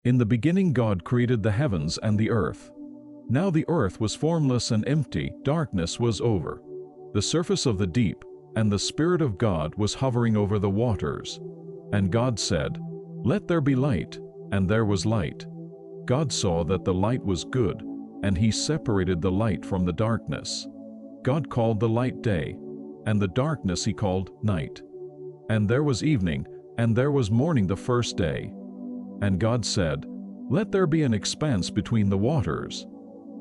In the beginning God created the heavens and the earth. Now the earth was formless and empty, darkness was over the surface of the deep, and the Spirit of God was hovering over the waters. And God said, "Let there be light," and there was light. God saw that the light was good, and He separated the light from the darkness. God called the light day, and the darkness He called night. And there was evening, and there was morning the first day. And God said, "Let there be an expanse between the waters,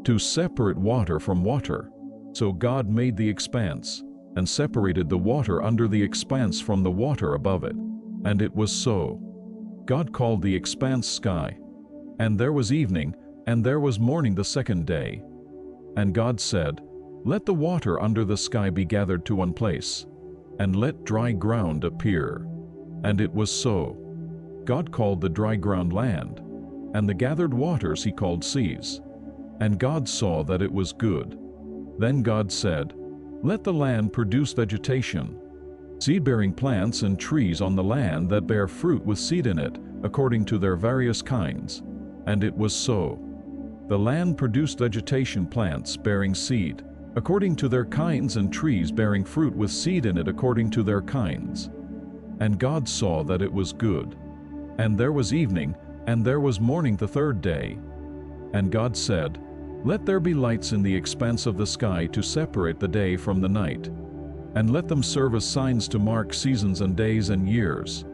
to separate water from water." So God made the expanse, and separated the water under the expanse from the water above it. And it was so. God called the expanse sky. And there was evening, and there was morning the second day. And God said, "Let the water under the sky be gathered to one place, and let dry ground appear." And it was so. God called the dry ground land, and the gathered waters He called seas. And God saw that it was good. Then God said, "Let the land produce vegetation, seed-bearing plants and trees on the land that bear fruit with seed in it, according to their various kinds." And it was so. The land produced vegetation, plants bearing seed, according to their kinds, and trees bearing fruit with seed in it according to their kinds. And God saw that it was good. And there was evening, and there was morning the third day. And God said, "Let there be lights in the expanse of the sky to separate the day from the night. And let them serve as signs to mark seasons and days and years.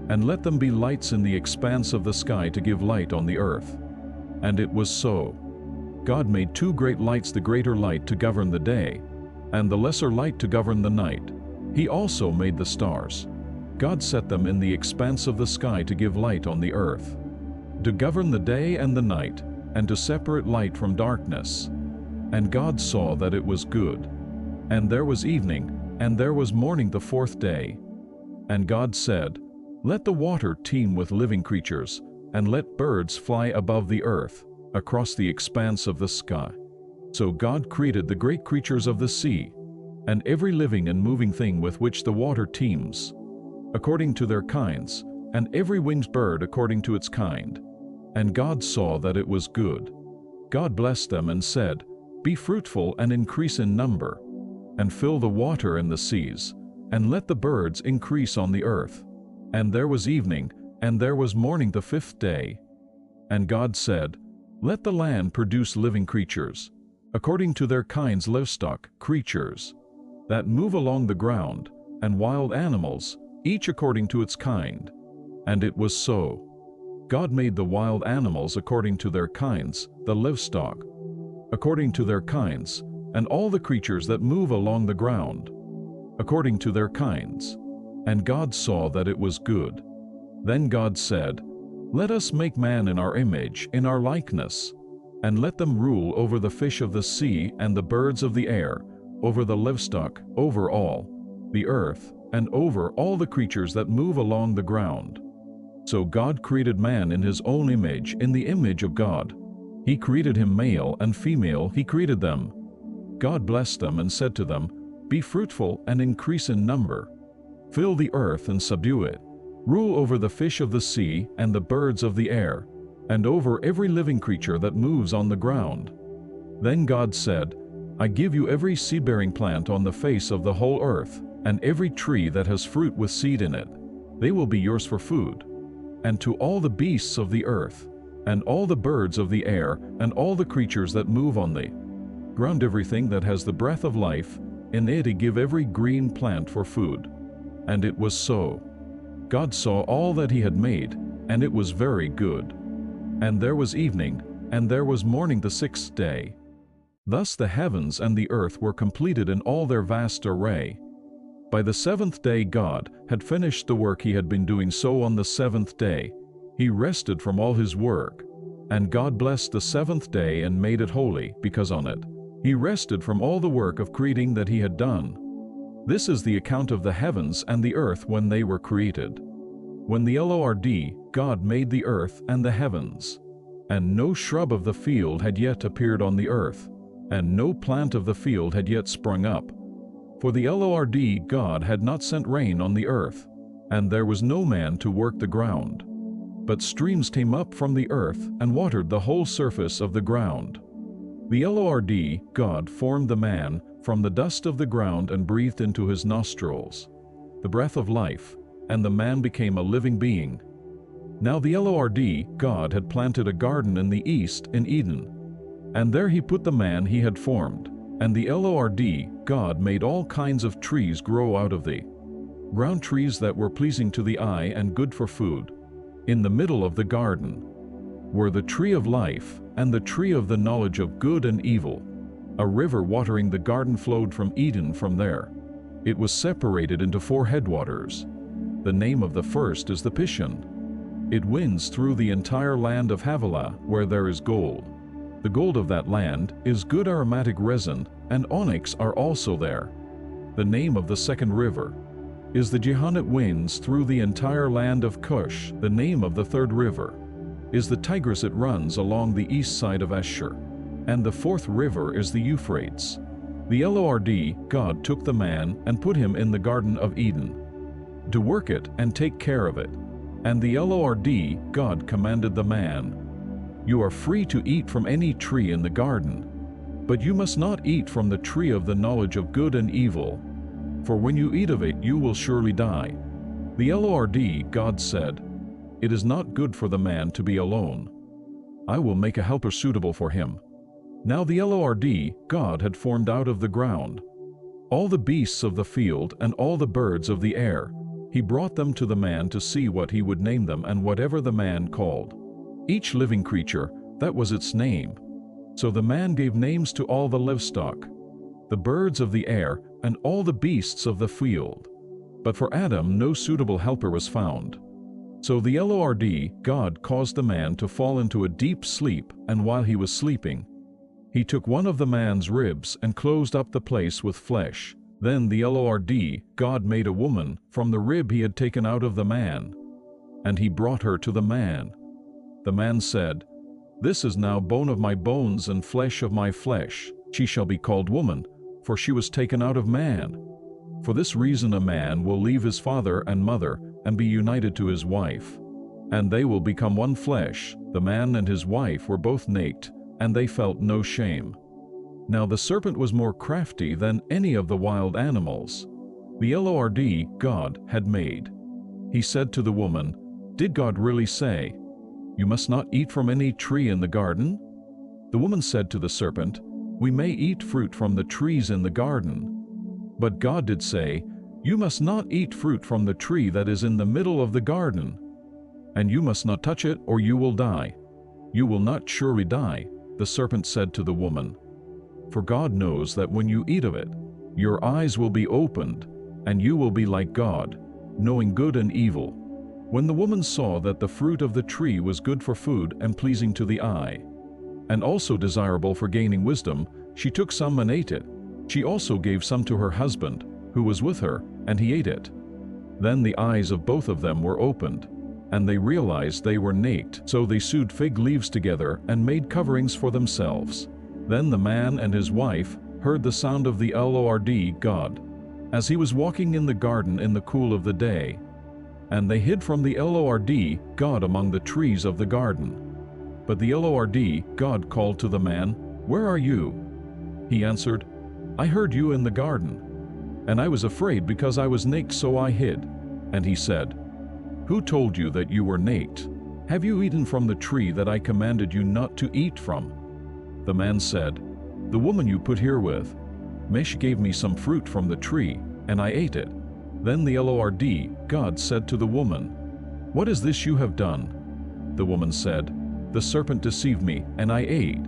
And let them be lights in the expanse of the sky to give light on the earth." And it was so. God made two great lights, the greater light to govern the day, and the lesser light to govern the night. He also made the stars. God set them in the expanse of the sky to give light on the earth, to govern the day and the night, and to separate light from darkness. And God saw that it was good. And there was evening, and there was morning the fourth day. And God said, "Let the water teem with living creatures, and let birds fly above the earth, across the expanse of the sky." So God created the great creatures of the sea, and every living and moving thing with which the water teems, according to their kinds, and every winged bird according to its kind. And God saw that it was good. God blessed them and said, "Be fruitful and increase in number, and fill the water in the seas, and let the birds increase on the earth." And there was evening, and there was morning the fifth day. And God said, "Let the land produce living creatures, according to their kinds, livestock, creatures that move along the ground, and wild animals, each according to its kind." And it was so. God made the wild animals according to their kinds, the livestock according to their kinds, and all the creatures that move along the ground according to their kinds. And God saw that it was good. Then God said, "Let us make man in our image, in our likeness, and let them rule over the fish of the sea and the birds of the air, over the livestock, over all the earth, and over all the creatures that move along the ground." So God created man in His own image, in the image of God. He created him, male and female He created them. God blessed them and said to them, "Be fruitful and increase in number. Fill the earth and subdue it. Rule over the fish of the sea and the birds of the air, and over every living creature that moves on the ground." Then God said, "I give you every seed-bearing plant on the face of the whole earth, and every tree that has fruit with seed in it. They will be yours for food. And to all the beasts of the earth, and all the birds of the air, and all the creatures that move on the ground, everything that has the breath of life, in it I give every green plant for food." And it was so. God saw all that He had made, and it was very good. And there was evening, and there was morning the sixth day. Thus the heavens and the earth were completed in all their vast array. By the seventh day God had finished the work He had been doing, so on the seventh day He rested from all His work. And God blessed the seventh day and made it holy, because on it He rested from all the work of creating that He had done. This is the account of the heavens and the earth when they were created. When the Lord God made the earth and the heavens, and no shrub of the field had yet appeared on the earth, and no plant of the field had yet sprung up. For the Lord God had not sent rain on the earth, and there was no man to work the ground. but streams came up from the earth and watered the whole surface of the ground. The Lord God formed the man from the dust of the ground and breathed into his nostrils the breath of life, and the man became a living being. Now the Lord God had planted a garden in the east in Eden, and there he put the man he had formed. And the Lord God made all kinds of trees grow out of the ground, trees that were pleasing to the eye and good for food. In the middle of the garden were the tree of life and the tree of the knowledge of good and evil. A river watering the garden flowed from Eden from there. It was separated into 4 headwaters. The name of the first is the Pishon. It winds through the entire land of Havilah where there is gold. The gold of that land is good aromatic resin, and onyx are also there. The name of the second river is the Gihon. It winds through the entire land of Cush. The name of the third river is the Tigris. It runs along the east side of Ashur. And the fourth river is the Euphrates. The Lord God took the man and put him in the Garden of Eden to work it and take care of it. And the Lord God commanded the man, "You are free to eat from any tree in the garden, but you must not eat from the tree of the knowledge of good and evil, for when you eat of it you will surely die." The Lord God said, "It is not good for the man to be alone. I will make a helper suitable for him." Now the Lord God had formed out of the ground all the beasts of the field and all the birds of the air. He brought them to the man to see what he would name them, and whatever the man called each living creature, that was its name. So the man gave names to all the livestock, the birds of the air, and all the beasts of the field. But for Adam no suitable helper was found. So the Lord God caused the man to fall into a deep sleep, and while he was sleeping, he took one of the man's ribs and closed up the place with flesh. Then the Lord God made a woman from the rib he had taken out of the man, and he brought her to the man. The man said, "This is now bone of my bones and flesh of my flesh. She shall be called woman, for she was taken out of man. For this reason a man will leave his father and mother and be united to his wife, and they will become one flesh." The man and his wife were both naked, and they felt no shame. Now the serpent was more crafty than any of the wild animals the Lord God had made. He said to the woman, "Did God really say, 'You must not eat from any tree in the garden'?" The woman said to the serpent, "We may eat fruit from the trees in the garden. But God did say, 'You must not eat fruit from the tree that is in the middle of the garden, and you must not touch it, or you will die.' You will not surely die," the serpent said to the woman. "For God knows that when you eat of it, your eyes will be opened, and you will be like God, knowing good and evil." When the woman saw that the fruit of the tree was good for food and pleasing to the eye, and also desirable for gaining wisdom, she took some and ate it. She also gave some to her husband, who was with her, and he ate it. Then the eyes of both of them were opened, and they realized they were naked. So they sewed fig leaves together and made coverings for themselves. Then the man and his wife heard the sound of the Lord God as he was walking in the garden in the cool of the day, and they hid from the Lord God among the trees of the garden. But the Lord God called to the man, "Where are you?" He answered, "I heard you in the garden, and I was afraid because I was naked, so I hid." And he said, "Who told you that you were naked? Have you eaten from the tree that I commanded you not to eat from?" The man said, "The woman you put here with me gave me some fruit from the tree, and I ate it." Then the Lord God said to the woman, "What is this you have done?" The woman said, "The serpent deceived me, and I ate."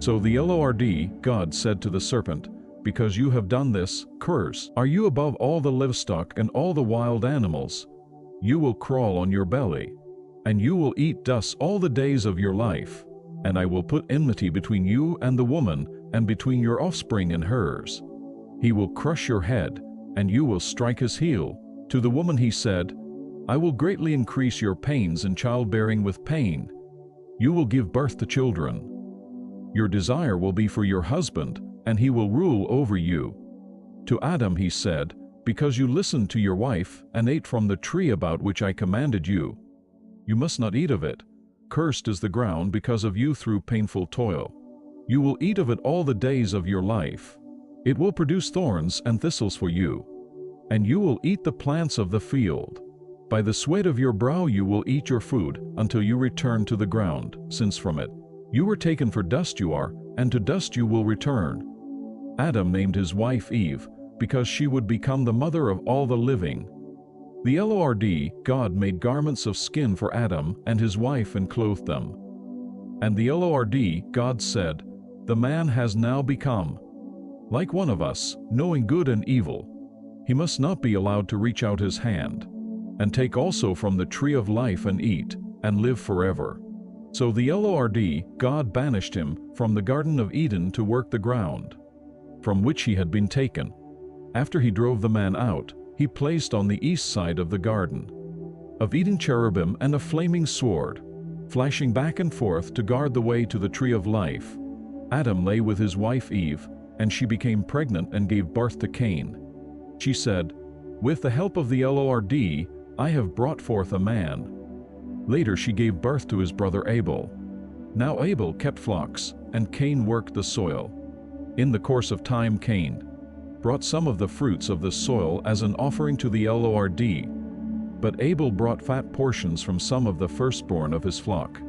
So the Lord God said to the serpent, "Because you have done this, cursed are you above all the livestock and all the wild animals. You will crawl on your belly, and you will eat dust all the days of your life. And I will put enmity between you and the woman, and between your offspring and hers. He will crush your head, and you will strike his heel." To the woman he said, "I will greatly increase your pains in childbearing. With pain you will give birth to children. Your desire will be for your husband, and he will rule over you." To Adam he said, "Because you listened to your wife and ate from the tree about which I commanded you, You must not eat of it. Cursed is the ground because of you through painful toil. You will eat of it all the days of your life. It will produce thorns and thistles for you, and you will eat the plants of the field. By the sweat of your brow you will eat your food until you return to the ground, since from it you were taken, for dust you are, and to dust you will return. Adam named his wife Eve, because she would become the mother of all the living. The Lord God made garments of skin for Adam and his wife and clothed them. And the Lord God said, "The man has now become like one of us, knowing good and evil. He must not be allowed to reach out his hand and take also from the tree of life and eat, and live forever." So the Lord God banished him from the Garden of Eden to work the ground, from which he had been taken. After he drove the man out, he placed on the east side of the Garden of Eden cherubim and a flaming sword, flashing back and forth to guard the way to the tree of life. Adam lay with his wife Eve, and she became pregnant and gave birth to Cain. She said, "With the help of the Lord, I have brought forth a man." Later she gave birth to his brother Abel. Now Abel kept flocks, and Cain worked the soil. In the course of time Cain brought some of the fruits of the soil as an offering to the Lord, but Abel brought fat portions from some of the firstborn of his flock.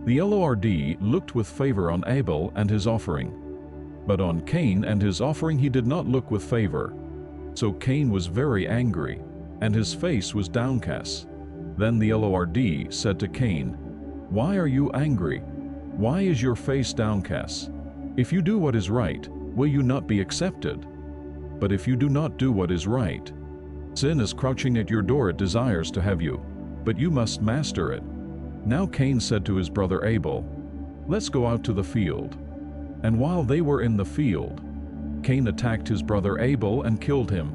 The Lord looked with favor on Abel and his offering, but on Cain and his offering he did not look with favor. So Cain was very angry, and his face was downcast. Then the Lord said to Cain, "Why are you angry? Why is your face downcast? If you do what is right, will you not be accepted? But if you do not do what is right, sin is crouching at your door. It desires to have you, but you must master it." Now Cain said to his brother Abel, "Let's go out to the field." And while they were in the field, Cain attacked his brother Abel and killed him.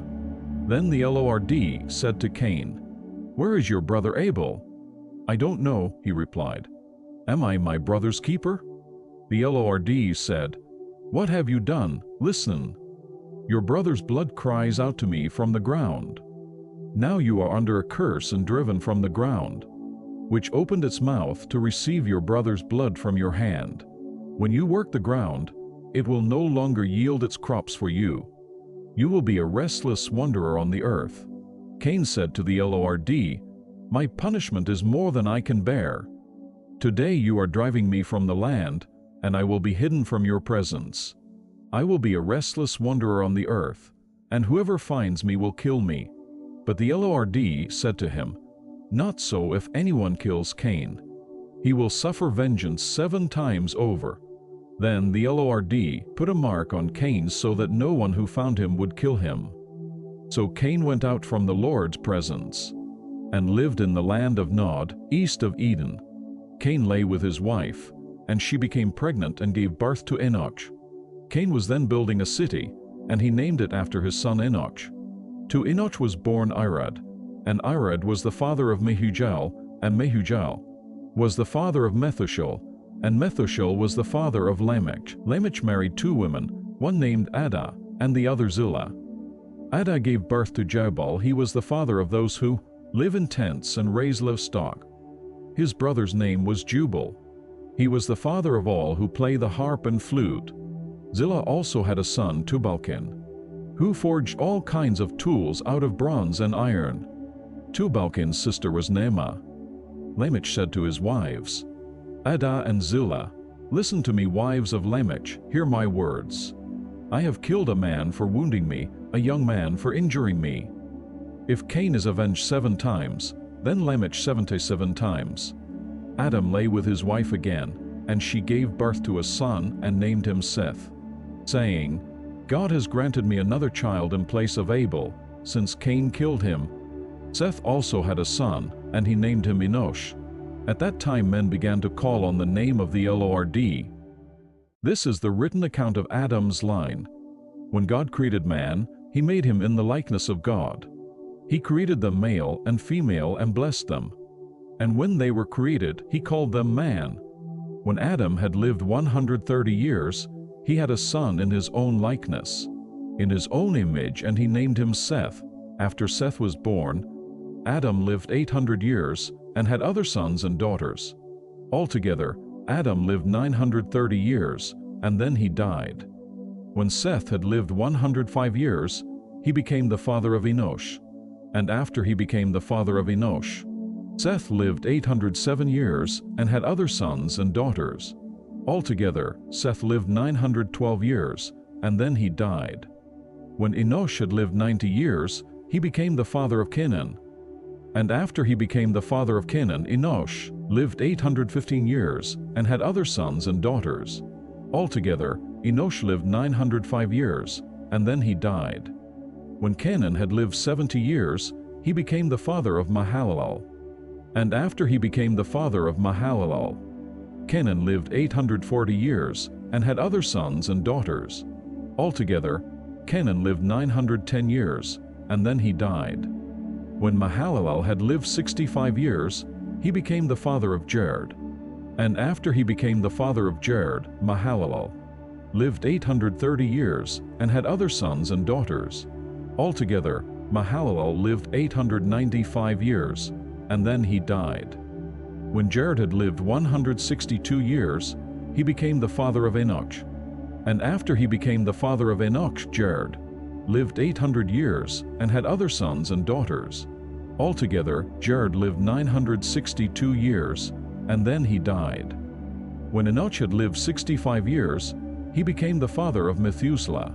Then the Lord said to Cain, "Where is your brother Abel?" "I don't know," he replied. "Am I my brother's keeper?" The Lord said, "What have you done? Listen. Your brother's blood cries out to me from the ground. Now you are under a curse and driven from the ground, which opened its mouth to receive your brother's blood from your hand. When you work the ground, it will no longer yield its crops for you. You will be a restless wanderer on the earth." Cain said to the Lord, "My punishment is more than I can bear. Today you are driving me from the land, and I will be hidden from your presence. I will be a restless wanderer on the earth, and whoever finds me will kill me." But the Lord said to him, "Not so if anyone kills Cain. He will suffer vengeance 7 times over." Then the Lord put a mark on Cain so that no one who found him would kill him. So Cain went out from the Lord's presence and lived in the land of Nod, east of Eden. Cain lay with his wife, and she became pregnant and gave birth to Enoch. Cain was then building a city, and he named it after his son Enoch. To Enoch was born Irad, and Irad was the father of Mehujael, and Mehujael was the father of Methushel, and Methushel was the father of Lamech. Lamech married 2 women, one named Ada, and the other Zillah. Ada gave birth to Jabal. He was the father of those who live in tents and raise livestock. His brother's name was Jubal. He was the father of all who play the harp and flute. Zillah also had a son, Tubalkin, who forged all kinds of tools out of bronze and iron. Tubalkin's sister was Naamah. Lamech said to his wives, Ada and Zillah, "Listen to me, wives of Lamech, hear my words. I have killed a man for wounding me, a young man for injuring me. If Cain is avenged 7 times, then Lamech 77 times. Adam lay with his wife again, and she gave birth to a son and named him Seth, saying, God has granted me another child in place of Abel, since Cain killed him. Seth also had a son, and he named him Enosh. At that time men began to call on the name of the Lord. This is the written account of Adam's line. When God created man, he made him in the likeness of God. He created them male and female and blessed them. And when they were created, he called them man. When Adam had lived 130 years, he had a son in his own likeness, in his own image, and he named him Seth. After Seth was born, Adam lived 800 years and had other sons and daughters. Altogether, Adam lived 930 years, and then he died. When Seth had lived 105 years, he became the father of Enosh. And after he became the father of Enosh, Seth lived 807 years and had other sons and daughters. Altogether, Seth lived 912 years, and then he died. When Enosh had lived 90 years, he became the father of Canaan. And after he became the father of Canaan, Enosh lived 815 years and had other sons and daughters. Altogether, Enosh lived 905 years, and then he died. When Canaan had lived 70 years, he became the father of Mahalalel. And after he became the father of Mahalalel, Canaan lived 840 years and had other sons and daughters. Altogether, Canaan lived 910 years, and then he died. When Mahalalel had lived 65 years, he became the father of Jared. And after he became the father of Jared, Mahalalel lived 830 years and had other sons and daughters. Altogether, Mahalalel lived 895 years, and then he died. When Jared had lived 162 years, he became the father of Enoch. And after he became the father of Enoch, Jared lived 800 years and had other sons and daughters. Altogether, Jared lived 962 years, and then he died. When Enoch had lived 65 years, he became the father of Methuselah.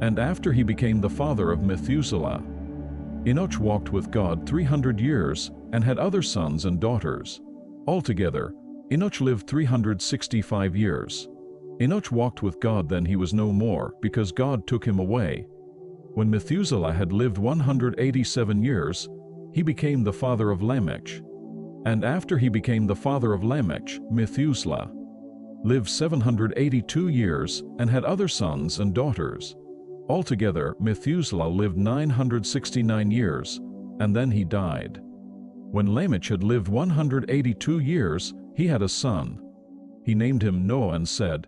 And after he became the father of Methuselah, Enoch walked with God 300 years and had other sons and daughters. Altogether, Enoch lived 365 years. Enoch walked with God, then he was no more, because God took him away. When Methuselah had lived 187 years, he became the father of Lamech. And after he became the father of Lamech, Methuselah lived 782 years and had other sons and daughters. Altogether, Methuselah lived 969 years, and then he died. When Lamech had lived 182 years, he had a son. He named him Noah and said,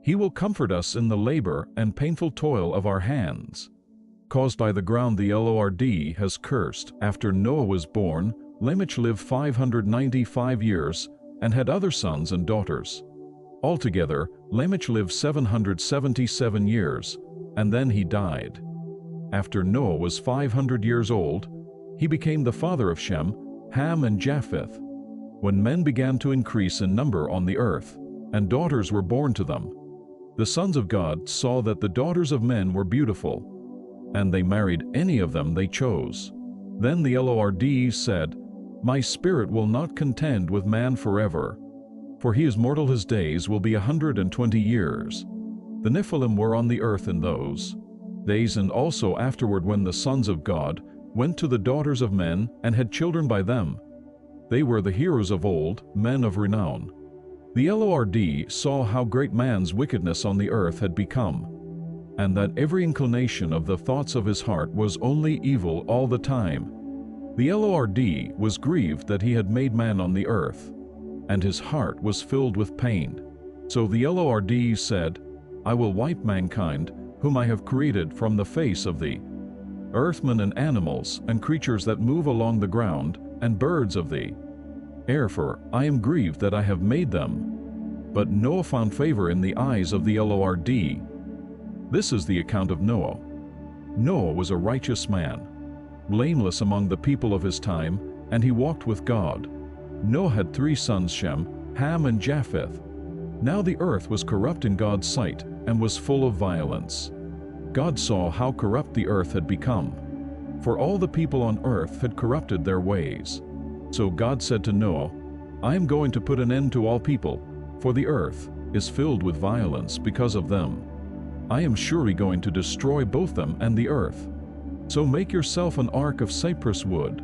"He will comfort us in the labor and painful toil of our hands." Caused by the ground the Lord has cursed. After Noah was born, Lamech lived 595 years and had other sons and daughters. Altogether, Lamech lived 777 years, and then he died. After Noah was 500 years old, he became the father of Shem, Ham, and Japheth. When men began to increase in number on the earth, and daughters were born to them, the sons of God saw that the daughters of men were beautiful, and they married any of them they chose. Then the Lord said, "My spirit will not contend with man forever, for he is mortal, his days will be 120 years. The Nephilim were on the earth in those days, and also afterward, when the sons of God went to the daughters of men and had children by them. They were the heroes of old, men of renown. The Lord saw how great man's wickedness on the earth had become, and that every inclination of the thoughts of his heart was only evil all the time. The Lord was grieved that he had made man on the earth, and his heart was filled with pain. So the Lord said, I will wipe mankind, whom I have created, from the face of the earth, men and animals, and creatures that move along the ground, and birds of the air, for I am grieved that I have made them. But Noah found favor in the eyes of the Lord. This is the account of Noah. Noah was a righteous man, blameless among the people of his time, and he walked with God. Noah had 3 sons, Shem, Ham, and Japheth. Now the earth was corrupt in God's sight, and was full of violence. God saw how corrupt the earth had become, for all the people on earth had corrupted their ways. So God said to Noah, I am going to put an end to all people, for the earth is filled with violence because of them. I am surely going to destroy both them and the earth. So make yourself an ark of cypress wood.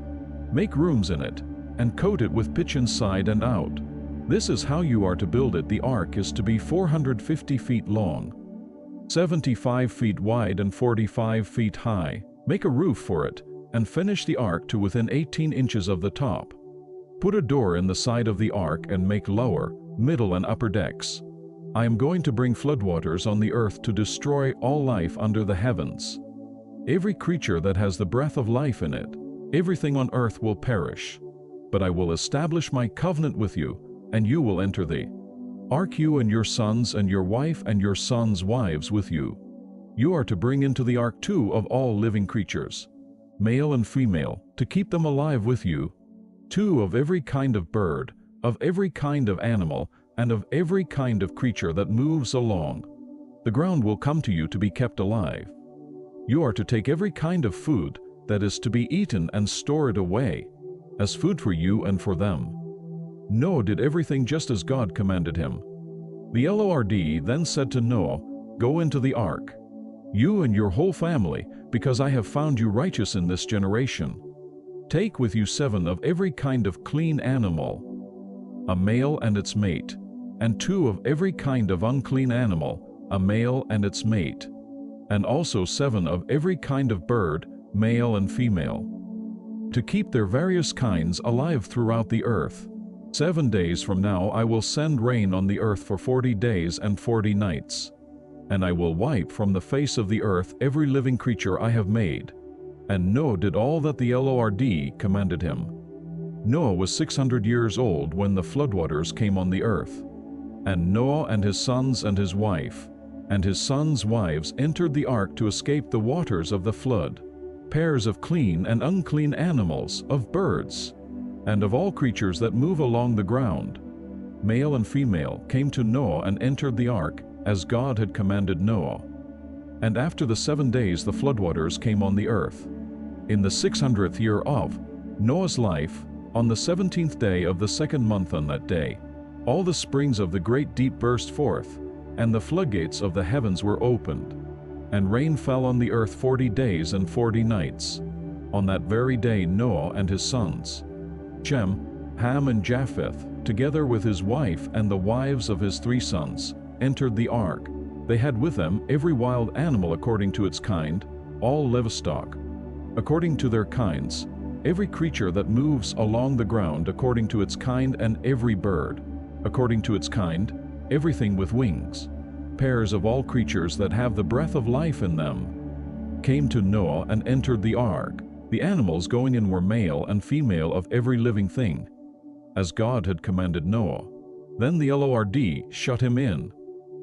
Make rooms in it, and coat it with pitch inside and out. This is how you are to build it. The ark is to be 450 feet long, 75 feet wide, and 45 feet high. Make a roof for it, and finish the ark to within 18 inches of the top. Put a door in the side of the ark, and make lower, middle, and upper decks. I am going to bring floodwaters on the earth to destroy all life under the heavens. Every creature that has the breath of life in it, everything on earth will perish. but I will establish my covenant with you, and you will enter the ark, you and your sons and your wife and your sons' wives with you. You are to bring into the ark 2 of all living creatures, male and female, to keep them alive with you, 2 of every kind of bird, of every kind of animal, and of every kind of creature that moves along the ground will come to you to be kept alive. You are to take every kind of food that is to be eaten and store it away, as food for you and for them. Noah did everything just as God commanded him. The Lord then said to Noah, "Go into the ark, you and your whole family, because I have found you righteous in this generation. Take with you 7 of every kind of clean animal, a male and its mate, and 2 of every kind of unclean animal, a male and its mate, and also 7 of every kind of bird, male and female, to keep their various kinds alive throughout the earth. 7 days from now I will send rain on the earth for 40 days and 40 nights, and I will wipe from the face of the earth every living creature I have made." And Noah did all that the Lord commanded him. Noah was 600 years old when the floodwaters came on the earth. And Noah and his sons and his wife, and his sons' wives entered the ark to escape the waters of the flood. Pairs of clean and unclean animals, of birds, and of all creatures that move along the ground, male and female, came to Noah and entered the ark, as God had commanded Noah. And after the 7 days the floodwaters came on the earth. In the 600th year of Noah's life, on the 17th day of the 2nd month on that day, all the springs of the great deep burst forth, and the floodgates of the heavens were opened, and rain fell on the earth 40 days and 40 nights. On that very day Noah and his sons, Shem, Ham and Japheth, together with his wife and the wives of his 3 sons, entered the ark. They had with them every wild animal according to its kind, all livestock, according to their kinds, every creature that moves along the ground according to its kind, and every bird, according to its kind, everything with wings. Pairs of all creatures that have the breath of life in them came to Noah and entered the ark. The animals going in were male and female of every living thing, as God had commanded Noah. Then the Lord shut him in.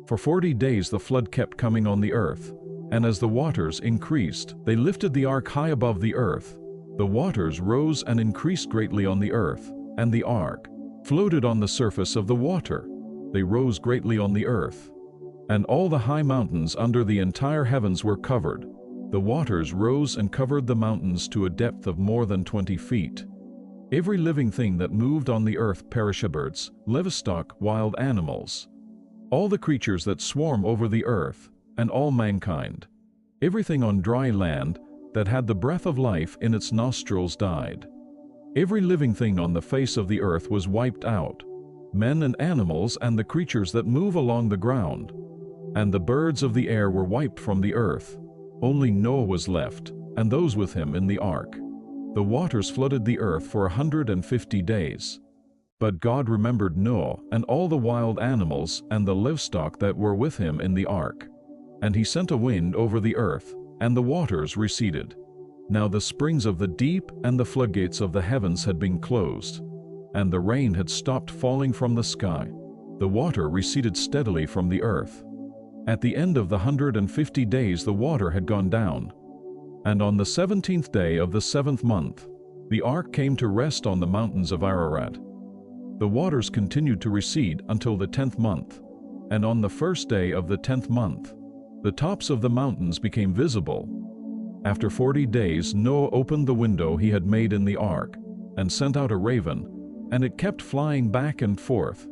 For 40 days the flood kept coming on the earth, and as the waters increased, they lifted the ark high above the earth. The waters rose and increased greatly on the earth, and the ark floated on the surface of the water. They rose greatly on the earth, and all the high mountains under the entire heavens were covered. The waters rose and covered the mountains to a depth of more than 20 feet. Every living thing that moved on the earth, birds, livestock, wild animals, all the creatures that swarm over the earth, and all mankind, everything on dry land that had the breath of life in its nostrils died. Every living thing on the face of the earth was wiped out, men and animals and the creatures that move along the ground, and the birds of the air were wiped from the earth. Only Noah was left, and those with him in the ark. The waters flooded the earth for 150 days. But God remembered Noah and all the wild animals and the livestock that were with him in the ark. And he sent a wind over the earth, and the waters receded. Now the springs of the deep and the floodgates of the heavens had been closed, and the rain had stopped falling from the sky. The water receded steadily from the earth. At the end of the 150 days the water had gone down, and on the 17th day of the 7th month, the ark came to rest on the mountains of Ararat. The waters continued to recede until the 10th month, and on the 1st day of the 10th month, the tops of the mountains became visible. After 40 days Noah opened the window he had made in the ark, and sent out a raven, and it kept flying back and forth,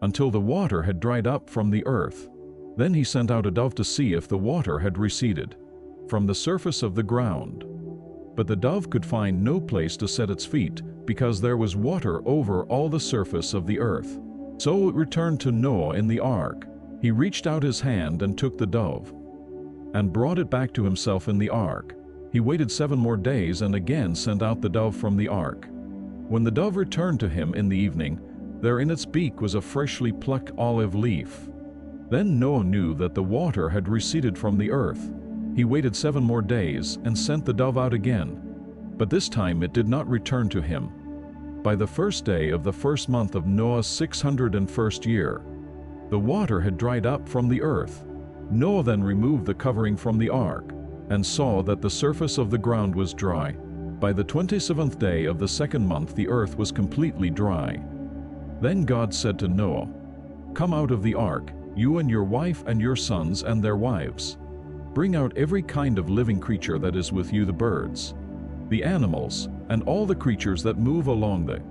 until the water had dried up from the earth. Then he sent out a dove to see if the water had receded from the surface of the ground. But the dove could find no place to set its feet, because there was water over all the surface of the earth. So it returned to Noah in the ark. He reached out his hand and took the dove, and brought it back to himself in the ark. He waited 7 more days and again sent out the dove from the ark. When the dove returned to him in the evening, there in its beak was a freshly plucked olive leaf. Then Noah knew that the water had receded from the earth. He waited 7 more days and sent the dove out again, but this time it did not return to him. by the first day of the first month of Noah's 601st year. The water had dried up from the earth. Noah then removed the covering from the ark, and saw that the surface of the ground was dry. By the 27th day of the second month the earth was completely dry. Then God said to Noah, "Come out of the ark, you and your wife and your sons and their wives. Bring out every kind of living creature that is with you, the birds, the animals, and all the creatures that move along the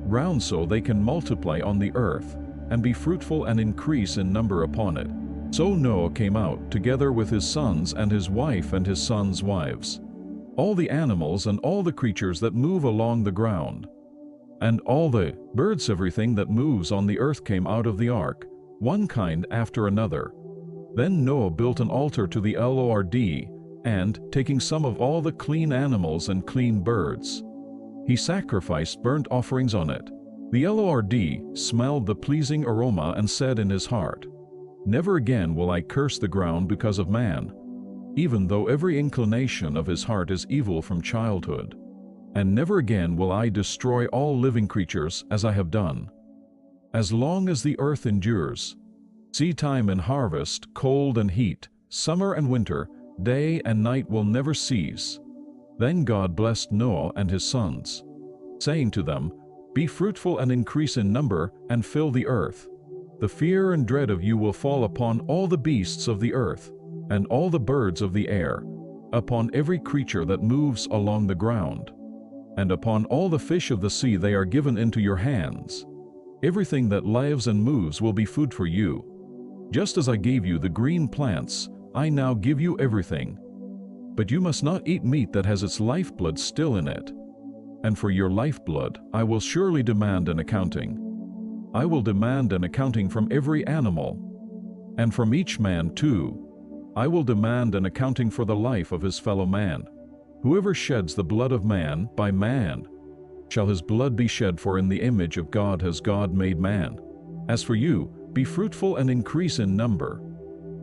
ground, so they can multiply on the earth, and be fruitful and increase in number upon it." So Noah came out, together with his sons and his wife and his sons' wives, all the animals and all the creatures that move along the ground, and all the birds. Everything that moves on the earth came out of the ark, one kind after another. Then Noah built an altar to the Lord, and, taking some of all the clean animals and clean birds, he sacrificed burnt offerings on it. The Lord smelled the pleasing aroma and said in his heart, "Never again will I curse the ground because of man, even though every inclination of his heart is evil from childhood. And never again will I destroy all living creatures as I have done. As long as the earth endures, seedtime and harvest, cold and heat, summer and winter, day and night will never cease." Then God blessed Noah and his sons, saying to them, "Be fruitful and increase in number, and fill the earth. The fear and dread of you will fall upon all the beasts of the earth, and all the birds of the air, upon every creature that moves along the ground, and upon all the fish of the sea. They are given into your hands. Everything that lives and moves will be food for you. Just as I gave you the green plants, I now give you everything. But you must not eat meat that has its lifeblood still in it. And for your lifeblood I will surely demand an accounting. I will demand an accounting from every animal, and from each man too. I will demand an accounting for the life of his fellow man. Whoever sheds the blood of man, by man shall his blood be shed, for in the image of God has God made man. As for you, be fruitful and increase in number.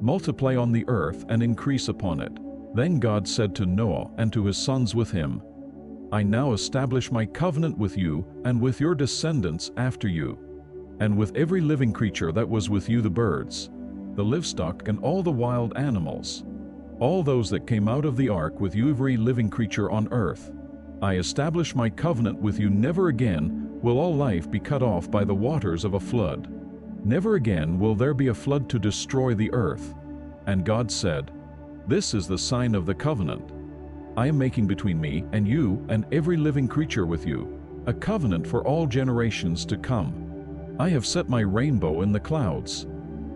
Multiply on the earth and increase upon it." Then God said to Noah and to his sons with him, "I now establish my covenant with you and with your descendants after you, and with every living creature that was with you, the birds, the livestock, and all the wild animals, all those that came out of the ark with you, every living creature on earth. I establish my covenant with you. Never again will all life be cut off by the waters of a flood. Never again will there be a flood to destroy the earth." And God said, "This is the sign of the covenant I am making between me and you and every living creature with you, a covenant for all generations to come. I have set my rainbow in the clouds,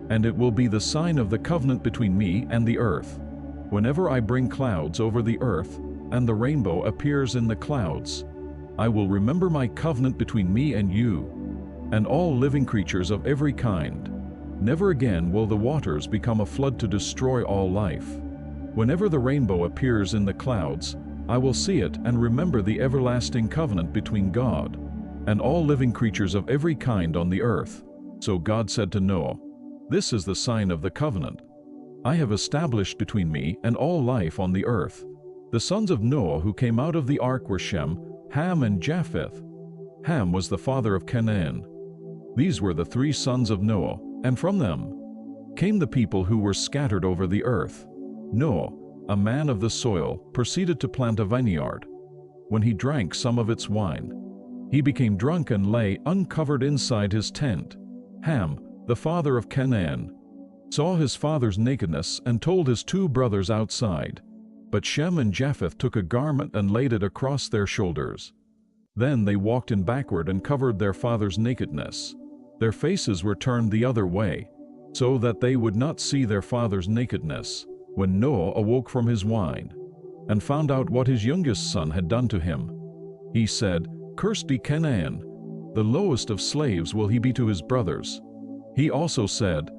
and it will be the sign of the covenant between me and the earth. Whenever I bring clouds over the earth, and the rainbow appears in the clouds, I will remember my covenant between me and you, and all living creatures of every kind. Never again will the waters become a flood to destroy all life. Whenever the rainbow appears in the clouds, I will see it and remember the everlasting covenant between God and all living creatures of every kind on the earth." So God said to Noah, "This is the sign of the covenant I have established between me and all life on the earth." The sons of Noah who came out of the ark were Shem, Ham, and Japheth. Ham was the father of Canaan. These were the three sons of Noah, and from them came the people who were scattered over the earth. Noah, a man of the soil, proceeded to plant a vineyard. When he drank some of its wine, he became drunk and lay uncovered inside his tent. Ham, the father of Canaan, saw his father's nakedness and told his two brothers outside. But Shem and Japheth took a garment and laid it across their shoulders. Then they walked in backward and covered their father's nakedness. Their faces were turned the other way, so that they would not see their father's nakedness. When Noah awoke from his wine and found out what his youngest son had done to him, he said, "Cursed be Canaan, the lowest of slaves will he be to his brothers." He also said,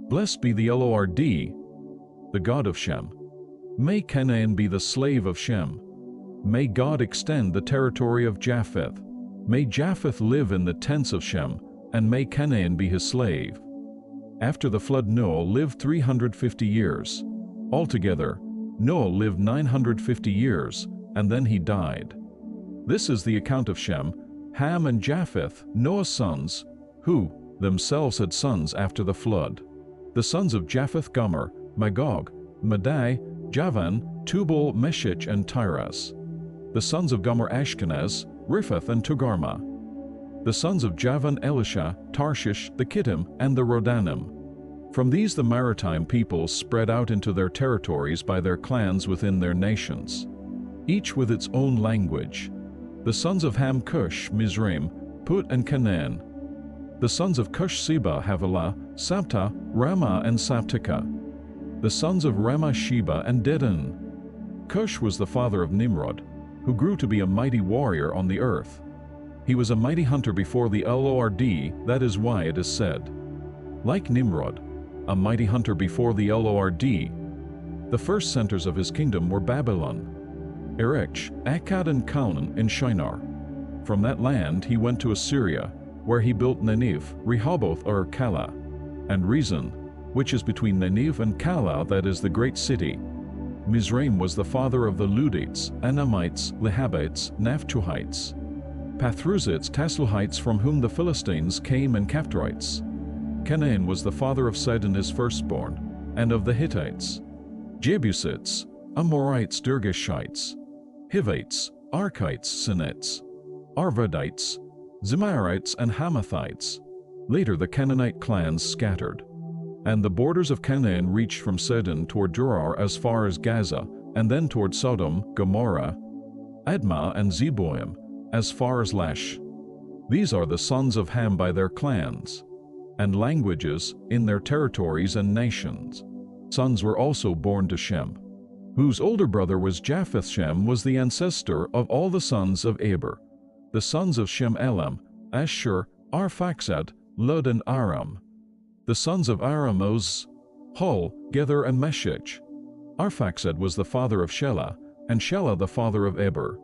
"Blessed be the Lord, the God of Shem. May Canaan be the slave of Shem. May God extend the territory of Japheth. May Japheth live in the tents of Shem, and may Canaan be his slave." After the flood, Noah lived 350 years. Altogether, Noah lived 950 years, and then he died. This is the account of Shem, Ham and Japheth, Noah's sons, who themselves had sons after the flood. The sons of Japheth: Gomer, Magog, Madai, Javan, Tubal, Meshech, and Tiras. The sons of Gomer: Ashkenaz, Riphath, and Togarmah. The sons of Javan: Elisha, Tarshish, the Kittim, and the Rodanim. From these the maritime peoples spread out into their territories by their clans within their nations, each with its own language. The sons of Ham: Cush, Mizraim, Put, and Canaan. The sons of Cush: Seba, Havilah, Sabta, Ramah, and Sabteka. The sons of Ramah: Sheba and Dedan. Cush was the father of Nimrod, who grew to be a mighty warrior on the earth. He was a mighty hunter before the Lord, that is why it is said, like Nimrod, a mighty hunter before the Lord. The first centers of his kingdom were Babylon, Erech, Akkad, and Calneh in Shinar. From that land he went to Assyria, where he built Nineveh, Rehoboth or Calah, and Rezin, which is between Nineveh and Calah, that is the great city. Mizraim was the father of the Ludites, Anamites, Lehabites, Naphtuhites, Pathruzites, Tasluhites, from whom the Philistines came, and Caphtorites. Canaan was the father of Sidon his firstborn, and of the Hittites, Jebusites, Amorites, Girgashites, Hivites, Archites, Sinites, Arvadites, Zemarites, and Hamathites. Later the Canaanite clans scattered, and the borders of Canaan reached from Sidon toward Gerar as far as Gaza, and then toward Sodom, Gomorrah, Admah, and Zeboim, as far as Lash. These are the sons of Ham by their clans and languages in their territories and nations. Sons were also born to Shem, whose older brother was Japheth. Shem was the ancestor of all the sons of Eber. The sons of Shem: Elam, Ashur, Arphaxad, Lud, and Aram. The sons of Aram: Uz, Hul, Gether, and Meshech. Arphaxad was the father of Shelah, and Shelah the father of Eber.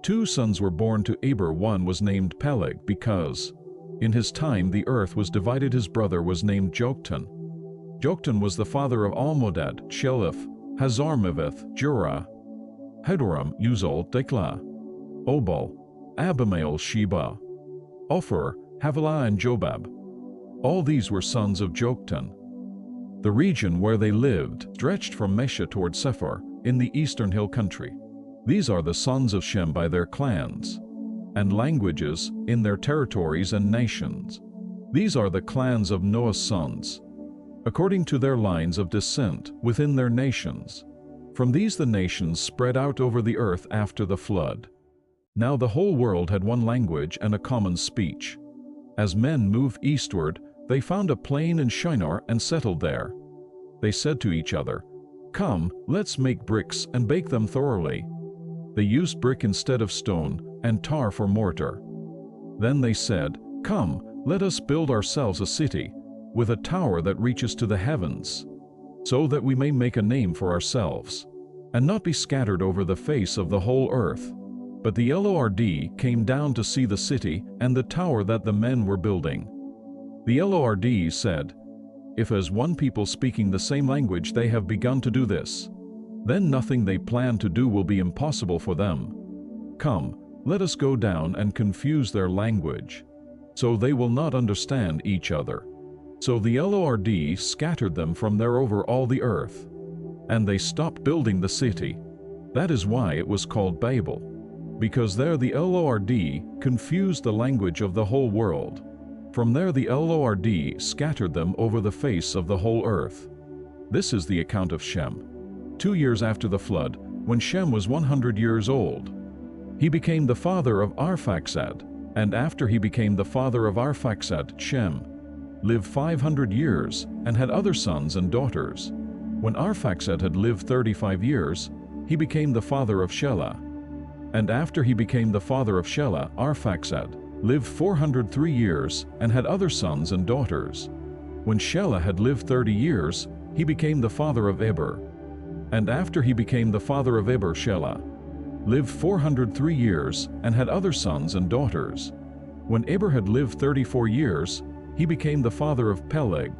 Two sons were born to Eber. One was named Peleg, because in his time the earth was divided. His brother was named Joktan. Joktan was the father of Almodad, Sheleph, Hazarmaveth, Jurah, Hadoram, Uzal, Diklah, Obal, Abimael, Sheba, Ophir, Havilah, and Jobab. All these were sons of Joktan. The region where they lived stretched from Mesha toward Sephar, in the eastern hill country. These are the sons of Shem by their clans and languages in their territories and nations. These are the clans of Noah's sons, according to their lines of descent within their nations. From these the nations spread out over the earth after the flood. Now the whole world had one language and a common speech. As men moved eastward, they found a plain in Shinar and settled there. They said to each other, "Come, let's make bricks and bake them thoroughly." They used brick instead of stone, and tar for mortar. Then they said, "Come, let us build ourselves a city, with a tower that reaches to the heavens, so that we may make a name for ourselves, and not be scattered over the face of the whole earth." But the Lord came down to see the city and the tower that the men were building. The Lord said, "If as one people speaking the same language they have begun to do this, then nothing they plan to do will be impossible for them. Come, let us go down and confuse their language, so they will not understand each other." So the Lord scattered them from there over all the earth, and they stopped building the city. That is why it was called Babel, because there the Lord confused the language of the whole world. From there the Lord scattered them over the face of the whole earth. This is the account of Shem. 2 years after the flood, when Shem was 100 years old, he became the father of Arphaxad, and after he became the father of Arphaxad, Shem lived 500 years and had other sons and daughters. When Arphaxad had lived 35 years, he became the father of Shelah. And after he became the father of Shelah, Arphaxad lived 403 years and had other sons and daughters. When Shelah had lived 30 years, he became the father of Eber. And after he became the father of Eber, Shelah lived 403 years and had other sons and daughters. When Eber had lived 34 years, he became the father of Peleg.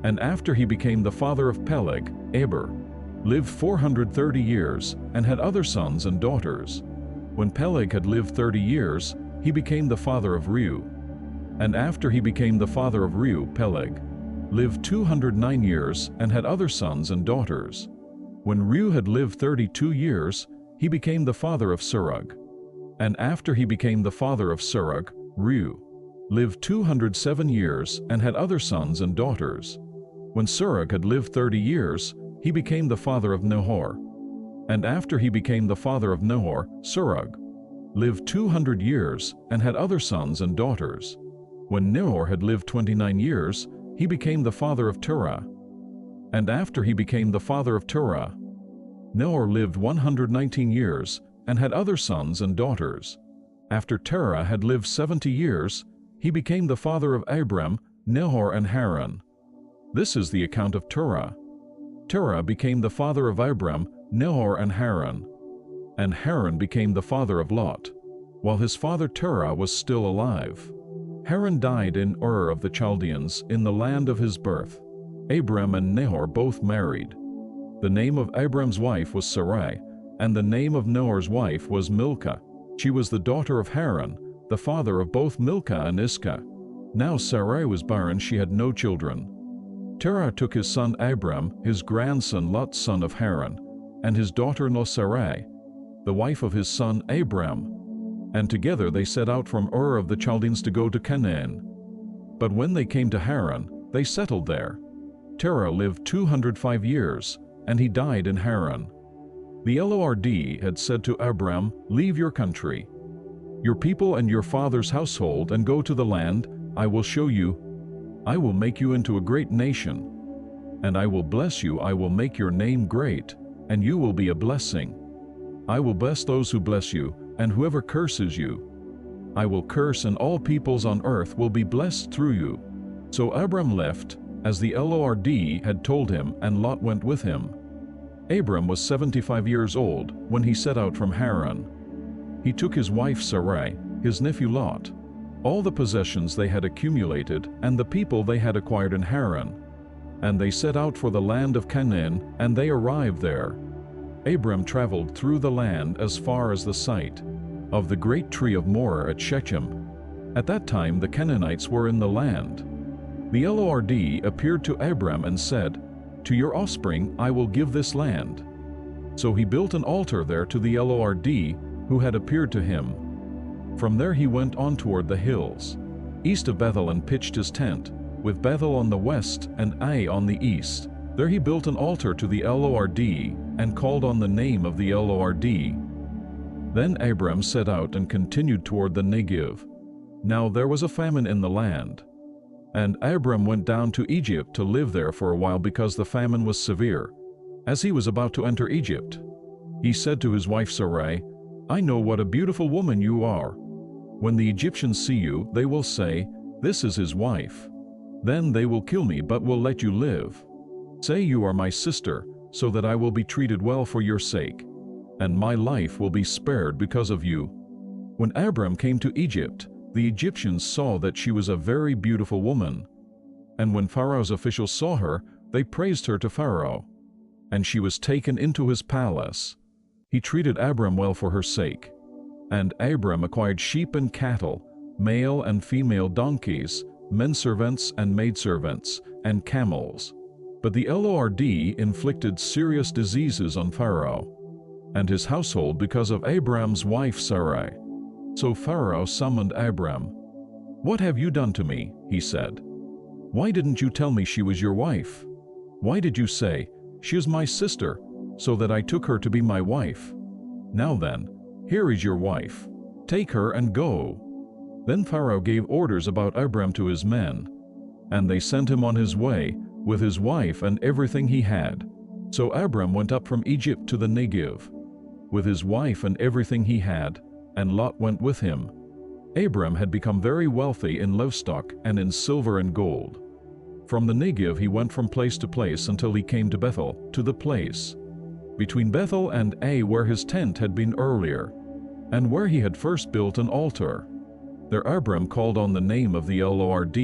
And after he became the father of Peleg, Eber lived 430 years and had other sons and daughters. When Peleg had lived 30 years, he became the father of Reu. And after he became the father of Reu, Peleg lived 209 years and had other sons and daughters. When Reu had lived 32 years, he became the father of Serug. And after he became the father of Serug, Reu lived 207 years and had other sons and daughters. When Serug had lived 30 years, he became the father of Nahor. And after he became the father of Nahor, Serug lived 200 years and had other sons and daughters. When Nahor had lived 29 years, he became the father of Terah. And after he became the father of Terah, Nahor lived 119 years and had other sons and daughters. After Terah had lived 70 years, he became the father of Abram, Nahor, and Haran. This is the account of Terah. Terah became the father of Abram, Nahor, and Haran. And Haran became the father of Lot, while his father Terah was still alive. Haran died in Ur of the Chaldeans, in the land of his birth. Abram and Nahor both married. The name of Abram's wife was Sarai, and the name of Nahor's wife was Milcah. She was the daughter of Haran, the father of both Milcah and Iscah. Now Sarai was barren, she had no children. Terah took his son Abram, his grandson Lot son of Haran, and his daughter-in-law Sarai, the wife of his son Abram, and together they set out from Ur of the Chaldeans to go to Canaan. But when they came to Haran, they settled there. Terah lived 205 years, and he died in Haran. The Lord had said to Abram, "Leave your country, your people and your father's household, and go to the land I will show you. I will make you into a great nation, and I will bless you. I will make your name great, and you will be a blessing. I will bless those who bless you, and whoever curses you, I will curse, and all peoples on earth will be blessed through you." So Abram left, as the Lord had told him, and Lot went with him. Abram was 75 years old when he set out from Haran. He took his wife Sarai, his nephew Lot, all the possessions they had accumulated, and the people they had acquired in Haran, and they set out for the land of Canaan, and they arrived there. Abram traveled through the land as far as the site of the great tree of Moreh at Shechem. At that time the Canaanites were in the land. The Lord appeared to Abram and said, "To your offspring I will give this land." So he built an altar there to the Lord who had appeared to him. From there he went on toward the hills, east of Bethel, and pitched his tent, with Bethel on the west and Ai on the east. There he built an altar to the Lord and called on the name of the Lord. Then Abram set out and continued toward the Negev. Now there was a famine in the land, and Abram went down to Egypt to live there for a while because the famine was severe. As he was about to enter Egypt, he said to his wife Sarai, "I know what a beautiful woman you are. When the Egyptians see you, they will say, 'This is his wife.' Then they will kill me, but will let you live. Say you are my sister, so that I will be treated well for your sake, and my life will be spared because of you." When Abram came to Egypt, the Egyptians saw that she was a very beautiful woman. And when Pharaoh's officials saw her, they praised her to Pharaoh, and she was taken into his palace. He treated Abram well for her sake. And Abram acquired sheep and cattle, male and female donkeys, menservants and maidservants, and camels. But the Lord inflicted serious diseases on Pharaoh and his household because of Abram's wife Sarai. So Pharaoh summoned Abram. "What have you done to me?" he said. "Why didn't you tell me she was your wife? Why did you say, 'She is my sister,' so that I took her to be my wife? Now then, here is your wife. Take her and go." Then Pharaoh gave orders about Abram to his men, and they sent him on his way with his wife and everything he had. So Abram went up from Egypt to the Negev with his wife and everything he had, and Lot went with him. Abram had become very wealthy in livestock and in silver and gold. From the Negev he went from place to place until he came to Bethel, to the place between Bethel and Ai where his tent had been earlier, and where he had first built an altar. There Abram called on the name of the Lord.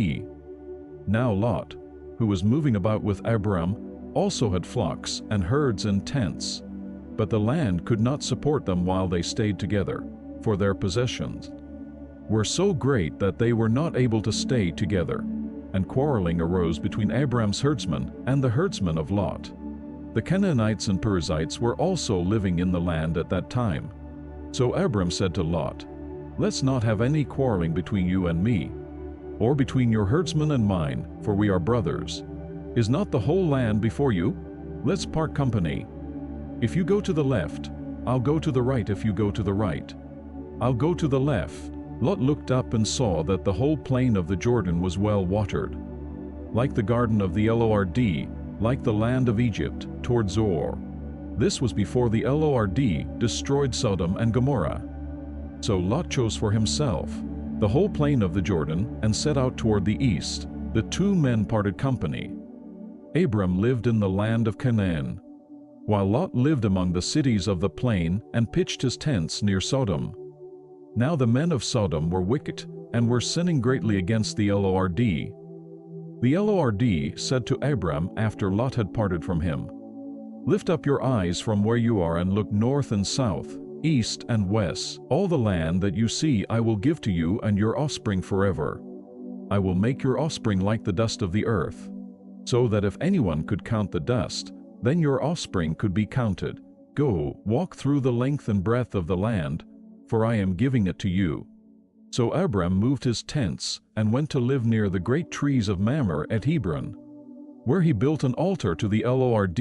Now Lot, who was moving about with Abram, also had flocks and herds and tents, but the land could not support them while they stayed together, for their possessions were so great that they were not able to stay together, and quarreling arose between Abram's herdsmen and the herdsmen of Lot. The Canaanites and Perizzites were also living in the land at that time. So Abram said to Lot, "Let's not have any quarreling between you and me, or between your herdsmen and mine, for we are brothers. Is not the whole land before you? Let's part company. If you go to the left, I'll go to the right. If you go to the right, I'll go to the left." Lot looked up and saw that the whole plain of the Jordan was well watered, like the garden of the Lord, like the land of Egypt, toward Zoar. This was before the Lord destroyed Sodom and Gomorrah. So Lot chose for himself the whole plain of the Jordan and set out toward the east. The two men parted company. Abram lived in the land of Canaan, while Lot lived among the cities of the plain and pitched his tents near Sodom. Now the men of Sodom were wicked and were sinning greatly against the Lord. The Lord said to Abram after Lot had parted from him, "Lift up your eyes from where you are and look north and south, east and west. All the land that you see I will give to you and your offspring forever. I will make your offspring like the dust of the earth, so that if anyone could count the dust, then your offspring could be counted. Go, walk through the length and breadth of the land, for I am giving it to you." So Abram moved his tents and went to live near the great trees of Mamre at Hebron, where he built an altar to the Lord.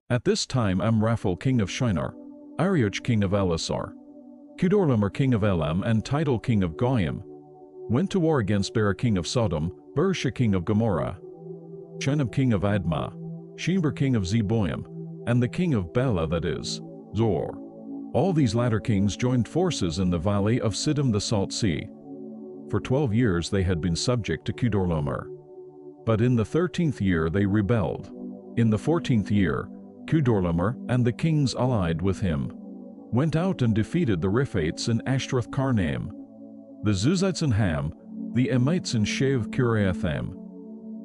At this time Amraphel king of Shinar, Arioch king of Elasar, Kedorlaomer king of Elam, and Tidal king of Goyim went to war against Bera king of Sodom, Bersha king of Gomorrah, Shinab king of Admah, Shemer king of Zeboim, and the king of Bela, that is, Zor. All these latter kings joined forces in the valley of Siddim the Salt Sea. For 12 years they had been subject to Kedorlaomer. But in the 13th year they rebelled. In the 14th year, Kedorlaomer and the kings allied with him went out and defeated the Riphates in Ashtaroth Karnaim, the Zuzites in Ham, the Emites in Shev Kiriathaim,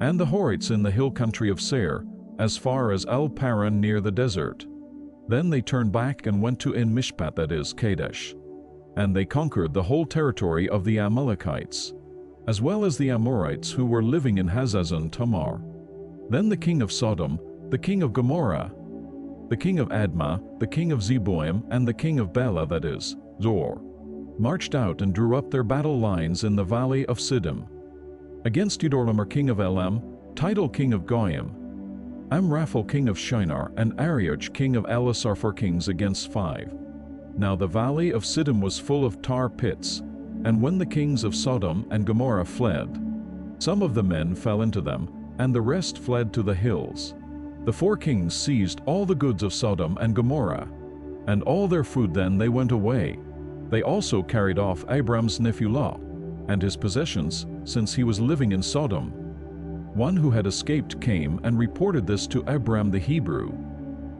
and the Horites in the hill country of Seir, as far as El-Paran near the desert. Then they turned back and went to En-Mishpat, that is, Kadesh, and they conquered the whole territory of the Amalekites, as well as the Amorites who were living in Hazazon Tamar. Then the king of Sodom, the king of Gomorrah, the king of Admah, the king of Zeboim, and the king of Bela, that is, Zor, marched out and drew up their battle lines in the valley of Siddim, against Kedorlaomer king of Elam, Tidal king of Goyim, Amraphel king of Shinar, and Arioch king of Elasar, 4 kings against 5. Now the valley of Siddim was full of tar pits, and when the kings of Sodom and Gomorrah fled, some of the men fell into them, and the rest fled to the hills. The 4 kings seized all the goods of Sodom and Gomorrah, and all their food. Then they went away. They also carried off Abram's nephew Lot, and his possessions, since he was living in Sodom. One who had escaped came and reported this to Abram the Hebrew.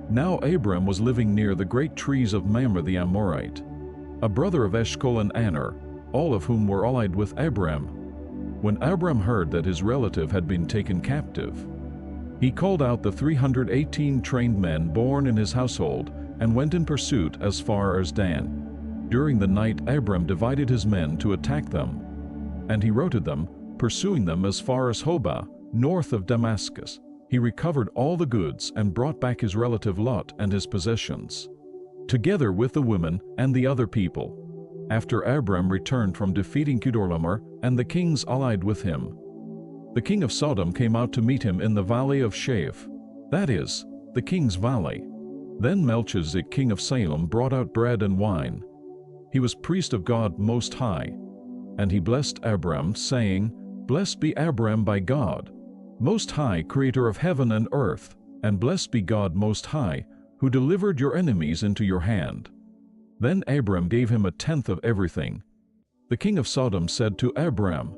Now Abram was living near the great trees of Mamre the Amorite, a brother of Eshcol and Aner, all of whom were allied with Abram. When Abram heard that his relative had been taken captive, he called out the 318 trained men born in his household and went in pursuit as far as Dan. During the night Abram divided his men to attack them, and he routed them, pursuing them as far as Hobah, north of Damascus. He recovered all the goods and brought back his relative Lot and his possessions, together with the women and the other people, after Abram returned from defeating Kedorlaomer and the kings allied with him. The king of Sodom came out to meet him in the valley of Shave, that is, the king's valley. Then Melchizedek king of Salem brought out bread and wine. He was priest of God Most High, and he blessed Abram, saying, "Blessed be Abram by God Most High, creator of heaven and earth, and blessed be God Most High, who delivered your enemies into your hand." Then Abram gave him 1/10 of everything. The king of Sodom said to Abram,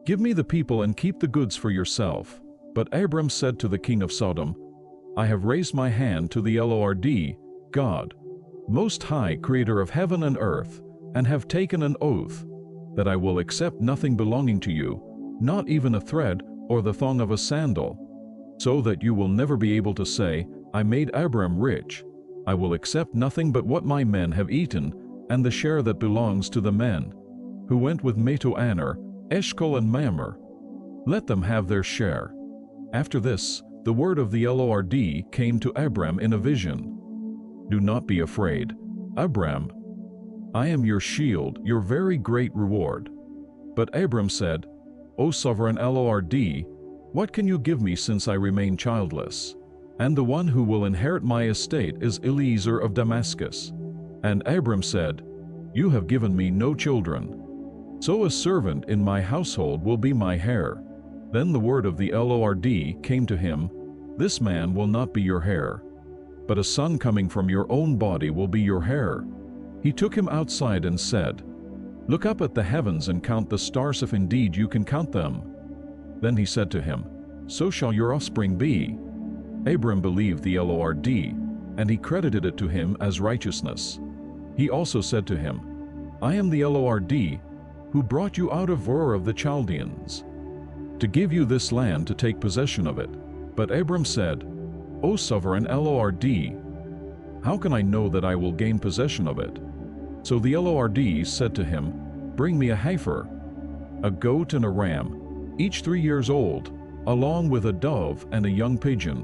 "Give me the people and keep the goods for yourself." But Abram said to the king of Sodom, "I have raised my hand to the Lord, God Most High, creator of heaven and earth, and have taken an oath that I will accept nothing belonging to you, not even a thread or the thong of a sandal, so that you will never be able to say, 'I made Abram rich.' I will accept nothing but what my men have eaten, and the share that belongs to the men who went with Metoaner, Eshcol and Mamre. Let them have their share. After this, the word of the Lord came to Abram in a vision. Do not be afraid, Abram. I am your shield, your very great reward. But Abram said, O sovereign Lord, what can you give me since I remain childless? And the one who will inherit my estate is Eliezer of Damascus. And Abram said, You have given me no children. So a servant in my household will be my heir. Then the word of the Lord came to him, This man will not be your heir, but a son coming from your own body will be your heir. He took him outside and said, Look up at the heavens and count the stars if indeed you can count them. Then he said to him, So shall your offspring be. Abram believed the Lord, and he credited it to him as righteousness. He also said to him, I am the Lord, who brought you out of Ur of the Chaldeans, to give you this land to take possession of it. But Abram said, O sovereign Lord, how can I know that I will gain possession of it? So the Lord said to him, Bring me a heifer, a goat and a ram, each 3 years old, along with a dove and a young pigeon.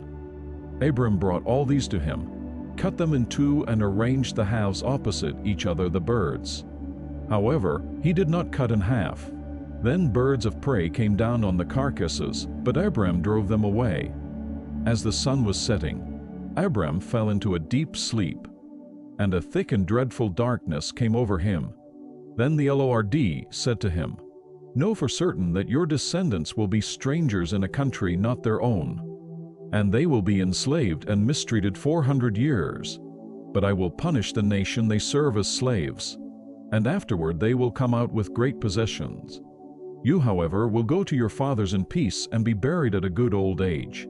Abram brought all these to him, cut them in two and arranged the halves opposite each other, the birds. However, he did not cut in half. Then birds of prey came down on the carcasses, but Abram drove them away. As the sun was setting, Abram fell into a deep sleep, and a thick and dreadful darkness came over him. Then the Lord said to him, Know for certain that your descendants will be strangers in a country not their own, and they will be enslaved and mistreated 400 years. But I will punish the nation they serve as slaves, and afterward they will come out with great possessions. You, however, will go to your fathers in peace and be buried at a good old age.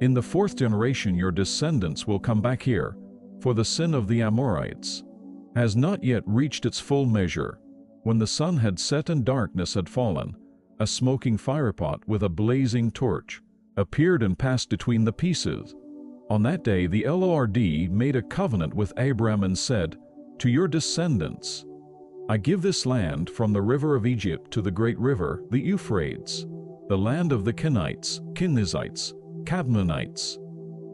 In the 4th generation your descendants will come back here, for the sin of the Amorites has not yet reached its full measure. When the sun had set and darkness had fallen, a smoking firepot with a blazing torch appeared and passed between the pieces. On that day the Lord made a covenant with Abram and said, To your descendants I give this land from the river of Egypt to the great river, the Euphrates, the land of the Kenites, Kenizzites, Cadmonites,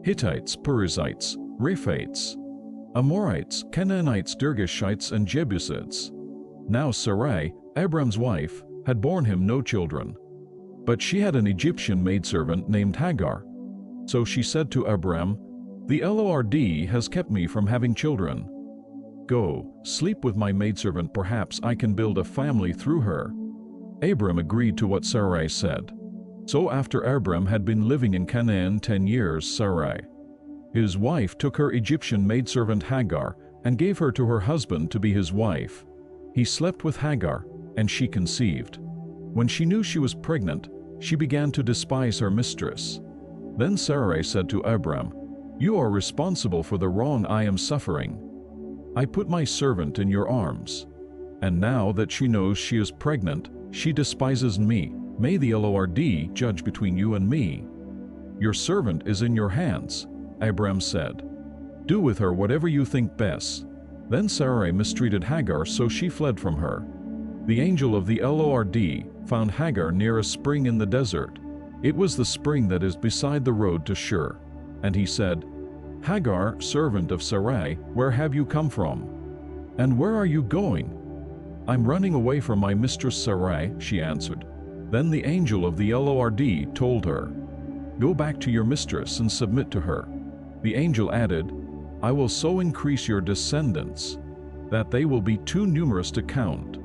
Hittites, Perizzites, Rephaites, Amorites, Canaanites, Girgashites, and Jebusites. Now Sarai, Abram's wife, had borne him no children, but she had an Egyptian maidservant named Hagar. So she said to Abram, The Lord has kept me from having children. Go, sleep with my maidservant, perhaps I can build a family through her. Abram agreed to what Sarai said. So after Abram had been living in Canaan 10 years, Sarai, his wife, took her Egyptian maidservant Hagar and gave her to her husband to be his wife. He slept with Hagar, and she conceived. When she knew she was pregnant, she began to despise her mistress. Then Sarai said to Abram, You are responsible for the wrong I am suffering. I put my servant in your arms, and now that she knows she is pregnant, she despises me. May the Lord judge between you and me. Your servant is in your hands, Abram said. Do with her whatever you think best. Then Sarai mistreated Hagar, so she fled from her. The angel of the Lord found Hagar near a spring in the desert. It was the spring that is beside the road to Shur. And he said, Hagar, servant of Sarai, where have you come from? And where are you going? I'm running away from my mistress Sarai, she answered. Then the angel of the Lord told her, Go back to your mistress and submit to her. The angel added, I will so increase your descendants that they will be too numerous to count.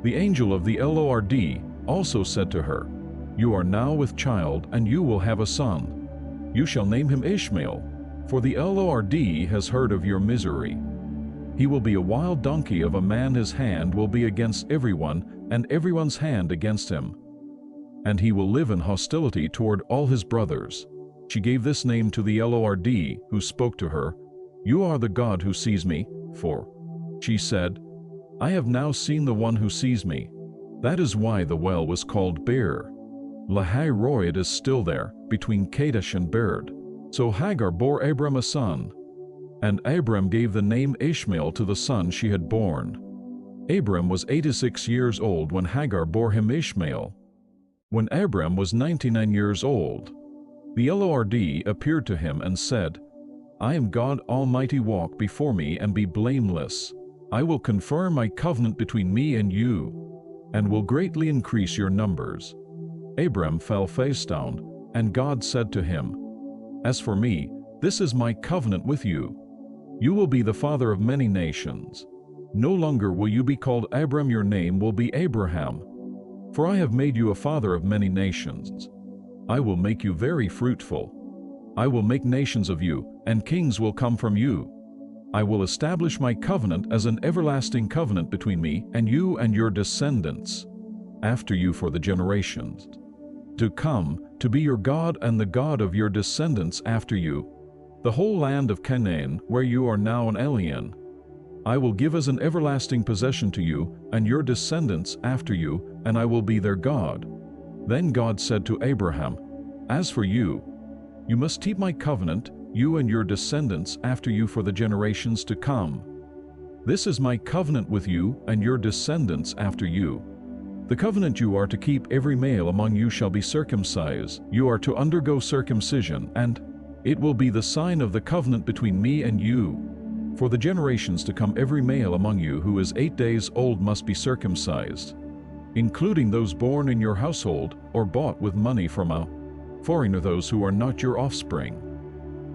The angel of the Lord also said to her, You are now with child, and you will have a son. You shall name him Ishmael, for the Lord has heard of your misery. He will be a wild donkey of a man, his hand will be against everyone, and everyone's hand against him. And he will live in hostility toward all his brothers. She gave this name to the Lord, who spoke to her, You are the God who sees me, for, she said, I have now seen the one who sees me. That is why the well was called Beer. Lahai Roi, it is still there, between Kadesh and Bered. So Hagar bore Abram a son, and Abram gave the name Ishmael to the son she had born. Abram was 86 years old when Hagar bore him Ishmael. When Abram was 99 years old, the Lord appeared to him and said, I am God Almighty, walk before me and be blameless. I will confirm my covenant between me and you, and will greatly increase your numbers. Abram fell face down, and God said to him, As for me, this is my covenant with you. You will be the father of many nations. No longer will you be called Abram, your name will be Abraham. For I have made you a father of many nations. I will make you very fruitful. I will make nations of you, and kings will come from you. I will establish my covenant as an everlasting covenant between me and you and your descendants after you for the generations to come, to be your God and the God of your descendants after you, the whole land of Canaan, where you are now an alien. I will give as an everlasting possession to you and your descendants after you, and I will be their God. Then God said to Abraham, As for you, you must keep my covenant, you and your descendants after you for the generations to come. This is my covenant with you and your descendants after you. The covenant you are to keep: every male among you shall be circumcised. You are to undergo circumcision, and it will be the sign of the covenant between me and you. For the generations to come, every male among you who is 8 days old must be circumcised, including those born in your household or bought with money from a foreigner, those who are not your offspring,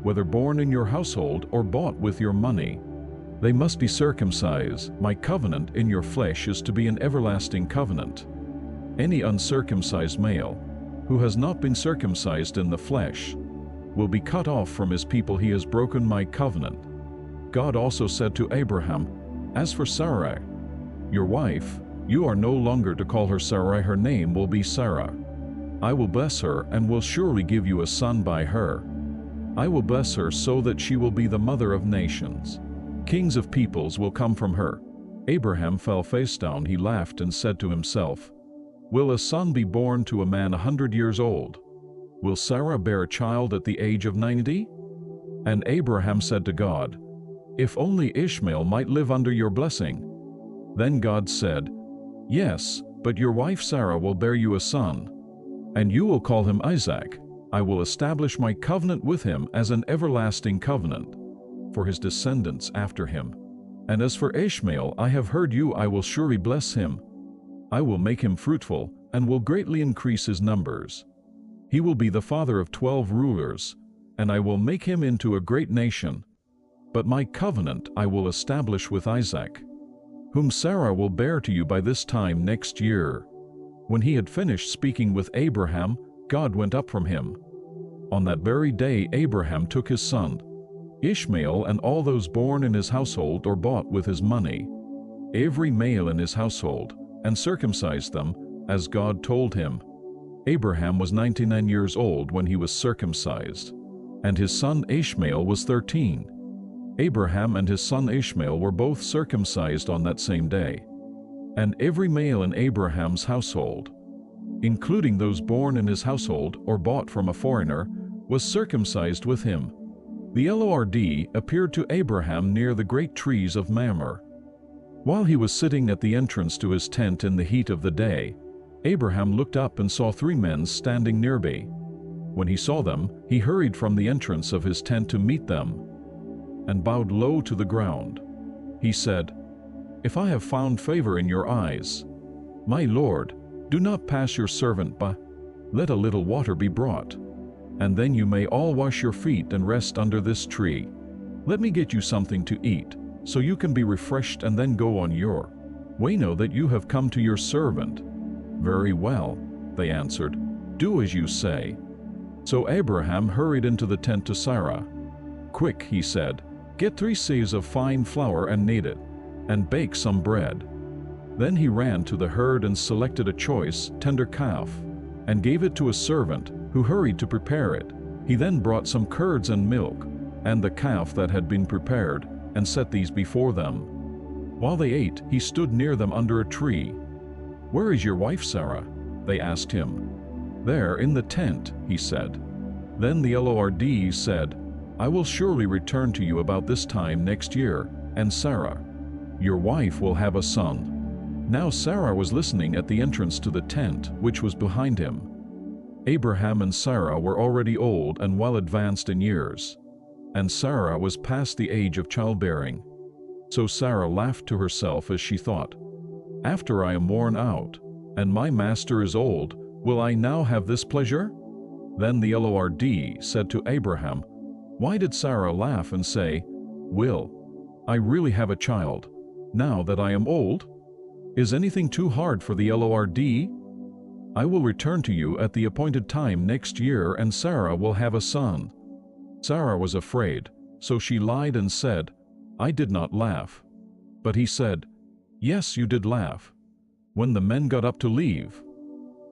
whether born in your household or bought with your money. They must be circumcised. My covenant in your flesh is to be an everlasting covenant. Any uncircumcised male who has not been circumcised in the flesh will be cut off from his people. He has broken my covenant. God also said to Abraham, As for Sarai, your wife, you are no longer to call her Sarai, her name will be Sarah. I will bless her and will surely give you a son by her. I will bless her so that she will be the mother of nations. Kings of peoples will come from her. Abraham fell face down. He laughed and said to himself, Will a son be born to a man 100 years old? Will Sarah bear a child at the age of 90? And Abraham said to God, If only Ishmael might live under your blessing. Then God said, Yes, but your wife Sarah will bear you a son, and you will call him Isaac. I will establish my covenant with him as an everlasting covenant for his descendants after him. And as for Ishmael, I have heard you. I will surely bless him. I will make him fruitful and will greatly increase his numbers. He will be the father of 12 rulers, and I will make him into a great nation. But my covenant I will establish with Isaac, whom Sarah will bear to you by this time next year. When he had finished speaking with Abraham, God went up from him. On that very day Abraham took his son Ishmael and all those born in his household or bought with his money, every male in his household, and circumcised them, as God told him. Abraham was 99 years old when he was circumcised, and his son Ishmael was 13. Abraham and his son Ishmael were both circumcised on that same day. And every male in Abraham's household, including those born in his household or bought from a foreigner, was circumcised with him. The Lord appeared to Abraham near the great trees of Mamre. While he was sitting at the entrance to his tent in the heat of the day, Abraham looked up and saw 3 men standing nearby. When he saw them, he hurried from the entrance of his tent to meet them, and bowed low to the ground. He said, If I have found favor in your eyes, my Lord, do not pass your servant by. Let a little water be brought, and then you may all wash your feet and rest under this tree. Let me get you something to eat, so you can be refreshed and then go on your way. Know that you have come to your servant. Very well, they answered, do as you say. So Abraham hurried into the tent to Sarah. Quick, he said, get 3 seahs of fine flour and knead it, and bake some bread. Then he ran to the herd and selected a choice, tender calf, and gave it to a servant, who hurried to prepare it. He then brought some curds and milk, and the calf that had been prepared, and set these before them. While they ate, he stood near them under a tree. Where is your wife Sarah? They asked him. There, in the tent, he said. Then the Lord said, I will surely return to you about this time next year, and Sarah, your wife, will have a son. Now Sarah was listening at the entrance to the tent, which was behind him. Abraham and Sarah were already old and well advanced in years, and Sarah was past the age of childbearing. So Sarah laughed to herself as she thought, "After I am worn out, and my master is old, will I now have this pleasure?" Then the Lord said to Abraham, "Why did Sarah laugh and say, 'Will I really have a child, now that I am old?' Is anything too hard for the Lord? I will return to you at the appointed time next year, and Sarah will have a son." Sarah was afraid, so she lied and said, "I did not laugh." But he said, "Yes, you did laugh." When the men got up to leave,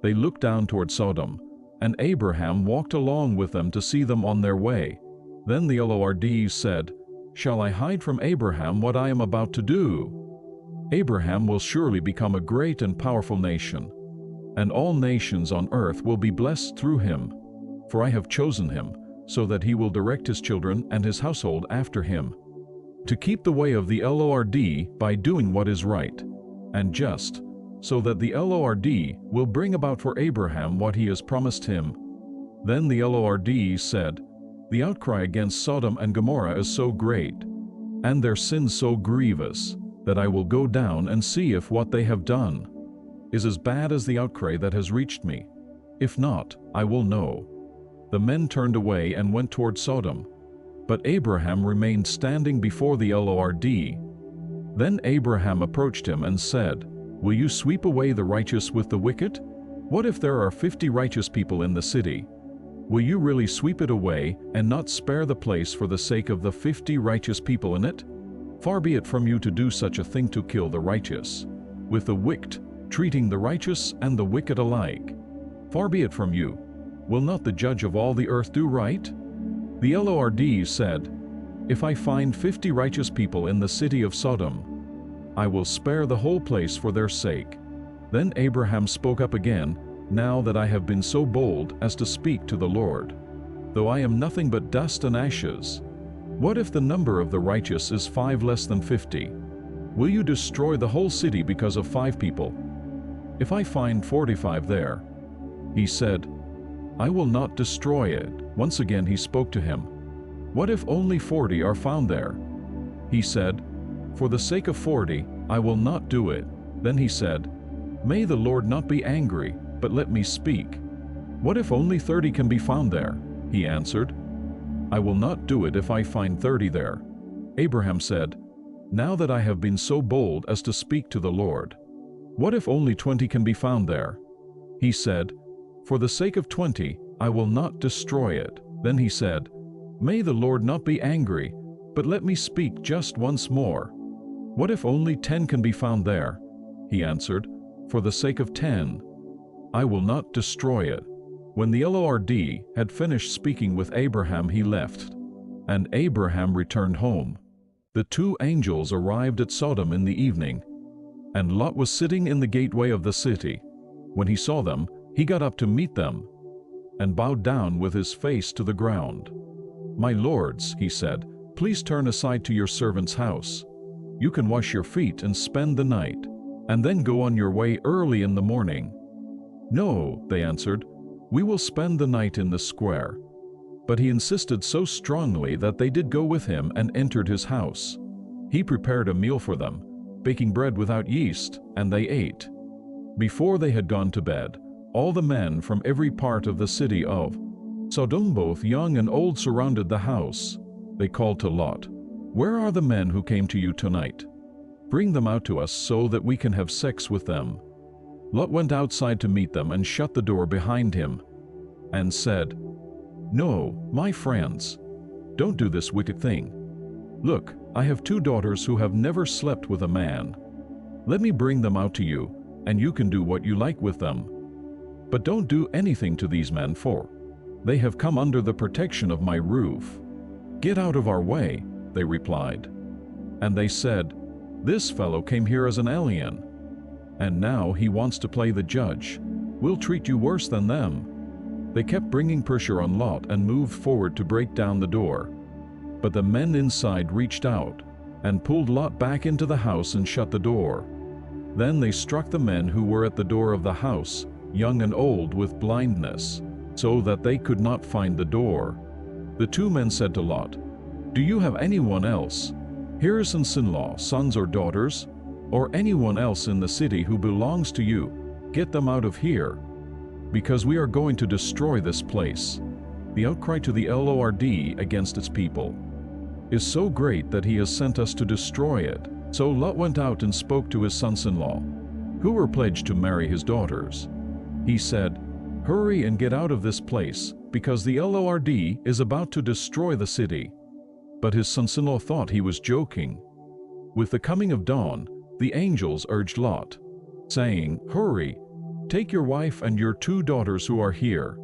they looked down toward Sodom, and Abraham walked along with them to see them on their way. Then the Lord said, "Shall I hide from Abraham what I am about to do? Abraham will surely become a great and powerful nation, and all nations on earth will be blessed through him. For I have chosen him, so that he will direct his children and his household after him, to keep the way of the Lord by doing what is right and just, so that the Lord will bring about for Abraham what he has promised him." Then the Lord said, "The outcry against Sodom and Gomorrah is so great, and their sin so grievous, that I will go down and see if what they have done is as bad as the outcry that has reached me. If not, I will know." The men turned away and went toward Sodom, but Abraham remained standing before the Lord. Then Abraham approached him and said, "Will you sweep away the righteous with the wicked? What if there are 50 righteous people in the city? Will you really sweep it away and not spare the place for the sake of the 50 righteous people in it? Far be it from you to do such a thing, to kill the righteous with the wicked, treating the righteous and the wicked alike. Far be it from you. Will not the judge of all the earth do right?" The Lord said, "If I find 50 righteous people in the city of Sodom, I will spare the whole place for their sake." Then Abraham spoke up again, "Now that I have been so bold as to speak to the Lord, though I am nothing but dust and ashes, what if the number of the righteous is 5 less than 50? Will you destroy the whole city because of 5 people? If I find 45 there," he said, "I will not destroy it." Once again he spoke to him, "What if only 40 are found there?" He said, "For the sake of 40, I will not do it." Then he said, "May the Lord not be angry, but let me speak. What if only 30 can be found there?" He answered, "I will not do it if I find 30 there." Abraham said, "Now that I have been so bold as to speak to the Lord, what if only 20 can be found there?" He said, "For the sake of 20, I will not destroy it." Then he said, "May the Lord not be angry, but let me speak just once more. What if only 10 can be found there?" He answered, "For the sake of 10, I will not destroy it." When the Lord had finished speaking with Abraham, he left, and Abraham returned home. The 2 angels arrived at Sodom in the evening, and Lot was sitting in the gateway of the city. When he saw them, he got up to meet them, and bowed down with his face to the ground. "My lords," he said, "please turn aside to your servant's house. You can wash your feet and spend the night, and then go on your way early in the morning." "No," they answered, "we will spend the night in the square." But he insisted so strongly that they did go with him and entered his house. He prepared a meal for them, baking bread without yeast, and they ate. Before they had gone to bed, all the men from every part of the city of Sodom, both young and old, surrounded the house. They called to Lot, "Where are the men who came to you tonight? Bring them out to us so that we can have sex with them." Lot went outside to meet them and shut the door behind him, and said, "No, my friends, don't do this wicked thing. Look, I have 2 daughters who have never slept with a man. Let me bring them out to you, and you can do what you like with them. But don't do anything to these men, for they have come under the protection of my roof." "Get out of our way," they replied. And they said, "This fellow came here as an alien, and now he wants to play the judge. We'll treat you worse than them." They kept bringing pressure on Lot and moved forward to break down the door. But the men inside reached out and pulled Lot back into the house and shut the door. Then they struck the men who were at the door of the house, young and old, with blindness, so that they could not find the door. The two men said to Lot, "Do you have anyone else, heirs-in-law, sons or daughters, or anyone else in the city who belongs to you? Get them out of here, because we are going to destroy this place." The outcry to the Lord against its people is so great that he has sent us to destroy it. So Lot went out and spoke to his sons-in-law, who were pledged to marry his daughters. He said, "Hurry and get out of this place, because the Lord is about to destroy the city." But his sons-in-law thought he was joking. With the coming of dawn, the angels urged Lot, saying, "Hurry, take your wife and your 2 daughters who are here,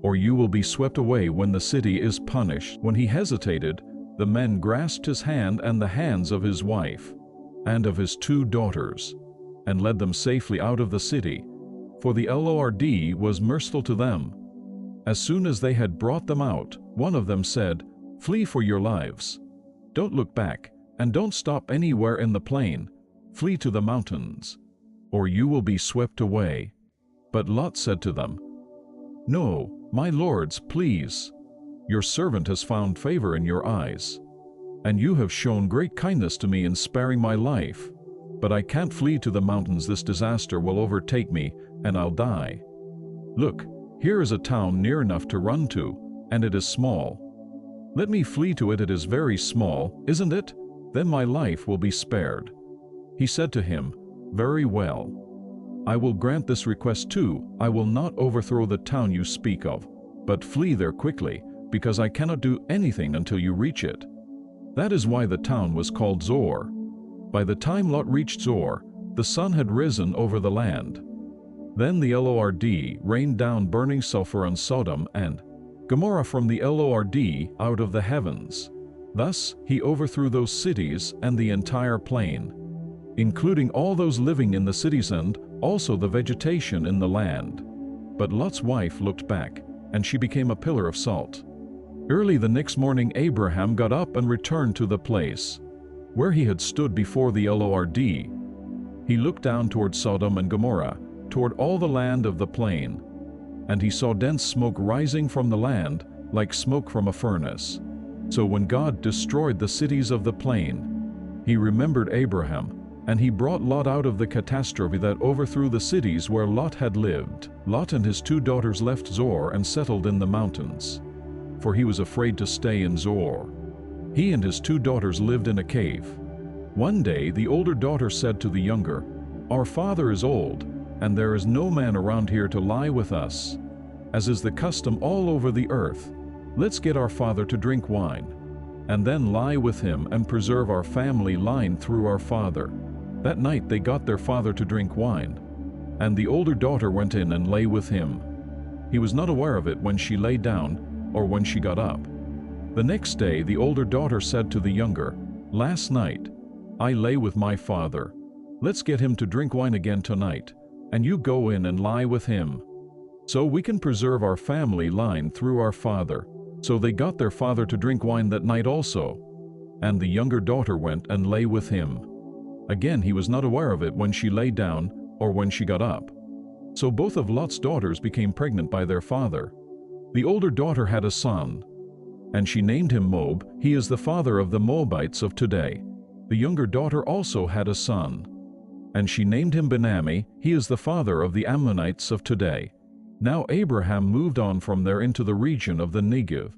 or you will be swept away when the city is punished." When he hesitated, the men grasped his hand and the hands of his wife and of his 2 daughters, and led them safely out of the city, for the Lord was merciful to them. As soon as they had brought them out, one of them said, "Flee for your lives. Don't look back, and don't stop anywhere in the plain. Flee to the mountains, or you will be swept away." But Lot said to them, "No, my lords, please. Your servant has found favor in your eyes, and you have shown great kindness to me in sparing my life. But I can't flee to the mountains. This disaster will overtake me, and I'll die. Look, here is a town near enough to run to, and it is small. Let me flee to it. It is very small, isn't it? Then my life will be spared." He said to him, "Very well. I will grant this request too. I will not overthrow the town you speak of, but flee there quickly, because I cannot do anything until you reach it." That is why the town was called Zor. By the time Lot reached Zor, the sun had risen over the land. Then the Lord rained down burning sulfur on Sodom and Gomorrah from the Lord out of the heavens. Thus he overthrew those cities and the entire plain, including all those living in the cities and also the vegetation in the land. But Lot's wife looked back, and she became a pillar of salt. Early the next morning Abraham got up and returned to the place where he had stood before the Lord. He looked down toward Sodom and Gomorrah, toward all the land of the plain, and he saw dense smoke rising from the land, like smoke from a furnace. So when God destroyed the cities of the plain, he remembered Abraham, and he brought Lot out of the catastrophe that overthrew the cities where Lot had lived. Lot and his 2 daughters left Zor and settled in the mountains, for he was afraid to stay in Zor. He and his 2 daughters lived in a cave. One day the older daughter said to the younger, "Our father is old, and there is no man around here to lie with us, as is the custom all over the earth. Let's get our father to drink wine, and then lie with him and preserve our family line through our father." That night they got their father to drink wine, and the older daughter went in and lay with him. He was not aware of it when she lay down or when she got up. The next day the older daughter said to the younger, "Last night I lay with my father. Let's get him to drink wine again tonight, and you go in and lie with him, so we can preserve our family line through our father." So they got their father to drink wine that night also, and the younger daughter went and lay with him. Again he was not aware of it when she lay down or when she got up. So both of Lot's daughters became pregnant by their father. The older daughter had a son, and she named him Moab. He is the father of the Moabites of today. The younger daughter also had a son, and she named him Ben-Ammi. He is the father of the Ammonites of today. Now Abraham moved on from there into the region of the Negev,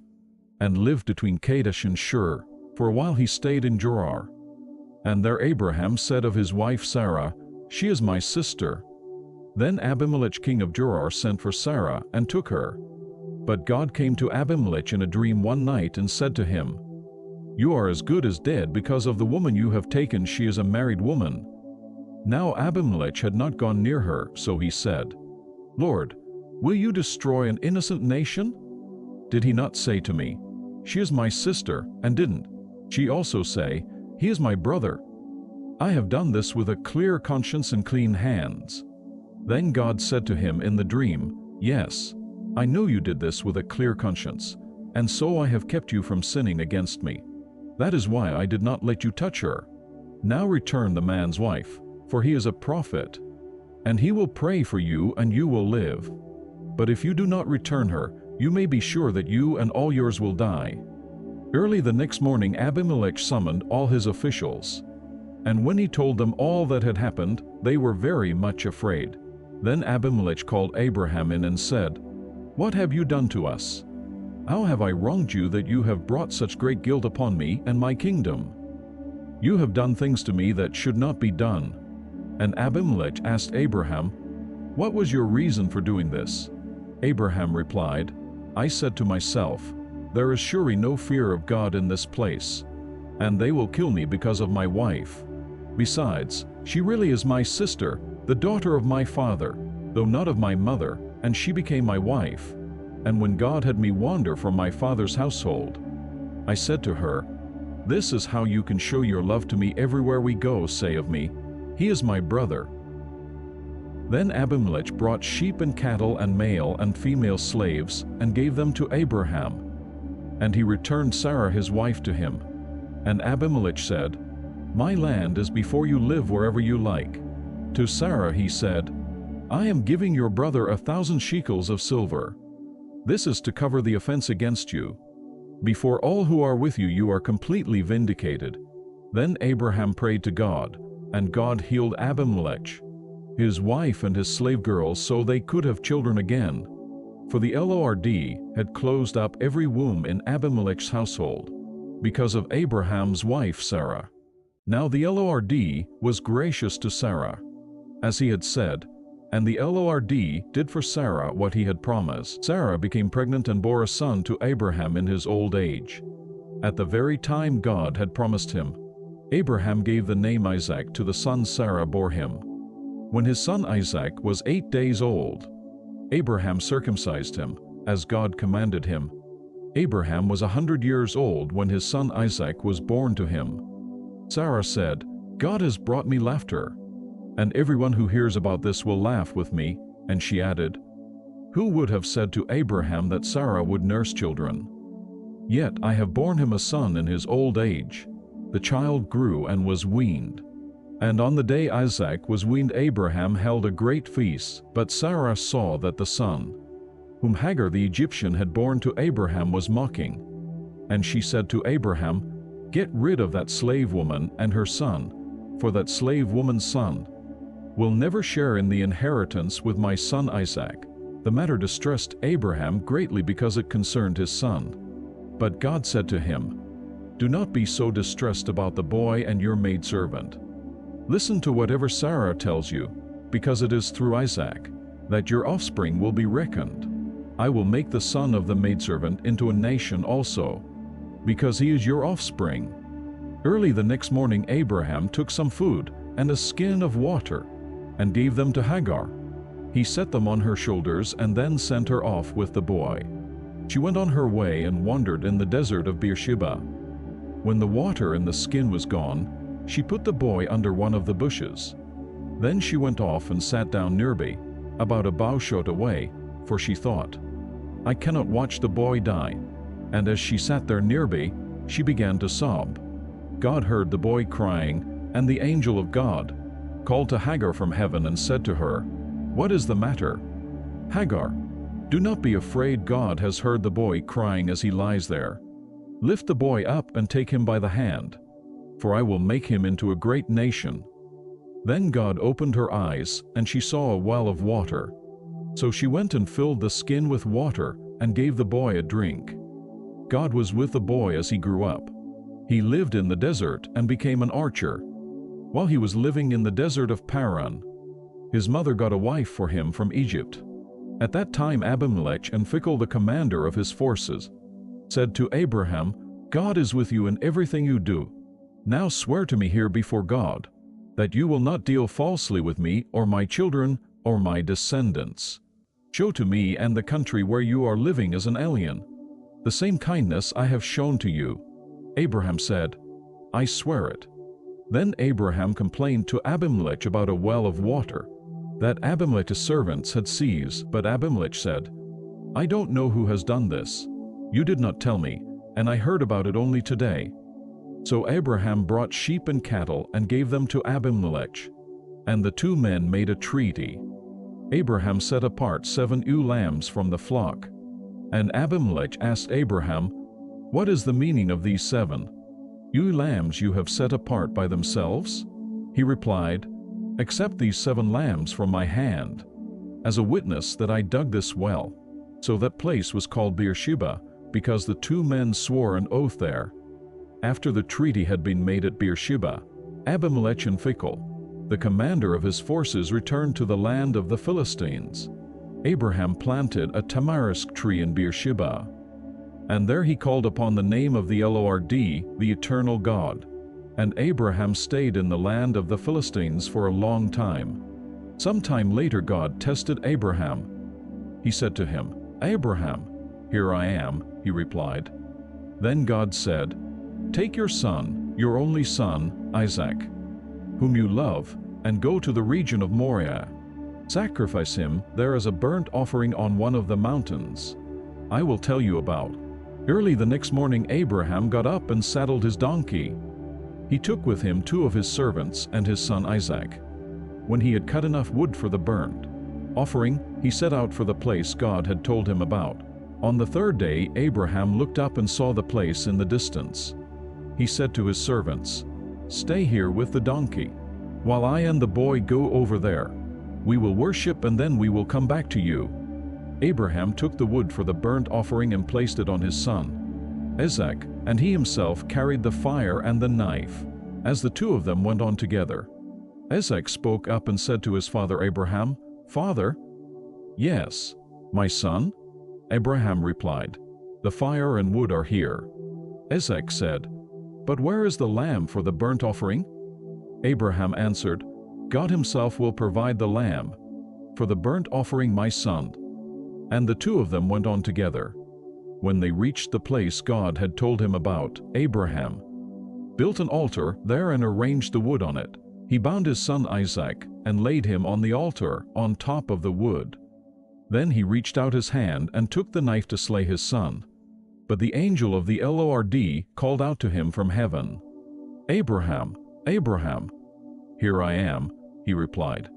and lived between Kadesh and Shur. For a while he stayed in Gerar. And there Abraham said of his wife Sarah, "She is my sister." Then Abimelech king of Gerar sent for Sarah and took her. But God came to Abimelech in a dream one night and said to him, "You are as good as dead because of the woman you have taken. She is a married woman." Now Abimelech had not gone near her, so he said, "Lord, will you destroy an innocent nation? Did he not say to me, 'She is my sister,' and didn't she also say, 'He is my brother'? I have done this with a clear conscience and clean hands." Then God said to him in the dream, "Yes, I know you did this with a clear conscience, and so I have kept you from sinning against me. That is why I did not let you touch her. Now return the man's wife, for he is a prophet, and he will pray for you and you will live. But if you do not return her, you may be sure that you and all yours will die." Early the next morning Abimelech summoned all his officials, and when he told them all that had happened, they were very much afraid. Then Abimelech called Abraham in and said, "What have you done to us? How have I wronged you that you have brought such great guilt upon me and my kingdom? You have done things to me that should not be done." And Abimelech asked Abraham, "What was your reason for doing this?" Abraham replied, "I said to myself, there is surely no fear of God in this place, and they will kill me because of my wife. Besides, she really is my sister, the daughter of my father, though not of my mother, and she became my wife. And when God had me wander from my father's household, I said to her, 'This is how you can show your love to me everywhere we go, say of me, he is my brother.'" Then Abimelech brought sheep and cattle and male and female slaves and gave them to Abraham. And he returned Sarah his wife to him. And Abimelech said, "My land is before you, live wherever you like." To Sarah he said, "I am giving your brother 1,000 shekels of silver. This is to cover the offense against you. Before all who are with you, you are completely vindicated." Then Abraham prayed to God, and God healed Abimelech, his wife and his slave girls, so they could have children again. For the Lord had closed up every womb in Abimelech's household, because of Abraham's wife Sarah. Now the Lord was gracious to Sarah, as he had said, and the Lord did for Sarah what he had promised. Sarah became pregnant and bore a son to Abraham in his old age, at the very time God had promised him. Abraham gave the name Isaac to the son Sarah bore him. When his son Isaac was 8 days old, Abraham circumcised him, as God commanded him. Abraham was 100 years old when his son Isaac was born to him. Sarah said, "God has brought me laughter, and everyone who hears about this will laugh with me." And she added, "Who would have said to Abraham that Sarah would nurse children? Yet I have borne him a son in his old age." The child grew and was weaned. And on the day Isaac was weaned, Abraham held a great feast. But Sarah saw that the son, whom Hagar the Egyptian had borne to Abraham, was mocking. And she said to Abraham, "Get rid of that slave woman and her son, for that slave woman's son will never share in the inheritance with my son Isaac." The matter distressed Abraham greatly because it concerned his son. But God said to him, "Do not be so distressed about the boy and your maidservant. Listen to whatever Sarah tells you, because it is through Isaac that your offspring will be reckoned. I will make the son of the maidservant into a nation also, because he is your offspring." Early the next morning Abraham took some food and a skin of water and gave them to Hagar. He set them on her shoulders and then sent her off with the boy. She went on her way and wandered in the desert of Beersheba. When the water in the skin was gone, she put the boy under one of the bushes. Then she went off and sat down nearby, about a bowshot away, for she thought, "I cannot watch the boy die." And as she sat there nearby, she began to sob. God heard the boy crying, and the angel of God called to Hagar from heaven and said to her, "What is the matter? Hagar, do not be afraid. God has heard the boy crying as he lies there. Lift the boy up and take him by the hand, for I will make him into a great nation." Then God opened her eyes, and she saw a well of water. So she went and filled the skin with water and gave the boy a drink. God was with the boy as he grew up. He lived in the desert and became an archer. While he was living in the desert of Paran, his mother got a wife for him from Egypt. At that time Abimelech and Phicol, the commander of his forces, said to Abraham, "God is with you in everything you do. Now swear to me here before God that you will not deal falsely with me or my children or my descendants. Show to me and the country where you are living as an alien the same kindness I have shown to you." Abraham said, "I swear it." Then Abraham complained to Abimelech about a well of water that Abimelech's servants had seized. But Abimelech said, "I don't know who has done this. You did not tell me, and I heard about it only today." So Abraham brought sheep and cattle and gave them to Abimelech. And the two men made a treaty. Abraham set apart 7 ewe lambs from the flock. And Abimelech asked Abraham, "What is the meaning of these 7 ewe lambs you have set apart by themselves?" He replied, "Accept these 7 lambs from my hand, as a witness that I dug this well." So that place was called Beersheba, because the 2 men swore an oath there. After the treaty had been made at Beersheba, Abimelech and Phicol, the commander of his forces, returned to the land of the Philistines. Abraham planted a tamarisk tree in Beersheba, and there he called upon the name of the Lord, the eternal God. And Abraham stayed in the land of the Philistines for a long time. Some time later God tested Abraham. He said to him, "Abraham." "Here I am," he replied. Then God said, "Take your son, your only son, Isaac, whom you love, and go to the region of Moriah. Sacrifice him there as a burnt offering on one of the mountains I will tell you about." Early the next morning Abraham got up and saddled his donkey. He took with him 2 of his servants and his son Isaac. When he had cut enough wood for the burnt offering, he set out for the place God had told him about. On the 3rd day Abraham looked up and saw the place in the distance. He said to his servants, "Stay here with the donkey, while I and the boy go over there. We will worship and then we will come back to you." Abraham took the wood for the burnt offering and placed it on his son Isaac, and he himself carried the fire and the knife. As the 2 of them went on together, Isaac spoke up and said to his father Abraham, "Father?" "Yes, my son?" Abraham replied, "The fire and wood are here." Isaac said, "But where is the lamb for the burnt offering?" Abraham answered, "God himself will provide the lamb for the burnt offering, my son." And the 2 of them went on together. When they reached the place God had told him about, Abraham built an altar there and arranged the wood on it. He bound his son Isaac and laid him on the altar on top of the wood. Then he reached out his hand and took the knife to slay his son. But the angel of the Lord called out to him from heaven, "Abraham, Abraham." "Here I am," he replied.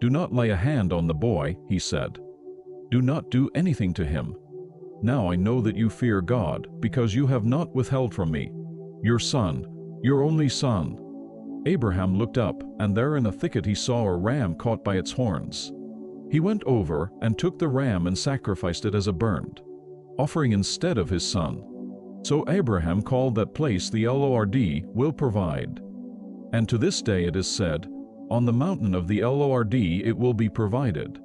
"Do not lay a hand on the boy," he said. "Do not do anything to him. Now I know that you fear God, because you have not withheld from me your son, your only son." Abraham looked up, and there in a thicket he saw a ram caught by its horns. He went over and took the ram and sacrificed it as a burnt offering instead of his son. So Abraham called that place the Lord will provide. And to this day it is said, "On the mountain of the Lord it will be provided."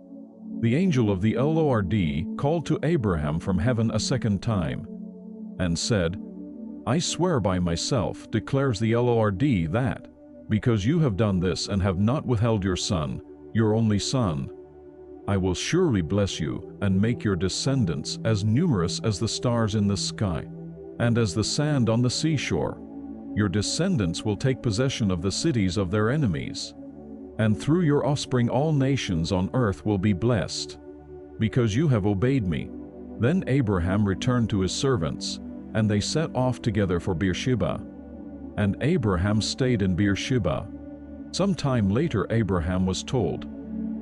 The angel of the Lord called to Abraham from heaven a 2nd time, and said, "I swear by myself, declares the Lord, that, because you have done this and have not withheld your son, your only son, I will surely bless you and make your descendants as numerous as the stars in the sky, and as the sand on the seashore. Your descendants will take possession of the cities of their enemies, and through your offspring all nations on earth will be blessed, because you have obeyed me." Then Abraham returned to his servants, and they set off together for Beersheba. And Abraham stayed in Beersheba. Some time later Abraham was told,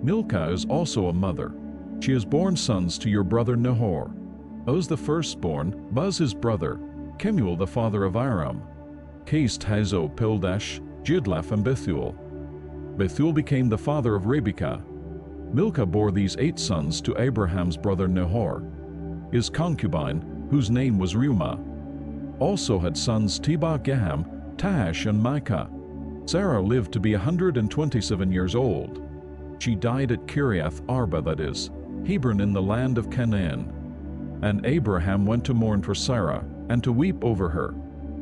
"Milcah is also a mother. She has borne sons to your brother Nahor. Uz the firstborn, Buz his brother, Kemuel the father of Aram, Cased Hazo Pildash, Jidlaph and Bethuel. Bethuel became the father of Rebekah. Milcah bore these 8 sons to Abraham's brother Nahor. His concubine, whose name was Reumah, also had sons Tebah, Gaham, Tahash and Micah. Sarah lived to be 127 years old. She died at Kiriath Arba, that is, Hebron in the land of Canaan. And Abraham went to mourn for Sarah, and to weep over her.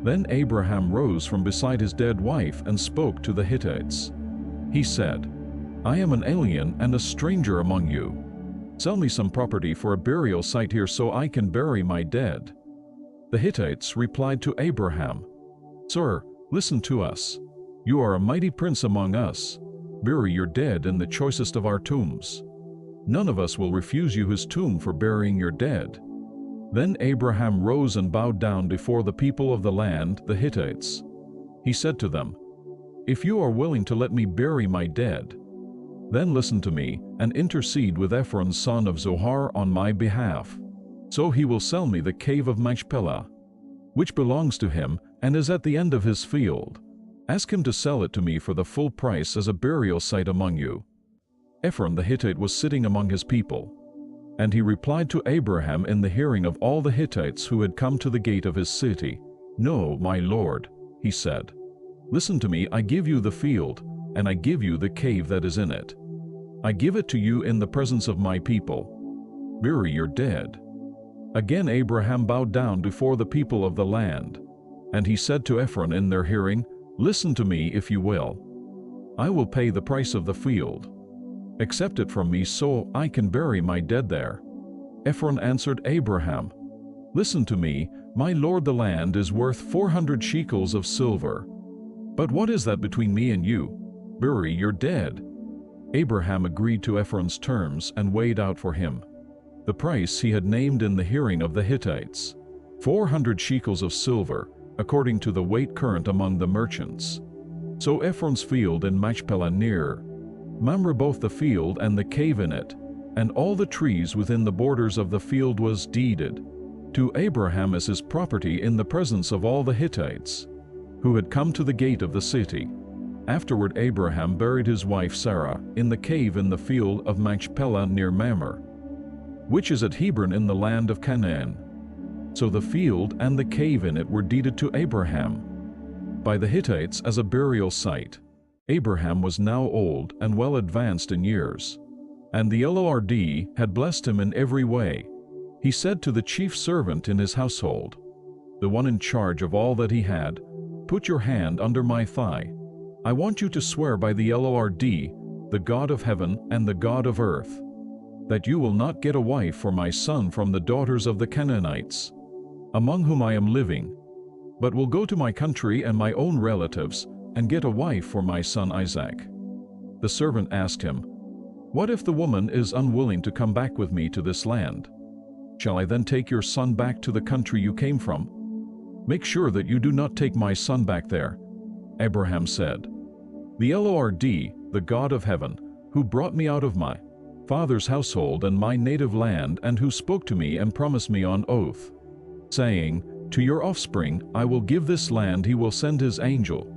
Then Abraham rose from beside his dead wife and spoke to the Hittites. He said, "I am an alien and a stranger among you. Sell me some property for a burial site here so I can bury my dead." The Hittites replied to Abraham, "Sir, listen to us. You are a mighty prince among us. Bury your dead in the choicest of our tombs. None of us will refuse you his tomb for burying your dead." Then Abraham rose and bowed down before the people of the land, the Hittites. He said to them, "If you are willing to let me bury my dead, Then listen to me, and intercede with Ephron son of Zohar on my behalf. So he will sell me the cave of Machpelah, which belongs to him and is at the end of his field. Ask him to sell it to me for the full price as a burial site among you." Ephron the Hittite was sitting among his people, and he replied to Abraham in the hearing of all the Hittites who had come to the gate of his city. "No, my lord," he said. "Listen to me, I give you the field, and I give you the cave that is in it. I give it to you in the presence of my people. Bury your dead." Again Abraham bowed down before the people of the land, and he said to Ephron in their hearing, "Listen to me if you will. I will pay the price of the field. Accept it from me so I can bury my dead there." Ephron answered Abraham, "Listen to me, my lord, the land is worth 400 shekels of silver. But what is that between me and you? Bury your dead." Abraham agreed to Ephron's terms and weighed out for him the price he had named in the hearing of the Hittites, 400 shekels of silver, according to the weight current among the merchants. So Ephron's field in Machpelah near Mamre, both the field and the cave in it, and all the trees within the borders of the field was deeded to Abraham as his property in the presence of all the Hittites who had come to the gate of the city. Afterward Abraham buried his wife Sarah in the cave in the field of Machpelah near Mamre, which is at Hebron in the land of Canaan. So the field and the cave in it were deeded to Abraham by the Hittites as a burial site. Abraham was now old and well advanced in years, and the Lord had blessed him in every way. He said to the chief servant in his household, the one in charge of all that he had, "Put your hand under my thigh. I want you to swear by the Lord, the God of heaven and the God of earth, that you will not get a wife for my son from the daughters of the Canaanites, among whom I am living, but will go to my country and my own relatives and get a wife for my son Isaac." The servant asked him, "What if the woman is unwilling to come back with me to this land? Shall I then take your son back to the country you came from? Make sure that you do not take my son back there." Abraham said, "The Lord, the God of heaven, who brought me out of my father's household and my native land, and who spoke to me and promised me on oath, saying, 'To your offspring I will give this land,' he will send his angel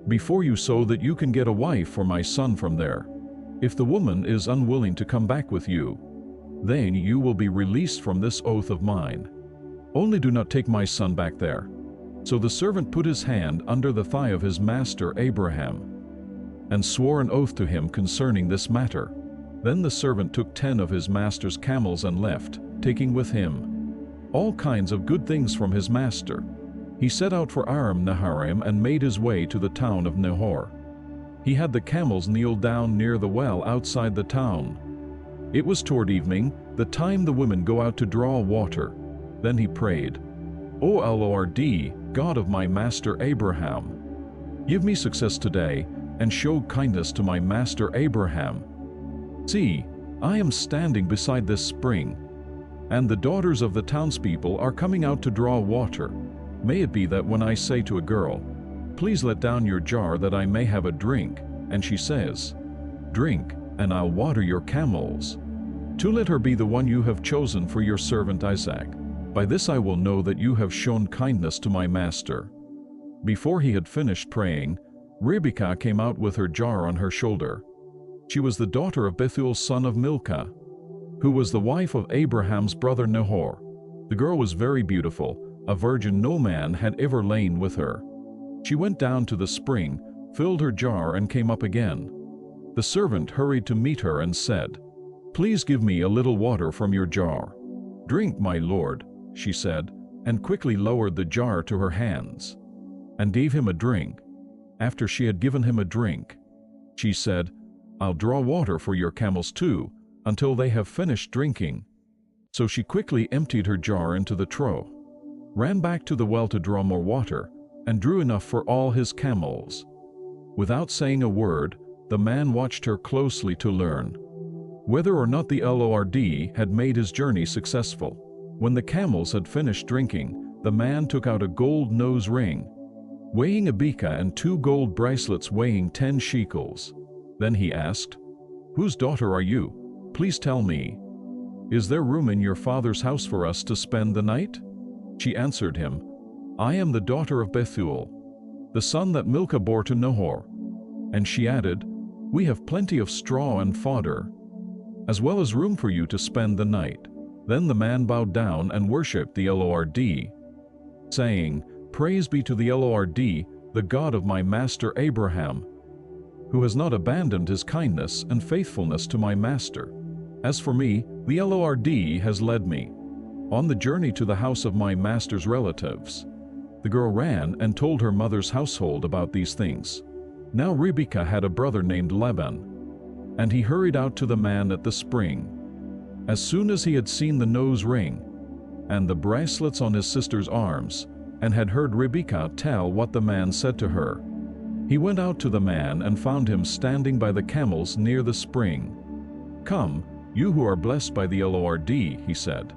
before you so that you can get a wife for my son from there. If the woman is unwilling to come back with you, then you will be released from this oath of mine. Only do not take my son back there." So the servant put his hand under the thigh of his master Abraham and swore an oath to him concerning this matter. Then the servant took 10 of his master's camels and left, taking with him all kinds of good things from his master. He set out for Aram Naharaim and made his way to the town of Nahor. He had the camels kneel down near the well outside the town. It was toward evening, the time the women go out to draw water. Then he prayed, "O Lord, God of my master Abraham, give me success today and show kindness to my master Abraham. See, I am standing beside this spring, and the daughters of the townspeople are coming out to draw water. May it be that when I say to a girl, 'Please let down your jar that I may have a drink,' and she says, 'Drink, and I'll water your camels,' to let her be the one you have chosen for your servant Isaac. By this I will know that you have shown kindness to my master." Before he had finished praying, Rebekah came out with her jar on her shoulder. She was the daughter of Bethuel son of Milcah, who was the wife of Abraham's brother Nahor. The girl was very beautiful, a virgin, no man had ever lain with her. She went down to the spring, filled her jar and came up again. The servant hurried to meet her and said, "Please give me a little water from your jar." "Drink, my lord," she said, and quickly lowered the jar to her hands and gave him a drink. After she had given him a drink, she said, "I'll draw water for your camels too, until they have finished drinking." So she quickly emptied her jar into the trough, ran back to the well to draw more water, and drew enough for all his camels. Without saying a word, the man watched her closely to learn whether or not the Lord had made his journey successful. When the camels had finished drinking, the man took out a gold nose ring, weighing a beka, and 2 gold bracelets weighing 10 shekels. Then he asked, "Whose daughter are you? Please tell me. Is there room in your father's house for us to spend the night?" She answered him, "I am the daughter of Bethuel, the son that Milcah bore to Nahor." And she added, "We have plenty of straw and fodder, as well as room for you to spend the night." Then the man bowed down and worshipped the Lord, saying, "Praise be to the Lord, the God of my master Abraham, who has not abandoned his kindness and faithfulness to my master. As for me, the Lord has led me on the journey to the house of my master's relatives." The girl ran and told her mother's household about these things. Now Rebekah had a brother named Laban, and he hurried out to the man at the spring. As soon as he had seen the nose ring and the bracelets on his sister's arms, and had heard Rebekah tell what the man said to her, he went out to the man and found him standing by the camels near the spring. "Come, you who are blessed by the Lord," he said.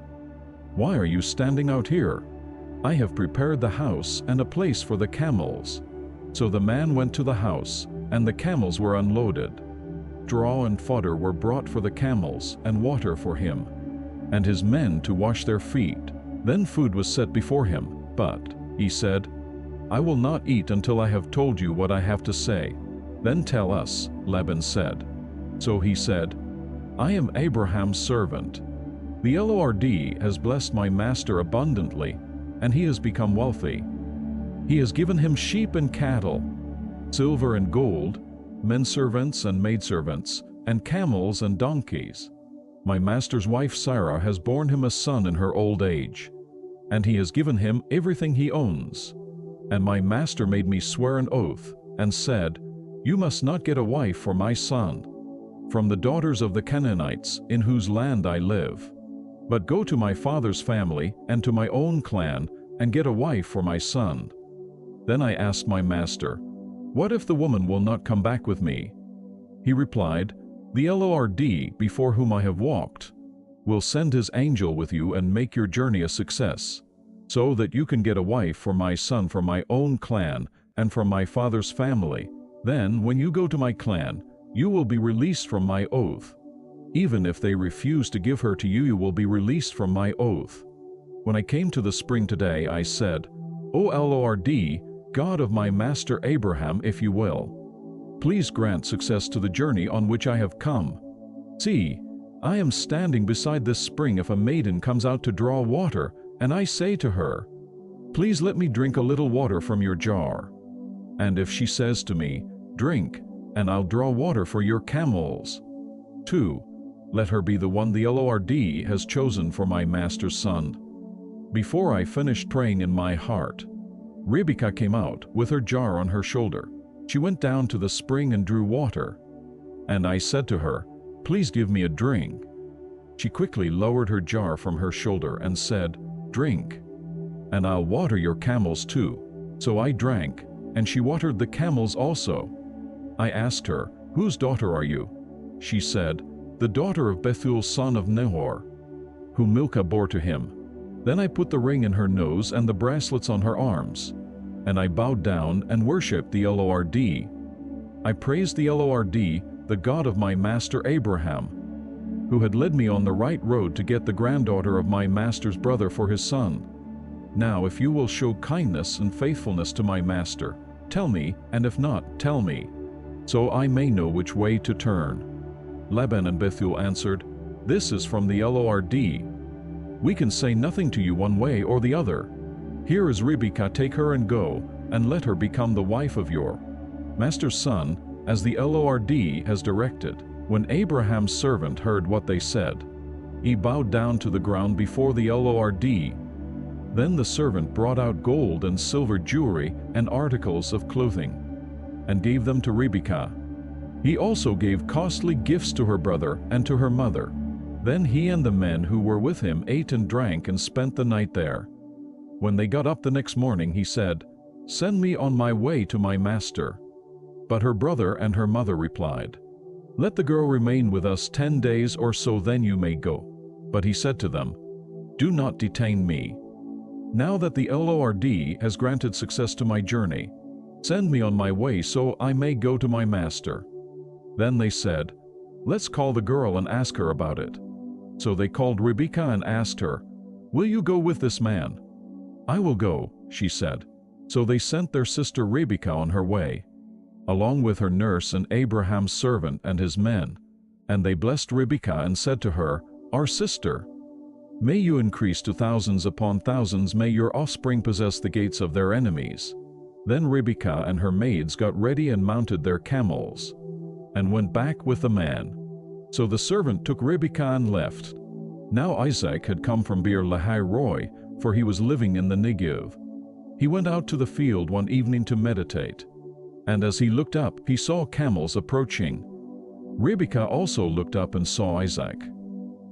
"Why are you standing out here? I have prepared the house and a place for the camels." So the man went to the house, and the camels were unloaded. Straw and fodder were brought for the camels, and water for him and his men to wash their feet. Then food was set before him, but he said, "I will not eat until I have told you what I have to say." "Then tell us," Laban said. So he said, "I am Abraham's servant. The Lord has blessed my master abundantly, and he has become wealthy. He has given him sheep and cattle, silver and gold, men servants and maidservants, and camels and donkeys. My master's wife Sarah has borne him a son in her old age, and he has given him everything he owns. And my master made me swear an oath, and said, 'You must not get a wife for my son from the daughters of the Canaanites in whose land I live, but go to my father's family and to my own clan and get a wife for my son.' Then I asked my master, 'What if the woman will not come back with me?' He replied, 'The Lord, before whom I have walked, will send his angel with you and make your journey a success, so that you can get a wife for my son from my own clan and from my father's family. Then, when you go to my clan, you will be released from my oath. Even if they refuse to give her to you, you will be released from my oath.' When I came to the spring today, I said, 'O Lord, God of my master Abraham, if you will, please grant success to the journey on which I have come. See, I am standing beside this spring. If a maiden comes out to draw water, and I say to her, "Please let me drink a little water from your jar," and if she says to me, "Drink, and I'll draw water for your camels," 2. Let her be the one the Lord has chosen for my master's son." Before I finished praying in my heart, Rebekah came out with her jar on her shoulder. She went down to the spring and drew water, and I said to her, "Please give me a drink." She quickly lowered her jar from her shoulder and said, "Drink, and I'll water your camels too." So I drank, and she watered the camels also. I asked her, "Whose daughter are you?" She said, "The daughter of Bethuel son of Nahor, whom Milcah bore to him." Then I put the ring in her nose and the bracelets on her arms, and I bowed down and worshipped the Lord. I praised the Lord, the God of my master Abraham, who had led me on the right road to get the granddaughter of my master's brother for his son. Now if you will show kindness and faithfulness to my master, tell me, and if not, tell me, so I may know which way to turn." Laban and Bethuel answered, "This is from the Lord. We can say nothing to you one way or the other. Here is Rebekah, take her and go, and let her become the wife of your master's son, as the Lord has directed." When Abraham's servant heard what they said, he bowed down to the ground before the Lord. Then the servant brought out gold and silver jewelry and articles of clothing, and gave them to Rebekah. He also gave costly gifts to her brother and to her mother. Then he and the men who were with him ate and drank and spent the night there. When they got up the next morning, he said, "Send me on my way to my master." But her brother and her mother replied, "Let the girl remain with us 10 days or so, then you may go." But he said to them, "Do not detain me. Now that the Lord has granted success to my journey, send me on my way so I may go to my master." Then they said, Let's call the girl and ask her about it." So they called Rebekah and asked her, "Will you go with this man?" "I will go," she said. So they sent their sister Rebekah on her way, along with her nurse and Abraham's servant and his men. And they blessed Rebekah and said to her, "Our sister, may you increase to thousands upon thousands, may your offspring possess the gates of their enemies." Then Rebekah and her maids got ready and mounted their camels, and went back with the man. So the servant took Rebekah and left. Now Isaac had come from Beer Lahai Roi, for he was living in the Negev. He went out to the field one evening to meditate, and as he looked up, he saw camels approaching. Rebekah also looked up and saw Isaac.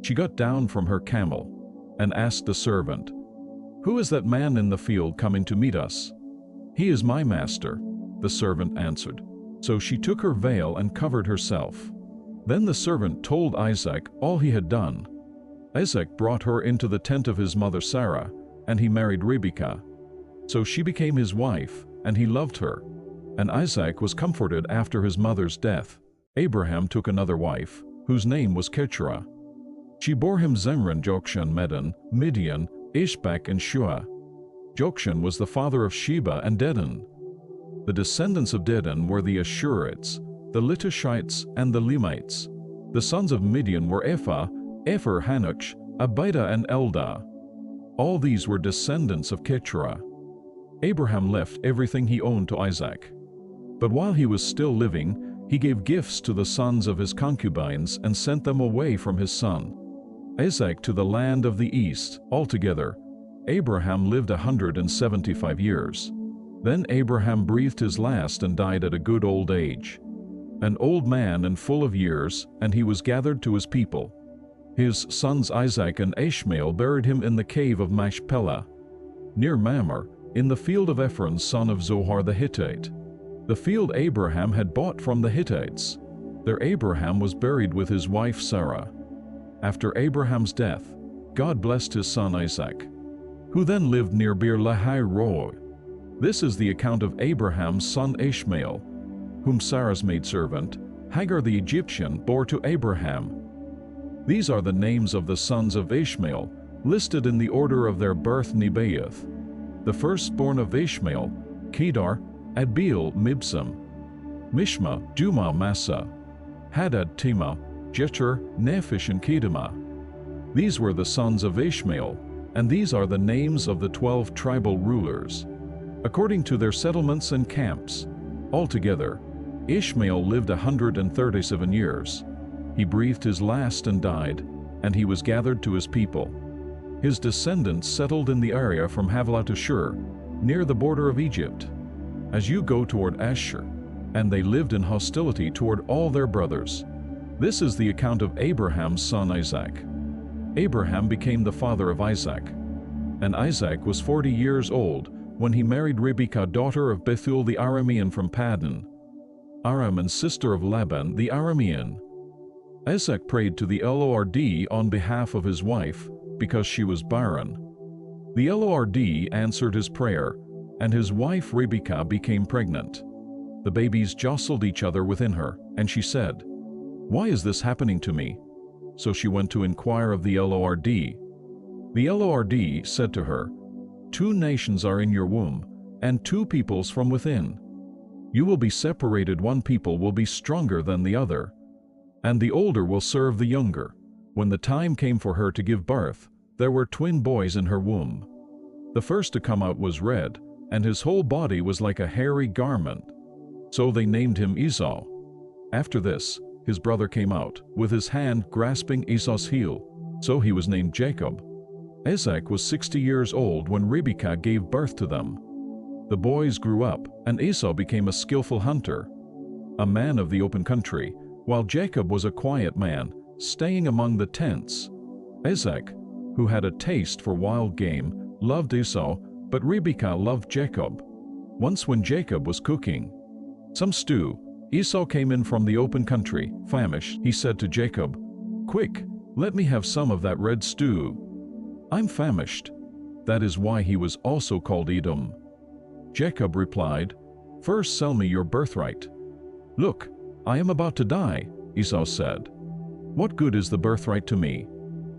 She got down from her camel and asked the servant, "Who is that man in the field coming to meet us?" "He is my master," the servant answered. So she took her veil and covered herself. Then the servant told Isaac all he had done. Isaac brought her into the tent of his mother Sarah, and he married Rebekah. So she became his wife, and he loved her. And Isaac was comforted after his mother's death. Abraham took another wife, whose name was Keturah. She bore him Zemran, Jokshan, Medan, Midian, Ishbak, and Shua. Jokshan was the father of Sheba and Dedan. The descendants of Dedan were the Ashurites, the Litushites, and the Lemites. The sons of Midian were Ephah, Epher, Hanuk, Abida, and Eldah. All these were descendants of Keturah. Abraham left everything he owned to Isaac. But while he was still living, he gave gifts to the sons of his concubines and sent them away from his son Isaac to the land of the east. Altogether, Abraham lived 175 years. Then Abraham breathed his last and died at a good old age, an old man and full of years, and he was gathered to his people. His sons Isaac and Ishmael buried him in the cave of Machpelah, near Mamre, in the field of Ephron son of Zohar the Hittite, the field Abraham had bought from the Hittites. There Abraham was buried with his wife Sarah. After Abraham's death, God blessed his son Isaac, who then lived near Beer Lahai Roi. This is the account of Abraham's son Ishmael, whom Sarah's maidservant, Hagar the Egyptian, bore to Abraham. These are the names of the sons of Ishmael, listed in the order of their birth: Nebaioth, the firstborn of Ishmael, Kedar, Adbeel, Mibsam, Mishma, Duma, Massa, Hadad, Tema, Jeter, Nephish, and Kedemah. These were the sons of Ishmael, and these are the names of the 12 tribal rulers, according to their settlements and camps. Altogether, Ishmael lived 137 years. He breathed his last and died, and he was gathered to his people. His descendants settled in the area from Havilah to Shur, near the border of Egypt, as you go toward Ashur, and they lived in hostility toward all their brothers. This is the account of Abraham's son Isaac. Abraham became the father of Isaac, and Isaac was 40 years old when he married Rebekah, daughter of Bethuel the Aramean from Paddan Aram and sister of Laban the Aramean. Isaac prayed to the Lord on behalf of his wife, because she was barren. The Lord answered his prayer, and his wife Rebekah became pregnant. The babies jostled each other within her, and she said, "Why is this happening to me?" So she went to inquire of the Lord. The Lord said to her, "2 nations are in your womb, and 2 peoples from within. You will be separated, one people will be stronger than the other, and the older will serve the younger." When the time came for her to give birth, there were twin boys in her womb. The first to come out was red, and his whole body was like a hairy garment. So they named him Esau. After this, his brother came out, with his hand grasping Esau's heel, so he was named Jacob. Isaac was 60 years old when Rebekah gave birth to them. The boys grew up, and Esau became a skillful hunter, a man of the open country, while Jacob was a quiet man, staying among the tents. Isaac, who had a taste for wild game, loved Esau, but Rebekah loved Jacob. Once when Jacob was cooking some stew, Esau came in from the open country, famished. He said to Jacob, "Quick, let me have some of that red stew. I'm famished." That is why he was also called Edom. Jacob replied, "First sell me your birthright." "Look, I am about to die," Esau said. What good is the birthright to me?"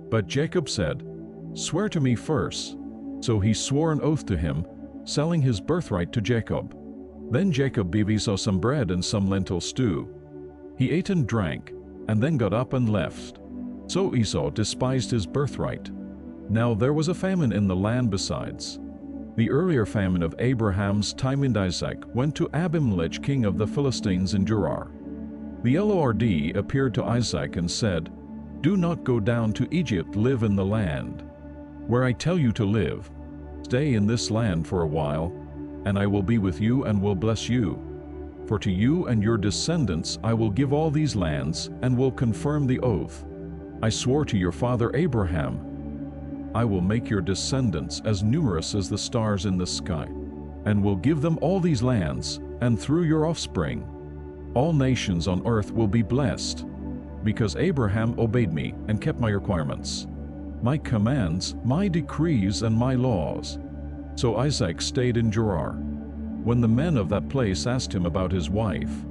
But Jacob said, "Swear to me first." So he swore an oath to him, selling his birthright to Jacob. Then Jacob gave Esau some bread and some lentil stew. He ate and drank, and then got up and left. So Esau despised his birthright. Now there was a famine in the land besides. The earlier famine of Abraham's time, and Isaac went to Abimelech, king of the Philistines, in Gerar. The Lord appeared to Isaac and said, "Do not go down to Egypt, live in the land where I tell you to live. Stay in this land for a while, and I will be with you and will bless you. For to you and your descendants I will give all these lands, and will confirm the oath I swore to your father Abraham. I will make your descendants as numerous as the stars in the sky, and will give them all these lands, and through your offspring all nations on earth will be blessed, because Abraham obeyed me and kept my requirements, my commands, my decrees, and my laws." So Isaac stayed in Gerar. When the men of that place asked him about his wife,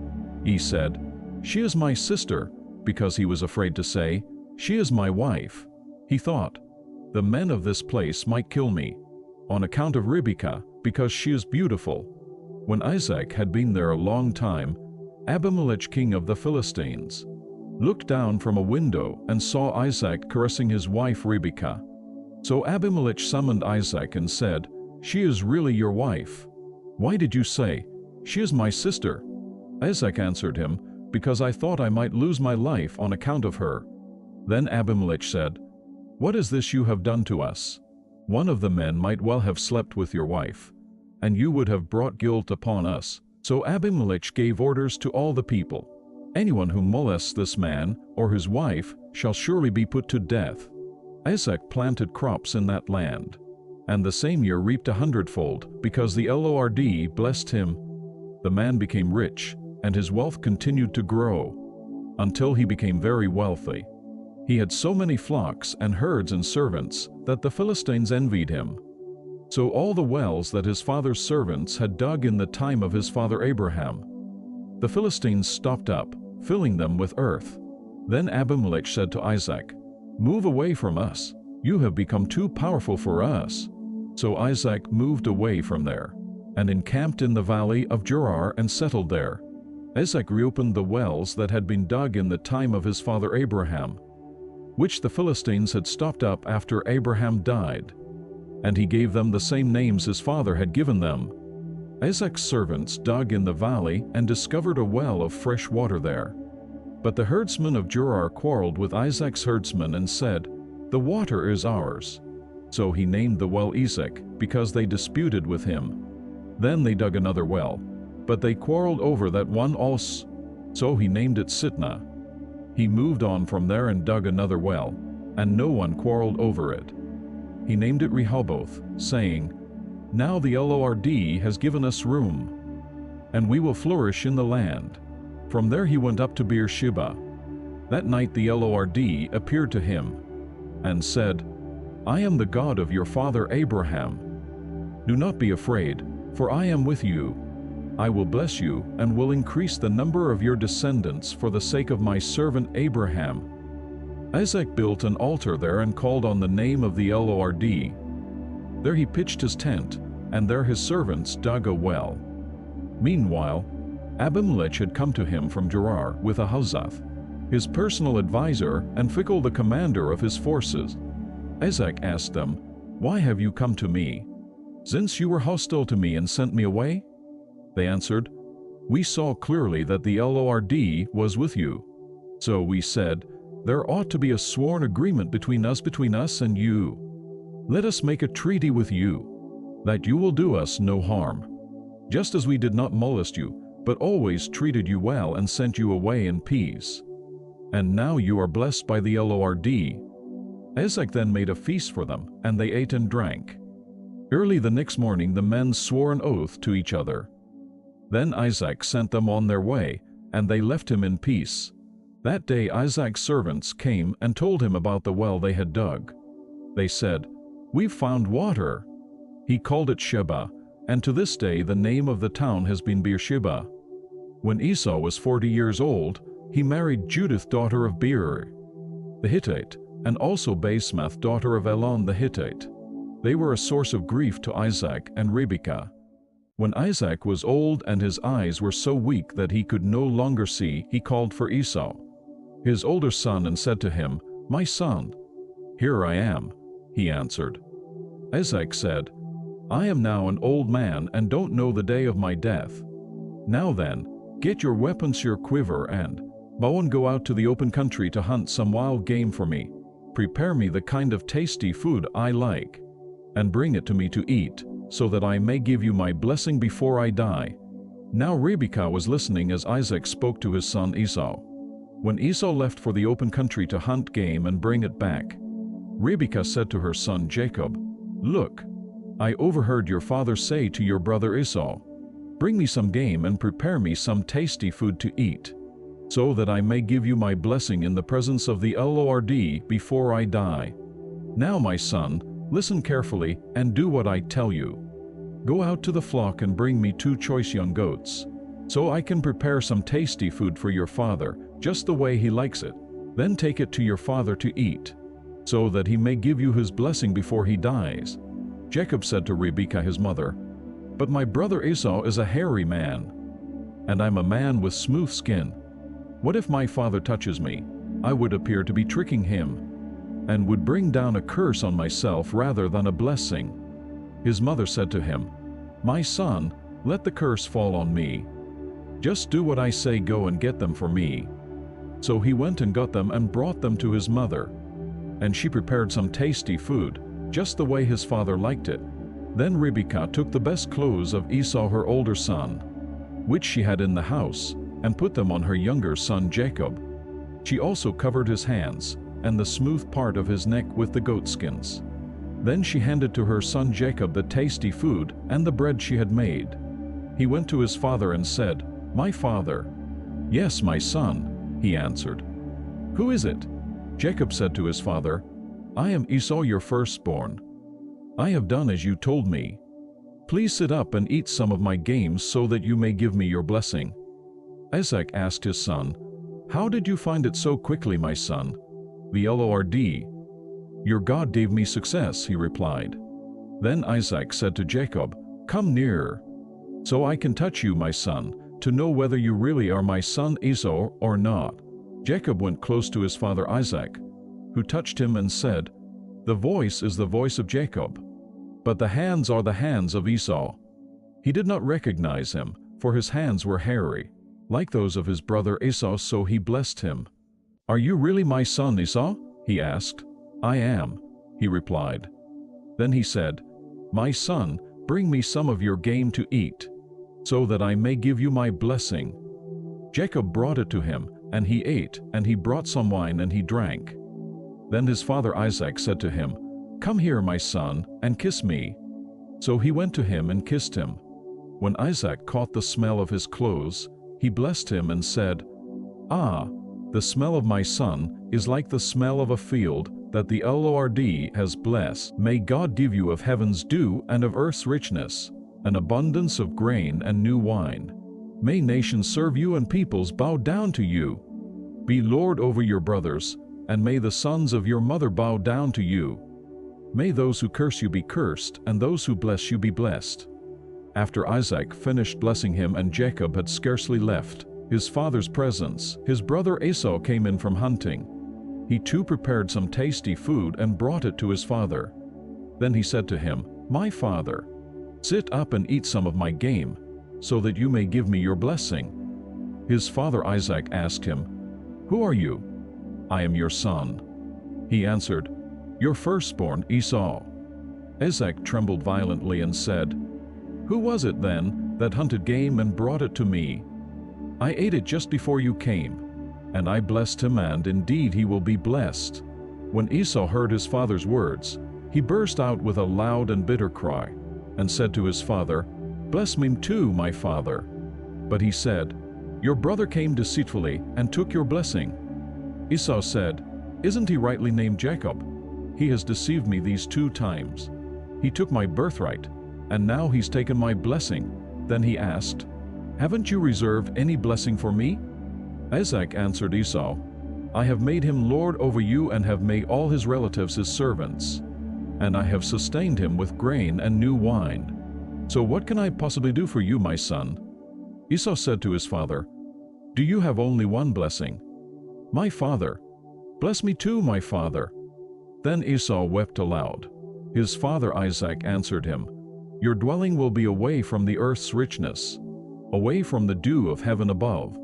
he said, "She is my sister," because he was afraid to say, "She is my wife." He thought, "The men of this place might kill me on account of Rebekah, because she is beautiful." When Isaac had been there a long time, Abimelech, king of the Philistines, looked down from a window and saw Isaac caressing his wife Rebekah. So Abimelech summoned Isaac and said, "She is really your wife. Why did you say, 'She is my sister'?" Isaac answered him, "Because I thought I might lose my life on account of her." Then Abimelech said, "What is this you have done to us? One of the men might well have slept with your wife, and you would have brought guilt upon us." So Abimelech gave orders to all the people, "Anyone who molests this man or his wife shall surely be put to death." Isaac planted crops in that land, and the same year reaped 100-fold, because the Lord blessed him. The man became rich, and his wealth continued to grow, until he became very wealthy. He had so many flocks and herds and servants that the Philistines envied him. So all the wells that his father's servants had dug in the time of his father Abraham, the Philistines stopped up, filling them with earth. Then Abimelech said to Isaac, "Move away from us. You have become too powerful for us." So Isaac moved away from there, and encamped in the valley of Gerar and settled there. Isaac reopened the wells that had been dug in the time of his father Abraham, which the Philistines had stopped up after Abraham died, and he gave them the same names his father had given them. Isaac's servants dug in the valley and discovered a well of fresh water there. But the herdsmen of Gerar quarreled with Isaac's herdsmen and said, "The water is ours." So he named the well Esek, because they disputed with him. Then they dug another well, but they quarreled over that one also. So he named it Sitnah. He moved on from there and dug another well, and no one quarreled over it. He named it Rehoboth, saying, "Now the Lord has given us room, and we will flourish in the land." From there he went up to Beersheba. That night the Lord appeared to him, and said, "I am the God of your father Abraham. Do not be afraid, for I am with you. I will bless you, and will increase the number of your descendants for the sake of my servant Abraham." Isaac built an altar there and called on the name of the Lord. There he pitched his tent, and there his servants dug a well. Meanwhile, Abimelech had come to him from Gerar with Ahuzzath, his personal advisor, and Phicol the commander of his forces. Isaac asked them, "Why have you come to me, since you were hostile to me and sent me away?" They answered, "We saw clearly that the Lord was with you. So we said, 'There ought to be a sworn agreement between us and you. Let us make a treaty with you, that you will do us no harm, just as we did not molest you, but always treated you well and sent you away in peace. And now you are blessed by the Lord." Isaac then made a feast for them, and they ate and drank. Early the next morning the men swore an oath to each other. Then Isaac sent them on their way, and they left him in peace. That day Isaac's servants came and told him about the well they had dug. They said, "We've found water." He called it Sheba, and to this day the name of the town has been Beersheba. When Esau was 40 years old, he married Judith, daughter of Beer. the Hittite, and also Basemath, daughter of Elon the Hittite. They were a source of grief to Isaac and Rebekah. When Isaac was old and his eyes were so weak that he could no longer see, he called for Esau, his older son, and said to him, "My son." "Here I am," he answered. Isaac said, "I am now an old man and don't know the day of my death. Now then, get your weapons, your quiver and bow, and go out to the open country to hunt some wild game for me. Prepare me the kind of tasty food I like, and bring it to me to eat, so that I may give you my blessing before I die." Now Rebekah was listening as Isaac spoke to his son Esau. When Esau left for the open country to hunt game and bring it back, Rebekah said to her son Jacob, "Look, I overheard your father say to your brother Esau, 'Bring me some game and prepare me some tasty food to eat, so that I may give you my blessing in the presence of the Lord before I die.' Now, my son, listen carefully and do what I tell you. Go out to the flock and bring me 2 choice young goats, so I can prepare some tasty food for your father, just the way he likes it. Then take it to your father to eat, so that he may give you his blessing before he dies." Jacob said to Rebekah his mother, "But my brother Esau is a hairy man, and I'm a man with smooth skin. What if my father touches me? I would appear to be tricking him, and would bring down a curse on myself rather than a blessing." His mother said to him, "My son, let the curse fall on me. Just do what I say, go and get them for me." So he went and got them and brought them to his mother, and she prepared some tasty food, just the way his father liked it. Then Rebekah took the best clothes of Esau her older son, which she had in the house, and put them on her younger son Jacob. She also covered his hands and the smooth part of his neck with the goatskins. Then she handed to her son Jacob the tasty food and the bread she had made. He went to his father and said, "My father." "Yes, my son," he answered. "Who is it?" Jacob said to his father, "I am Esau, your firstborn. I have done as you told me. Please sit up and eat some of my game so that you may give me your blessing." Isaac asked his son, "How did you find it so quickly, my son?" "The Lord, your God, gave me success," he replied. Then Isaac said to Jacob, "Come nearer, so I can touch you, my son, to know whether you really are my son Esau or not." Jacob went close to his father Isaac, who touched him and said, "The voice is the voice of Jacob, but the hands are the hands of Esau." He did not recognize him, for his hands were hairy, like those of his brother Esau, so he blessed him. "Are you really my son Esau?" he asked. "I am," he replied. Then he said, "My son, bring me some of your game to eat, so that I may give you my blessing." Jacob brought it to him, and he ate, and he brought some wine, and he drank. Then his father Isaac said to him, "Come here, my son, and kiss me." So he went to him and kissed him. When Isaac caught the smell of his clothes, he blessed him and said, "Ah, the smell of my son is like the smell of a field that the Lord has blessed. May God give you of heaven's dew and of earth's richness, an abundance of grain and new wine. May nations serve you and peoples bow down to you. Be Lord over your brothers, and may the sons of your mother bow down to you. May those who curse you be cursed, and those who bless you be blessed." After Isaac finished blessing him and Jacob had scarcely left his father's presence, his brother Esau came in from hunting. He too prepared some tasty food and brought it to his father. Then he said to him, "My father, sit up and eat some of my game, so that you may give me your blessing." His father Isaac asked him, "Who are you?" "I am your son." He answered, "Your firstborn Esau." Isaac trembled violently and said, "Who was it then that hunted game and brought it to me? I ate it just before you came, and I blessed him, and indeed he will be blessed." When Esau heard his father's words, he burst out with a loud and bitter cry, and said to his father, "Bless me too, my father." But he said, "Your brother came deceitfully and took your blessing." Esau said, "Isn't he rightly named Jacob? He has deceived me these 2 times. He took my birthright, and now he's taken my blessing." Then he asked, "Haven't you reserved any blessing for me?" Isaac answered Esau, I have made him lord over you and have made all his relatives his servants. And I have sustained him with grain and new wine. So what can I possibly do for you, my son?" Esau said to his father, "Do you have only one blessing?" "My father." "Bless me too, my father." Then Esau wept aloud. His father Isaac answered him, "Your dwelling will be away from the earth's richness, away from the dew of heaven above.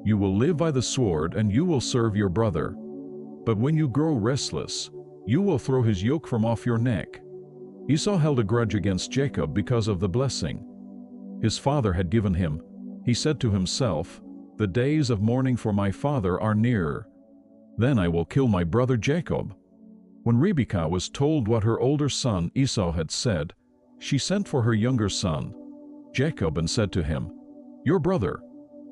You will live by the sword and you will serve your brother. But when you grow restless, you will throw his yoke from off your neck." Esau held a grudge against Jacob because of the blessing his father had given him. He said to himself, "The days of mourning for my father are near. Then I will kill my brother Jacob." When Rebekah was told what her older son Esau had said, she sent for her younger son, Jacob, and said to him, "Your brother,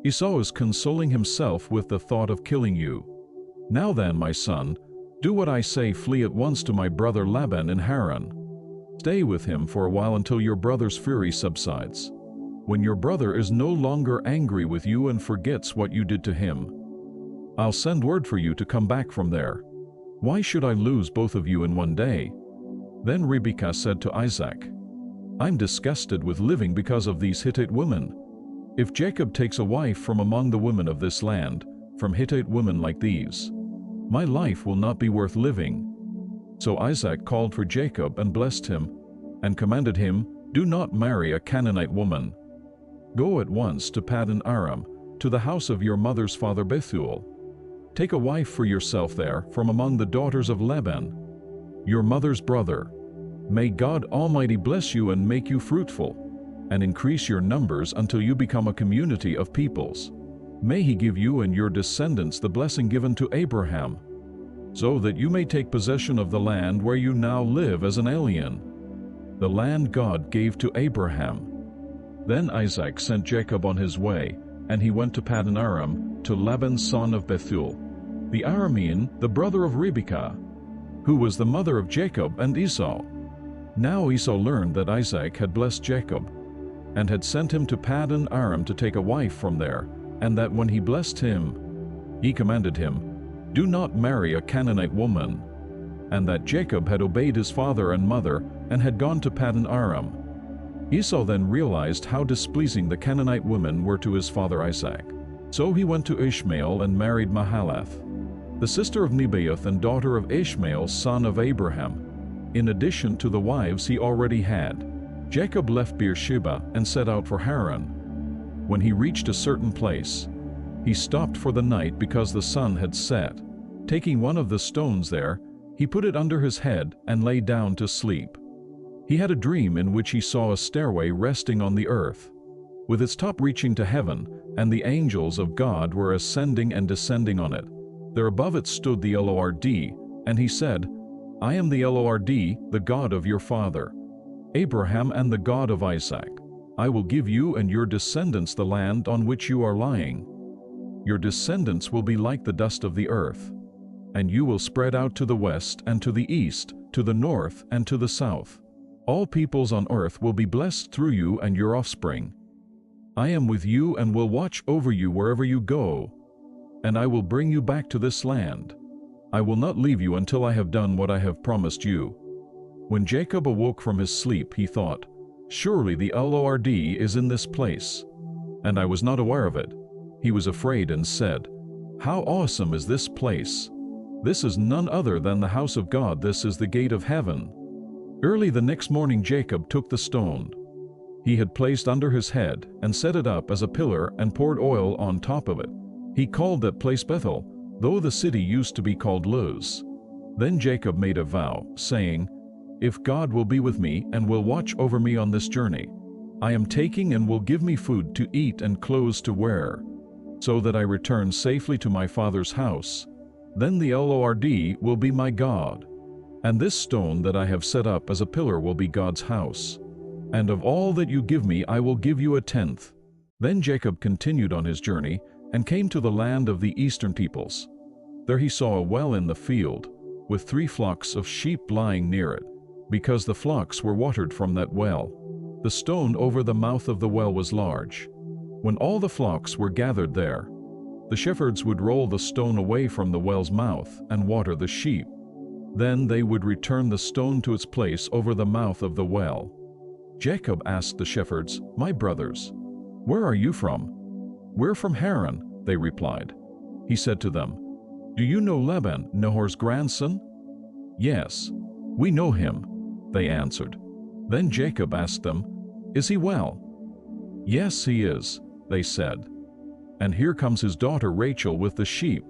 Esau, is consoling himself with the thought of killing you. Now then, my son, do what I say, flee at once to my brother Laban in Haran. Stay with him for a while until your brother's fury subsides. When your brother is no longer angry with you and forgets what you did to him, I'll send word for you to come back from there. Why should I lose both of you in one day?" Then Rebekah said to Isaac, "I'm disgusted with living because of these Hittite women. If Jacob takes a wife from among the women of this land, from Hittite women like these, my life will not be worth living." So Isaac called for Jacob and blessed him, and commanded him, "Do not marry a Canaanite woman. Go at once to Paddan Aram, to the house of your mother's father Bethuel. Take a wife for yourself there from among the daughters of Laban, your mother's brother. May God Almighty bless you and make you fruitful, and increase your numbers until you become a community of peoples. May He give you and your descendants the blessing given to Abraham, so that you may take possession of the land where you now live as an alien, the land God gave to Abraham." Then Isaac sent Jacob on his way, and he went to Paddan Aram, to Laban son of Bethuel, the Aramean, the brother of Rebekah, who was the mother of Jacob and Esau. Now Esau learned that Isaac had blessed Jacob, and had sent him to Paddan Aram to take a wife from there, and that when he blessed him, he commanded him, "Do not marry a Canaanite woman," and that Jacob had obeyed his father and mother, and had gone to Paddan Aram. Esau then realized how displeasing the Canaanite women were to his father Isaac. So he went to Ishmael and married Mahalath, the sister of Nebaioth and daughter of Ishmael son of Abraham, in addition to the wives he already had. Jacob left Beersheba and set out for Haran. When he reached a certain place, he stopped for the night because the sun had set. Taking one of the stones there, he put it under his head and lay down to sleep. He had a dream in which he saw a stairway resting on the earth, with its top reaching to heaven, and the angels of God were ascending and descending on it. There above it stood the Lord, and he said, "I am the Lord, the God of your father Abraham and the God of Isaac. I will give you and your descendants the land on which you are lying. Your descendants will be like the dust of the earth, and you will spread out to the west and to the east, to the north and to the south. All peoples on earth will be blessed through you and your offspring. I am with you and will watch over you wherever you go, and I will bring you back to this land. I will not leave you until I have done what I have promised you." When Jacob awoke from his sleep, he thought, "Surely the Lord is in this place, and I was not aware of it." He was afraid and said, "How awesome is this place! This is none other than the house of God. This is the gate of heaven." Early the next morning Jacob took the stone he had placed under his head and set it up as a pillar and poured oil on top of it. He called that place Bethel, though the city used to be called Luz. Then Jacob made a vow, saying, "If God will be with me and will watch over me on this journey, I am taking and will give me food to eat and clothes to wear, so that I return safely to my father's house. Then the Lord will be my God, and this stone that I have set up as a pillar will be God's house. And of all that you give me I will give you 1/10. Then Jacob continued on his journey and came to the land of the eastern peoples. There he saw a well in the field, with 3 flocks of sheep lying near it, because the flocks were watered from that well. The stone over the mouth of the well was large. When all the flocks were gathered there, The shepherds would roll the stone away from the well's mouth and water the sheep. Then they would return the stone to its place over the mouth of the well. Jacob asked the shepherds, "My brothers, where are you from?" "We're from Haran," they replied. He said to them, "Do you know Laban, Nahor's grandson?" "Yes, we know him," they answered. Then Jacob asked them, "Is he well?" "Yes, he is," they said. "And here comes his daughter Rachel with the sheep."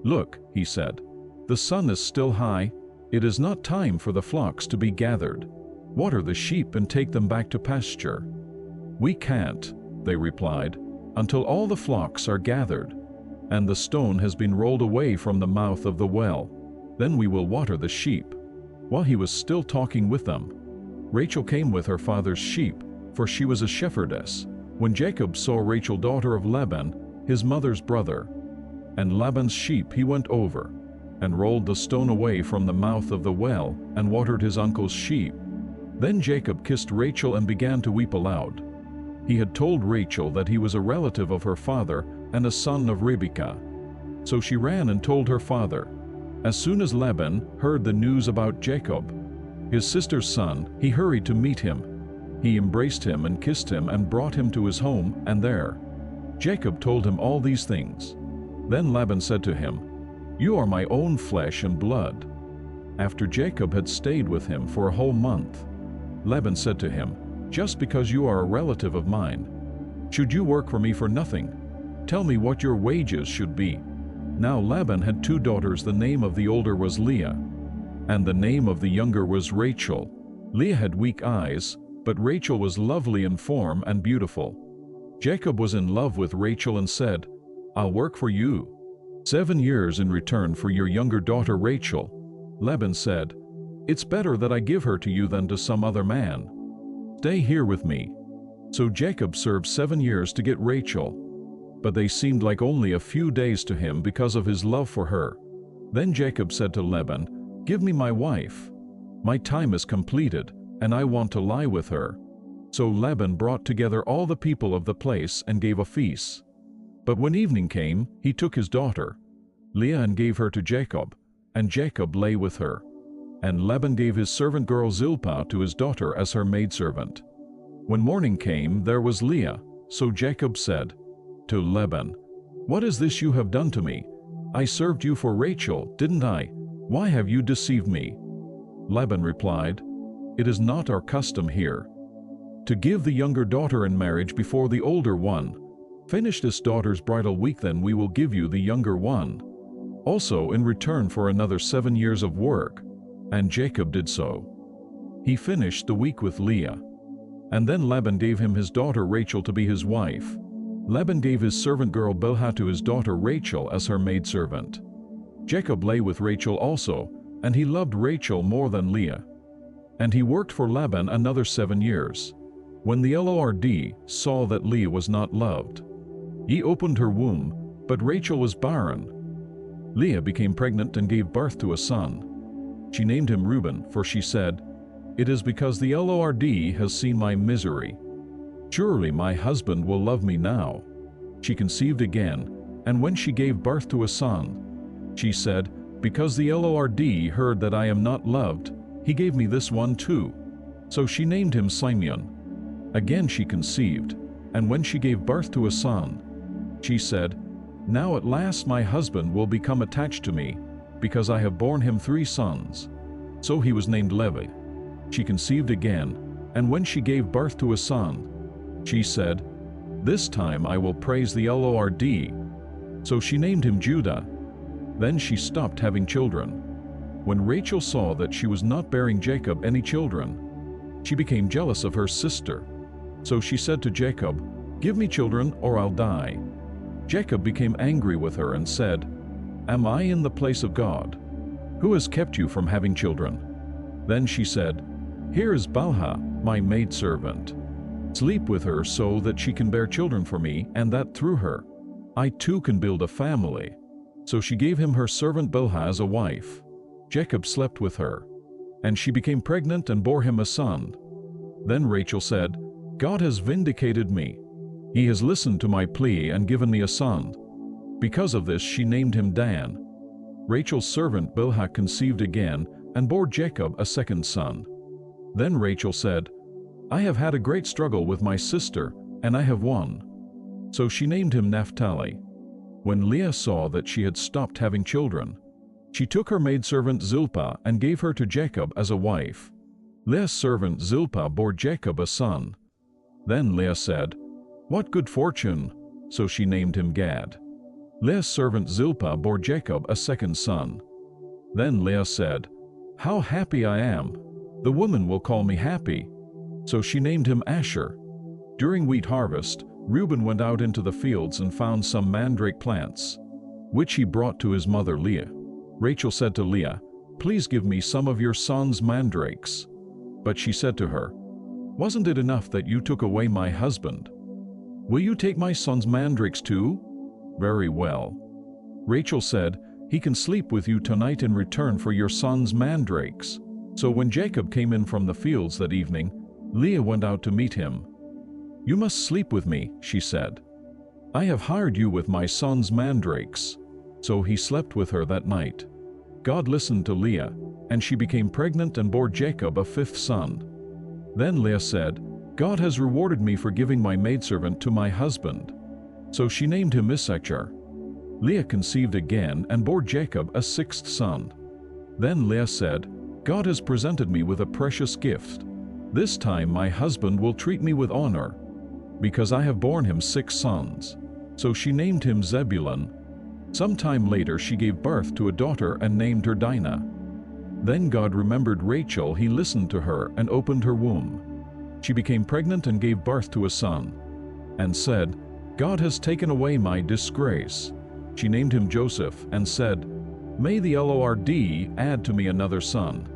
"Look," he said, "the sun is still high. It is not time for the flocks to be gathered. Water the sheep and take them back to pasture." "We can't," they replied, "until all the flocks are gathered, and the stone has been rolled away from the mouth of the well. Then we will water the sheep." While he was still talking with them, Rachel came with her father's sheep, for she was a shepherdess. When Jacob saw Rachel, daughter of Laban, his mother's brother, and Laban's sheep, he went over and rolled the stone away from the mouth of the well and watered his uncle's sheep. Then Jacob kissed Rachel and began to weep aloud. He had told Rachel that he was a relative of her father and a son of Rebekah. So she ran and told her father. As soon as Laban heard the news about Jacob, his sister's son, he hurried to meet him. He embraced him and kissed him and brought him to his home, and there Jacob told him all these things. Then Laban said to him, "You are my own flesh and blood." After Jacob had stayed with him for a whole month, Laban said to him, "Just because you are a relative of mine, should you work for me for nothing? Tell me what your wages should be." Now Laban had 2 daughters. The name of the older was Leah, and the name of the younger was Rachel. Leah had weak eyes, but Rachel was lovely in form and beautiful. Jacob was in love with Rachel and said, "I'll work for you 7 years in return for your younger daughter Rachel." Laban said, "It's better that I give her to you than to some other man. Stay here with me." So Jacob served 7 years to get Rachel, but they seemed like only a few days to him because of his love for her. Then Jacob said to Laban, "Give me my wife. My time is completed, and I want to lie with her." So Laban brought together all the people of the place and gave a feast. But when evening came, he took his daughter, Leah, and gave her to Jacob, and Jacob lay with her. And Laban gave his servant girl Zilpah to his daughter as her maidservant. When morning came, there was Leah. So Jacob said to Laban, "What is this you have done to me? I served you for Rachel, didn't I? Why have you deceived me?" Laban replied, "It is not our custom here to give the younger daughter in marriage before the older one. Finish this daughter's bridal week, then we will give you the younger one, also in return for another 7 years of work." And Jacob did so. He finished the week with Leah. And then Laban gave him his daughter Rachel to be his wife. Laban gave his servant girl Bilhah to his daughter Rachel as her maidservant. Jacob lay with Rachel also, and he loved Rachel more than Leah. And he worked for Laban another 7 years. When the Lord saw that Leah was not loved, he opened her womb, but Rachel was barren. Leah became pregnant and gave birth to a son. She named him Reuben, for she said, "It is because the Lord has seen my misery. Surely my husband will love me now." She conceived again, and when she gave birth to a son, she said, "Because the Lord heard that I am not loved, he gave me this one too." So she named him Simeon. Again she conceived, and when she gave birth to a son, she said, "Now at last my husband will become attached to me, because I have borne him 3 sons." So he was named Levi. She conceived again, and when she gave birth to a son, she said, "This time I will praise the Lord." So she named him Judah. Then she stopped having children. When Rachel saw that she was not bearing Jacob any children, she became jealous of her sister. So she said to Jacob, "Give me children or I'll die." Jacob became angry with her and said, "Am I in the place of God? Who has kept you from having children?" Then she said, "Here is Bilhah, my maidservant. Sleep with her so that she can bear children for me, and that through her I too can build a family." So she gave him her servant Bilhah as a wife. Jacob slept with her, and she became pregnant and bore him a son. Then Rachel said, "God has vindicated me. He has listened to my plea and given me a son." Because of this she named him Dan. Rachel's servant Bilhah conceived again and bore Jacob a second son. Then Rachel said, "I have had a great struggle with my sister, and I have won." So she named him Naphtali. When Leah saw that she had stopped having children, she took her maidservant Zilpah and gave her to Jacob as a wife. Leah's servant Zilpah bore Jacob a son. Then Leah said, "What good fortune!" So she named him Gad. Leah's servant Zilpah bore Jacob a second son. Then Leah said, "How happy I am! The woman will call me happy." So she named him Asher. During wheat harvest, Reuben went out into the fields and found some mandrake plants, which he brought to his mother Leah. Rachel said to Leah, "Please give me some of your son's mandrakes." But she said to her, "Wasn't it enough that you took away my husband? Will you take my son's mandrakes too?" "Very well." Rachel said, "He can sleep with you tonight in return for your son's mandrakes." So when Jacob came in from the fields that evening, Leah went out to meet him. "You must sleep with me," she said. "I have hired you with my son's mandrakes." So he slept with her that night. God listened to Leah, and she became pregnant and bore Jacob a fifth son. Then Leah said, "God has rewarded me for giving my maidservant to my husband." So she named him Issachar. Leah conceived again and bore Jacob a sixth son. Then Leah said, "God has presented me with a precious gift. This time my husband will treat me with honor, because I have borne him 6 sons." So she named him Zebulun. Some time later she gave birth to a daughter and named her Dinah. Then God remembered Rachel. He listened to her and opened her womb. She became pregnant and gave birth to a son, and said, "God has taken away my disgrace." She named him Joseph and said, "May the Lord add to me another son."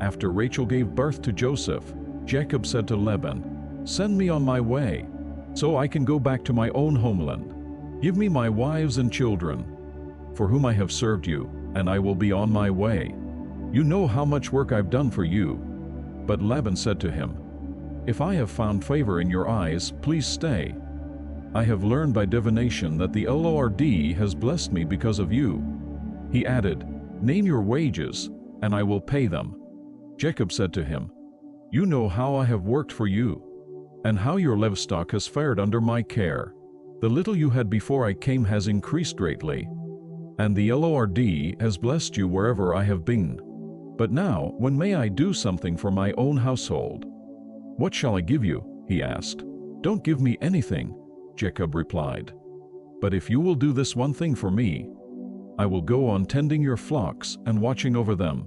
After Rachel gave birth to Joseph, Jacob said to Laban, "Send me on my way, so I can go back to my own homeland. Give me my wives and children, for whom I have served you, and I will be on my way. You know how much work I've done for you." But Laban said to him, "If I have found favor in your eyes, please stay. I have learned by divination that the Lord has blessed me because of you." He added, "Name your wages, and I will pay them." Jacob said to him, "You know how I have worked for you, and how your livestock has fared under my care. The little you had before I came has increased greatly, and the Lord has blessed you wherever I have been. But now, when may I do something for my own household?" "What shall I give you?" he asked. "Don't give me anything," Jacob replied. "But if you will do this one thing for me, I will go on tending your flocks and watching over them.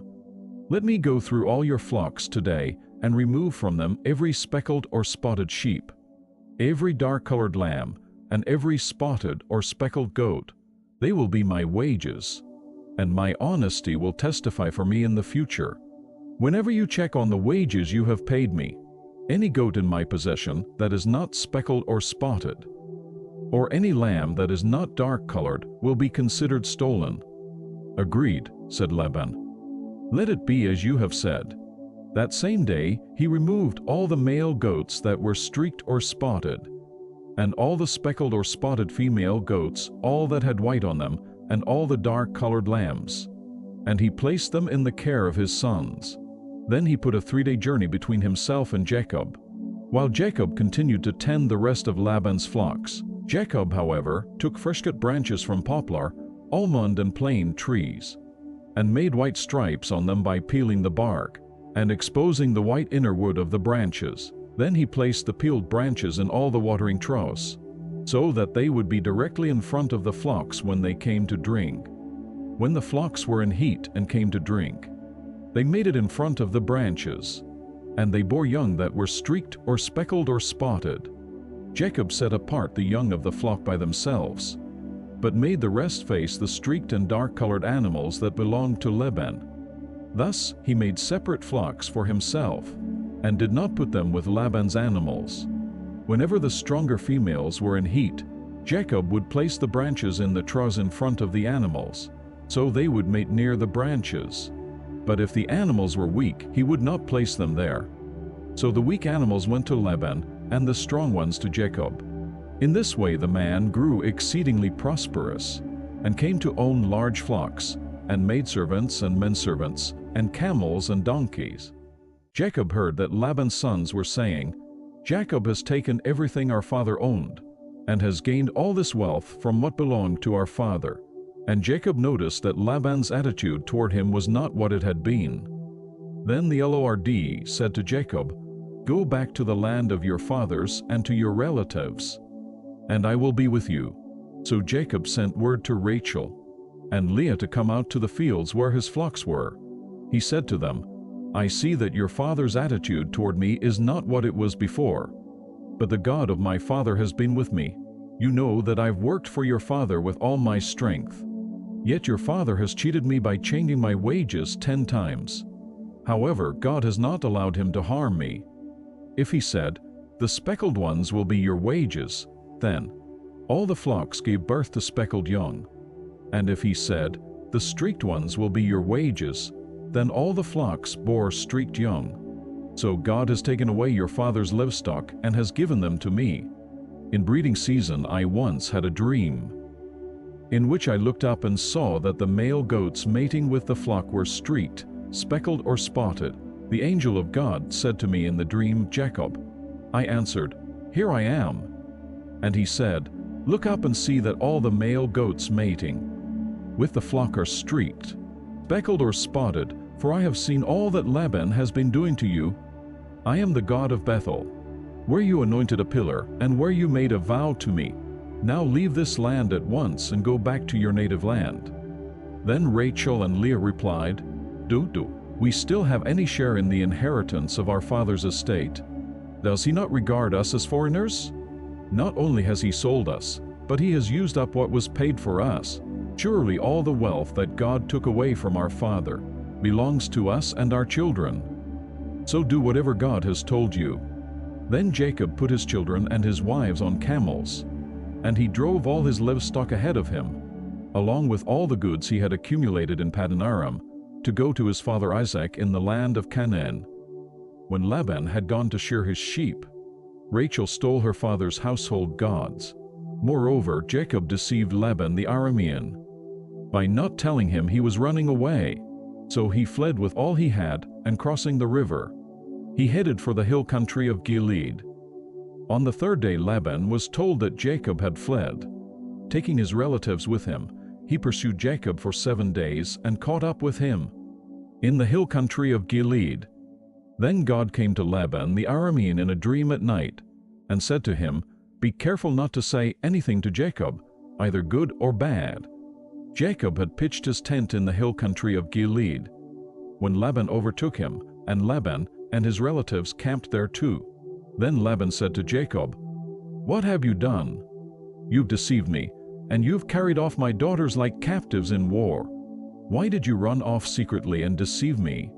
Let me go through all your flocks today and remove from them every speckled or spotted sheep, every dark-colored lamb, and every spotted or speckled goat. They will be my wages, and my honesty will testify for me in the future. Whenever you check on the wages you have paid me, any goat in my possession that is not speckled or spotted, or any lamb that is not dark-colored, will be considered stolen." "Agreed," said Laban. "Let it be as you have said." That same day he removed all the male goats that were streaked or spotted, and all the speckled or spotted female goats, all that had white on them, and all the dark-colored lambs, and he placed them in the care of his sons. Then he put a 3-day journey between himself and Jacob, while Jacob continued to tend the rest of Laban's flocks. Jacob, however, took fresh-cut branches from poplar, almond and plane trees, and made white stripes on them by peeling the bark, and exposing the white inner wood of the branches. Then he placed the peeled branches in all the watering troughs, so that they would be directly in front of the flocks when they came to drink. When the flocks were in heat and came to drink, they made it in front of the branches, and they bore young that were streaked or speckled or spotted. Jacob set apart the young of the flock by themselves, but made the rest face the streaked and dark-colored animals that belonged to Laban. Thus he made separate flocks for himself, and did not put them with Laban's animals. Whenever the stronger females were in heat, Jacob would place the branches in the troughs in front of the animals, so they would mate near the branches. But if the animals were weak, he would not place them there. So the weak animals went to Laban, and the strong ones to Jacob. In this way the man grew exceedingly prosperous, and came to own large flocks, and maidservants and menservants, and camels and donkeys. Jacob heard that Laban's sons were saying, "Jacob has taken everything our father owned, and has gained all this wealth from what belonged to our father." And Jacob noticed that Laban's attitude toward him was not what it had been. Then the Lord said to Jacob, "Go back to the land of your fathers and to your relatives, and I will be with you." So Jacob sent word to Rachel and Leah to come out to the fields where his flocks were. He said to them, "I see that your father's attitude toward me is not what it was before, but the God of my father has been with me. You know that I've worked for your father with all my strength. Yet your father has cheated me by changing my wages 10 times. However, God has not allowed him to harm me. If he said, 'The speckled ones will be your wages,' then all the flocks gave birth to speckled young. And if he said, 'The streaked ones will be your wages,' then all the flocks bore streaked young. So God has taken away your father's livestock and has given them to me. In breeding season I once had a dream, in which I looked up and saw that the male goats mating with the flock were streaked, speckled or spotted. The angel of God said to me in the dream, 'Jacob.' I answered, 'Here I am.' And he said, 'Look up and see that all the male goats mating with the flock are streaked, speckled or spotted, for I have seen all that Laban has been doing to you. I am the God of Bethel, where you anointed a pillar and where you made a vow to me. Now leave this land at once and go back to your native land.' Then Rachel and Leah replied, Do we still have any share in the inheritance of our father's estate? Does he not regard us as foreigners? Not only has he sold us, but he has used up what was paid for us. Surely all the wealth that God took away from our father belongs to us and our children. So do whatever God has told you." Then Jacob put his children and his wives on camels, and he drove all his livestock ahead of him, along with all the goods he had accumulated in Paddan Aram, to go to his father Isaac in the land of Canaan. When Laban had gone to shear his sheep, Rachel stole her father's household gods. Moreover, Jacob deceived Laban the Aramean by not telling him he was running away. So he fled with all he had, and crossing the river, he headed for the hill country of Gilead. On the 3rd day Laban was told that Jacob had fled. Taking his relatives with him, he pursued Jacob for 7 days and caught up with him in the hill country of Gilead. Then God came to Laban the Aramean in a dream at night, and said to him, "Be careful not to say anything to Jacob, either good or bad." Jacob had pitched his tent in the hill country of Gilead, when Laban overtook him, and Laban and his relatives camped there too. Then Laban said to Jacob, "What have you done? You've deceived me, and you've carried off my daughters like captives in war. Why did you run off secretly and deceive me?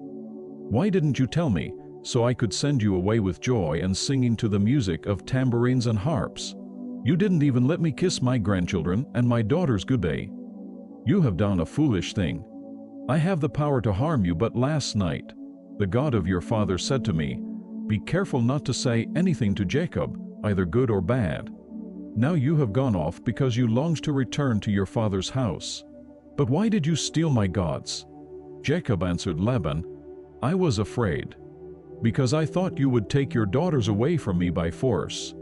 Why didn't you tell me, so I could send you away with joy and singing to the music of tambourines and harps? You didn't even let me kiss my grandchildren and my daughters goodbye. You have done a foolish thing. I have the power to harm you, but last night the God of your father said to me, 'Be careful not to say anything to Jacob, either good or bad.' Now you have gone off because you longed to return to your father's house. But why did you steal my gods?" Jacob answered Laban, "I was afraid, because I thought you would take your daughters away from me by force.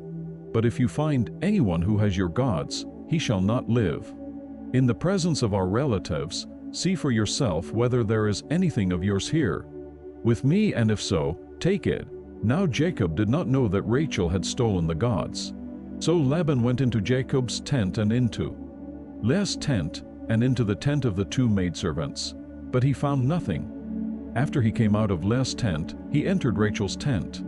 But if you find anyone who has your gods, he shall not live. In the presence of our relatives, see for yourself whether there is anything of yours here with me, and if so, take it." Now Jacob did not know that Rachel had stolen the gods. So Laban went into Jacob's tent and into Leah's tent and into the tent of the 2 maidservants, but he found nothing. After he came out of Leah's tent, he entered Rachel's tent.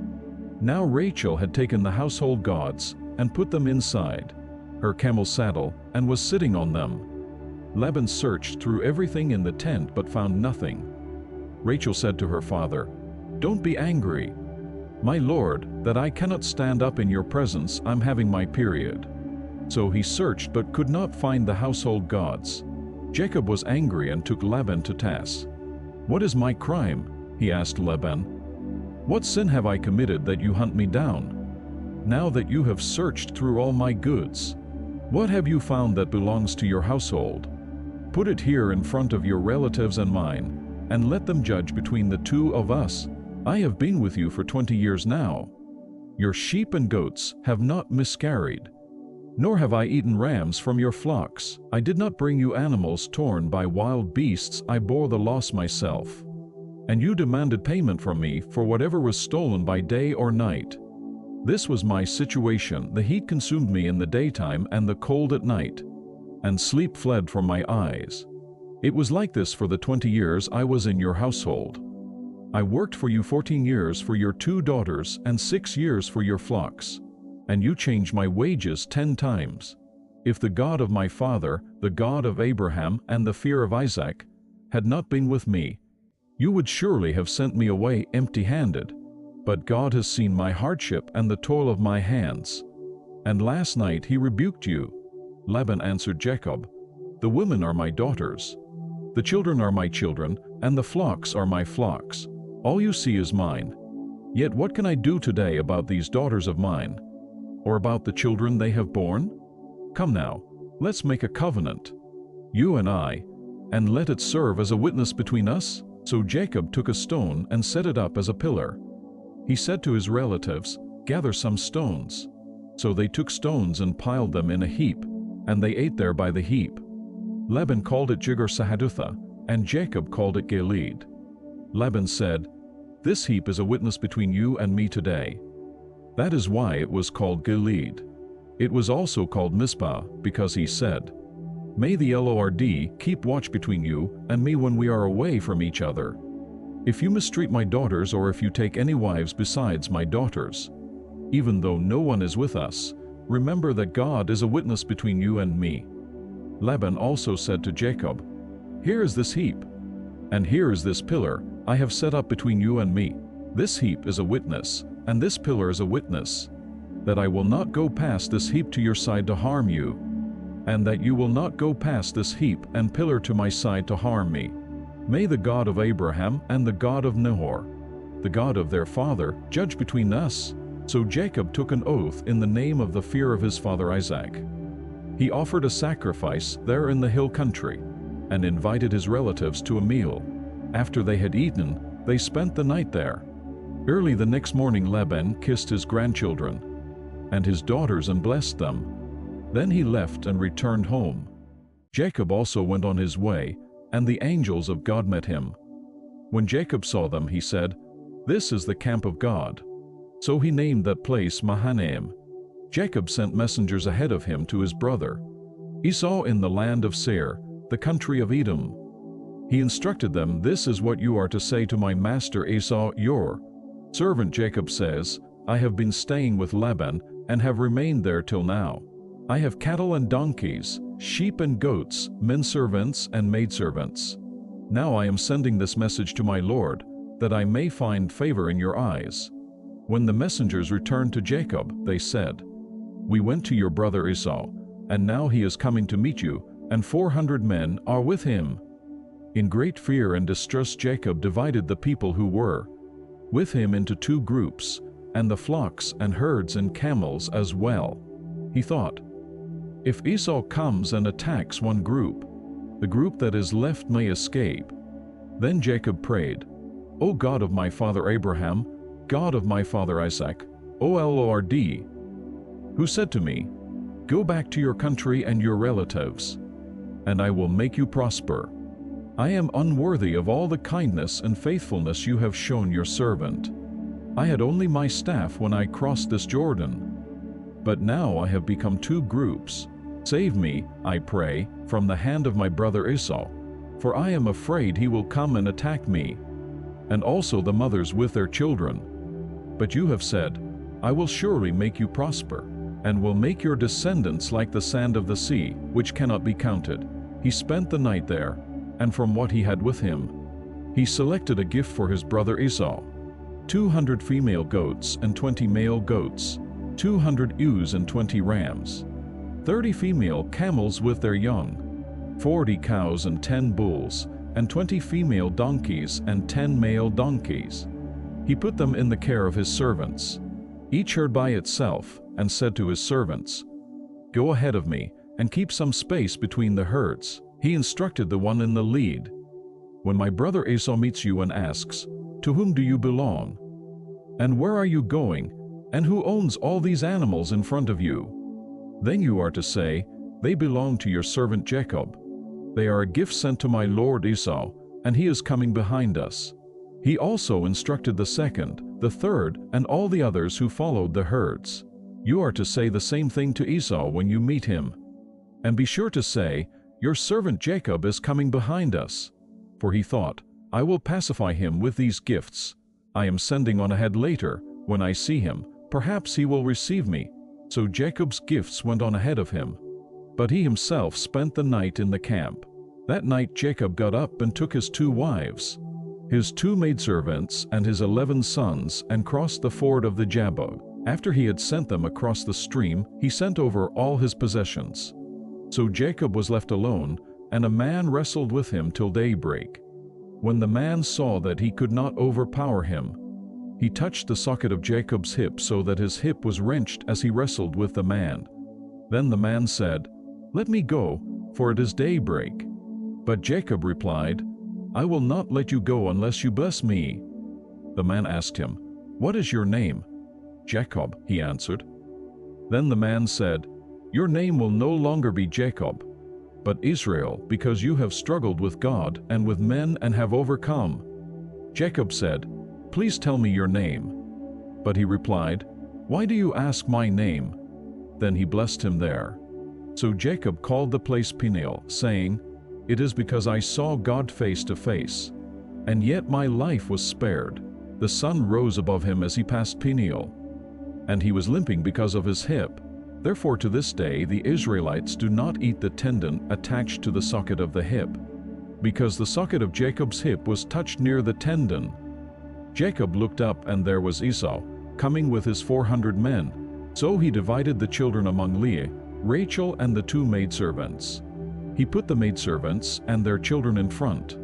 Now Rachel had taken the household gods and put them inside her camel's saddle and was sitting on them. Laban searched through everything in the tent but found nothing. Rachel said to her father, "Don't be angry, my lord, that I cannot stand up in your presence. I'm having my period." So he searched but could not find the household gods. Jacob was angry and took Laban to task. "What is my crime?" he asked Laban. "What sin have I committed that you hunt me down?" now that you have searched through all my goods? What have you found that belongs to your household? Put it here in front of your relatives and mine, and let them judge between the two of us. I have been with you for 20 years now. Your sheep and goats have not miscarried, nor have I eaten rams from your flocks. I did not bring you animals torn by wild beasts. I bore the loss myself. And you demanded payment from me for whatever was stolen by day or night. This was my situation. The heat consumed me in the daytime and the cold at night, and sleep fled from my eyes. It was like this for the 20 years I was in your household. I worked for you 14 years for your 2 daughters and 6 years for your flocks, and you changed my wages 10 times. If the God of my father, the God of Abraham and the fear of Isaac, had not been with me, you would surely have sent me away empty-handed. But God has seen my hardship and the toil of my hands. And last night he rebuked you. Laban answered Jacob, the women are my daughters, the children are my children, and the flocks are my flocks. All you see is mine. Yet what can I do today about these daughters of mine, or about the children they have borne? Come now, let's make a covenant, you and I, and let it serve as a witness between us. So Jacob took a stone and set it up as a pillar. He said to his relatives, gather some stones. So they took stones and piled them in a heap, and they ate there by the heap. Laban called it Jegar-sahadutha, and Jacob called it Gilead. Laban said, this heap is a witness between you and me today. That is why it was called Gilead. It was also called Mizpah, because he said, may the Lord keep watch between you and me when we are away from each other. If you mistreat my daughters, or if you take any wives besides my daughters, even though no one is with us, remember that God is a witness between you and me. Laban also said to Jacob, here is this heap, and here is this pillar I have set up between you and me. This heap is a witness, and this pillar is a witness, that I will not go past this heap to your side to harm you, and that you will not go past this heap and pillar to my side to harm me. May the God of Abraham and the God of Nahor, the God of their father, judge between us. So Jacob took an oath in the name of the fear of his father Isaac. He offered a sacrifice there in the hill country, and invited his relatives to a meal. After they had eaten, they spent the night there. Early the next morning Laban kissed his grandchildren and his daughters and blessed them. Then he left and returned home. Jacob also went on his way, and the angels of God met him. When Jacob saw them, he said, this is the camp of God. So he named that place Mahanaim. Jacob sent messengers ahead of him to his brother Esau in the land of Seir, the country of Edom. He instructed them, this is what you are to say to my master Esau, your servant Jacob says, I have been staying with Laban and have remained there till now. I have cattle and donkeys, sheep and goats, men servants and maidservants. Now I am sending this message to my lord, that I may find favor in your eyes. When the messengers returned to Jacob, they said, we went to your brother Esau, and now he is coming to meet you, and 400 men are with him. In great fear and distress Jacob divided the people who were with him into 2 groups, and the flocks and herds and camels as well. He thought, if Esau comes and attacks one group, the group that is left may escape. Then Jacob prayed, O God of my father Abraham, God of my father Isaac, O Lord, who said to me, go back to your country and your relatives, and I will make you prosper. I am unworthy of all the kindness and faithfulness you have shown your servant. I had only my staff when I crossed this Jordan, but now I have become 2 groups. Save me, I pray, from the hand of my brother Esau, for I am afraid he will come and attack me, and also the mothers with their children. But you have said, I will surely make you prosper, and will make your descendants like the sand of the sea, which cannot be counted. He spent the night there, and from what he had with him, he selected a gift for his brother Esau, 200 female goats and 20 male goats, 200 ewes and 20 rams, 30 female camels with their young, 40 cows and 10 bulls, and 20 female donkeys and 10 male donkeys. He put them in the care of his servants. each herd by itself, and said to his servants, "Go ahead of me, and keep some space between the herds." He instructed the one in the lead, "When my brother Esau meets you and asks, 'To whom do you belong? And where are you going? And who owns all these animals in front of you?' Then you are to say, 'They belong to your servant Jacob. They are a gift sent to my lord Esau, and he is coming behind us.'" He also instructed the second, the third, and all the others who followed the herds, "You are to say the same thing to Esau when you meet him. And be sure to say, 'Your servant Jacob is coming behind us.'" For he thought, "I will pacify him with these gifts. I am sending on ahead later. When I see him, perhaps he will receive me." So Jacob's gifts went on ahead of him, but he himself spent the night in the camp. That night Jacob got up and took his 2 wives, his 2 maidservants, and his 11 sons, and crossed the ford of the Jabbok. After he had sent them across the stream, he sent over all his possessions. So Jacob was left alone, and a man wrestled with him till daybreak. When the man saw that he could not overpower him, he touched the socket of Jacob's hip so that his hip was wrenched as he wrestled with the man. Then the man said, "Let me go, for it is daybreak." But Jacob replied, "I will not let you go unless you bless me." The man asked him, "What is your name?" "Jacob," he answered. Then the man said, "Your name will no longer be Jacob, but Israel, because you have struggled with God and with men and have overcome." Jacob said, "Please tell me your name." But he replied, "Why do you ask my name?" Then he blessed him there. So Jacob called the place Peniel, saying, "It is because I saw God face to face, and yet my life was spared." The sun rose above him as he passed Peniel, and he was limping because of his hip. Therefore to this day the Israelites do not eat the tendon attached to the socket of the hip, because the socket of Jacob's hip was touched near the tendon. Jacob looked up, and there was Esau, coming with his 400 men. So he divided the children among Leah, Rachel, and the 2 maidservants. He put the maidservants and their children in front,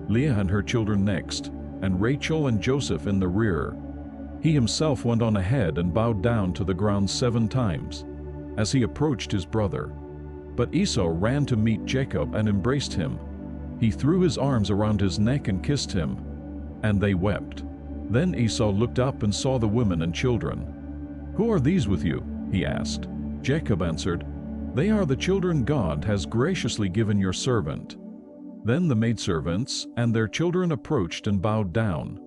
Leah and her children next, and Rachel and Joseph in the rear. He himself went on ahead and bowed down to the ground 7 times, as he approached his brother. But Esau ran to meet Jacob and embraced him. He threw his arms around his neck and kissed him, and they wept. Then Esau looked up and saw the women and children. "Who are these with you?" he asked. Jacob answered, "They are the children God has graciously given your servant." Then the maidservants and their children approached and bowed down.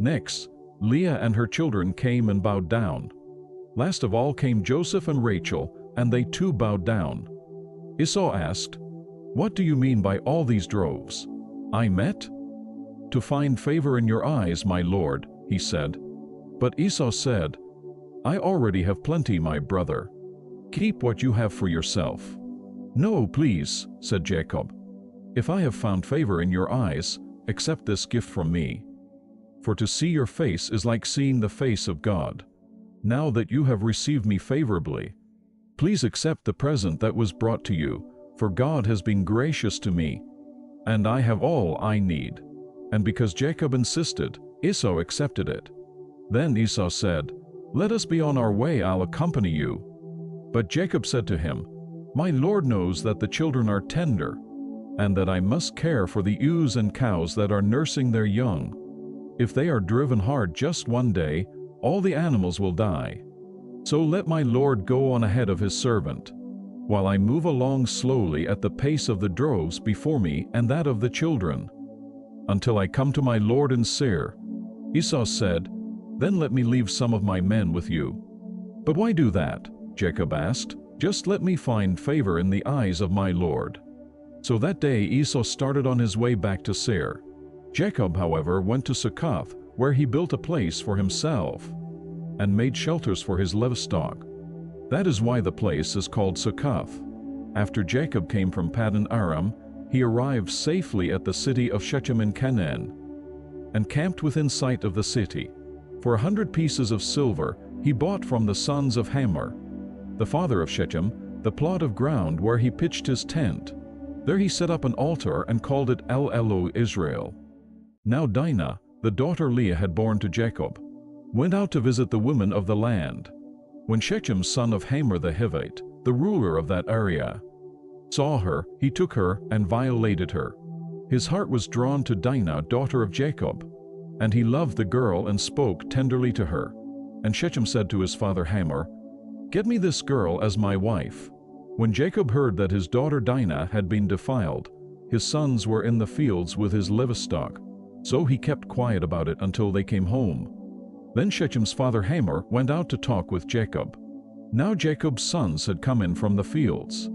Next, Leah and her children came and bowed down. Last of all came Joseph and Rachel, and they too bowed down. Esau asked, "What do you mean by all these droves?" "I met to find favor in your eyes, my lord," he said. But Esau said, "I already have plenty, my brother. Keep what you have for yourself." "No, please," said Jacob. "If I have found favor in your eyes, accept this gift from me. For to see your face is like seeing the face of God. Now that you have received me favorably, please accept the present that was brought to you, for God has been gracious to me, and I have all I need." And because Jacob insisted, Esau accepted it. Then Esau said, "Let us be on our way, I'll accompany you." But Jacob said to him, "My lord knows that the children are tender, and that I must care for the ewes and cows that are nursing their young. If they are driven hard just one day, all the animals will die. So let my lord go on ahead of his servant, while I move along slowly at the pace of the droves before me and that of the children, until I come to my lord in Seir." Esau said, "Then let me leave some of my men with you." "But why do that?" Jacob asked. "Just let me find favor in the eyes of my lord." So that day Esau started on his way back to Seir. Jacob, however, went to Succoth, where he built a place for himself and made shelters for his livestock. That is why the place is called Succoth. After Jacob came from Paddan Aram, he arrived safely at the city of Shechem in Canaan, and camped within sight of the city. For 100 pieces of silver he bought from the sons of Hamor, the father of Shechem, the plot of ground where he pitched his tent. There he set up an altar and called it El Elo Israel. Now Dinah, the daughter Leah, had borne to Jacob. went out to visit the women of the land. When Shechem son of Hamor the Hivite, the ruler of that area, saw her, he took her and violated her. His heart was drawn to Dinah, daughter of Jacob, and he loved the girl and spoke tenderly to her. And Shechem said to his father Hamor, "Get me this girl as my wife." When Jacob heard that his daughter Dinah had been defiled, his sons were in the fields with his livestock, so he kept quiet about it until they came home. Then Shechem's father Hamor went out to talk with Jacob. Now Jacob's sons had come in from the fields.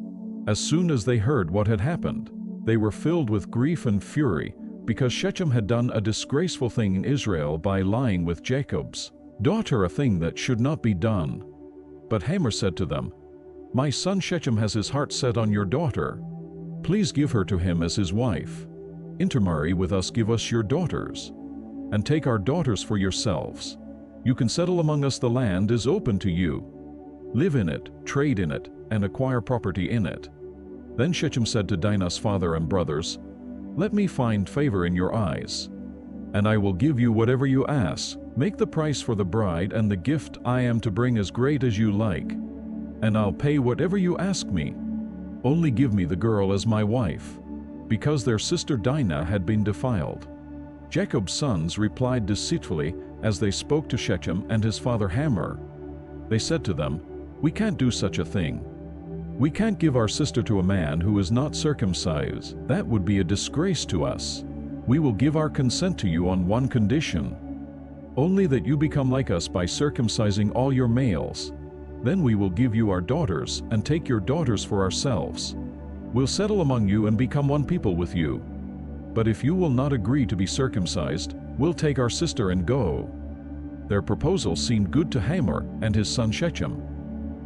As soon as they heard what had happened, they were filled with grief and fury, because Shechem had done a disgraceful thing in Israel by lying with Jacob's daughter, a thing that should not be done. But Hamor said to them, "My son Shechem has his heart set on your daughter. Please give her to him as his wife. Intermarry with us, give us your daughters, and take our daughters for yourselves. You can settle among us, the land is open to you. Live in it, trade in it, and acquire property in it." Then Shechem said to Dinah's father and brothers, "Let me find favor in your eyes, and I will give you whatever you ask. Make the price for the bride and the gift I am to bring as great as you like, and I'll pay whatever you ask me. Only give me the girl as my wife," because their sister Dinah had been defiled. Jacob's sons replied deceitfully as they spoke to Shechem and his father Hamor. They said to them, "We can't do such a thing. We can't give our sister to a man who is not circumcised. That would be a disgrace to us. We will give our consent to you on one condition, only that you become like us by circumcising all your males. Then we will give you our daughters and take your daughters for ourselves. We'll settle among you and become one people with you. But if you will not agree to be circumcised, we'll take our sister and go." Their proposal seemed good to Hamor and his son Shechem.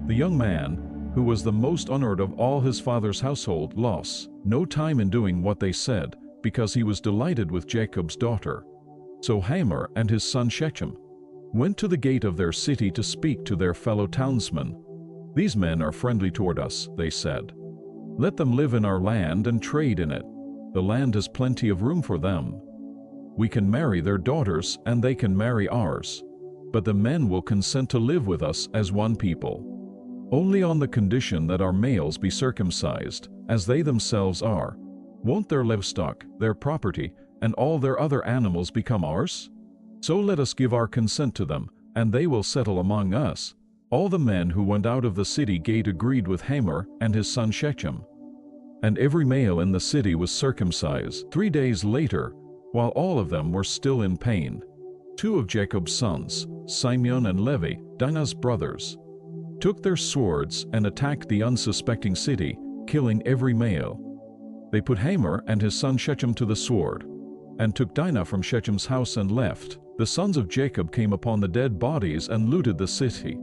The young man, who was the most honored of all his father's household, lost no time in doing what they said, because he was delighted with Jacob's daughter. So Hamor and his son Shechem went to the gate of their city to speak to their fellow townsmen. "These men are friendly toward us," they said. "Let them live in our land and trade in it. The land has plenty of room for them. We can marry their daughters and they can marry ours, but the men will consent to live with us as one people, only on the condition that our males be circumcised, as they themselves are. Won't their livestock, their property, and all their other animals become ours? So let us give our consent to them, and they will settle among us." All the men who went out of the city gate agreed with Hamor and his son Shechem, and every male in the city was circumcised. 3 days later, while all of them were still in pain, 2 of Jacob's sons, Simeon and Levi, Dinah's brothers, took their swords and attacked the unsuspecting city, killing every male. They put Hamor and his son Shechem to the sword, and took Dinah from Shechem's house and left. The sons of Jacob came upon the dead bodies and looted the city,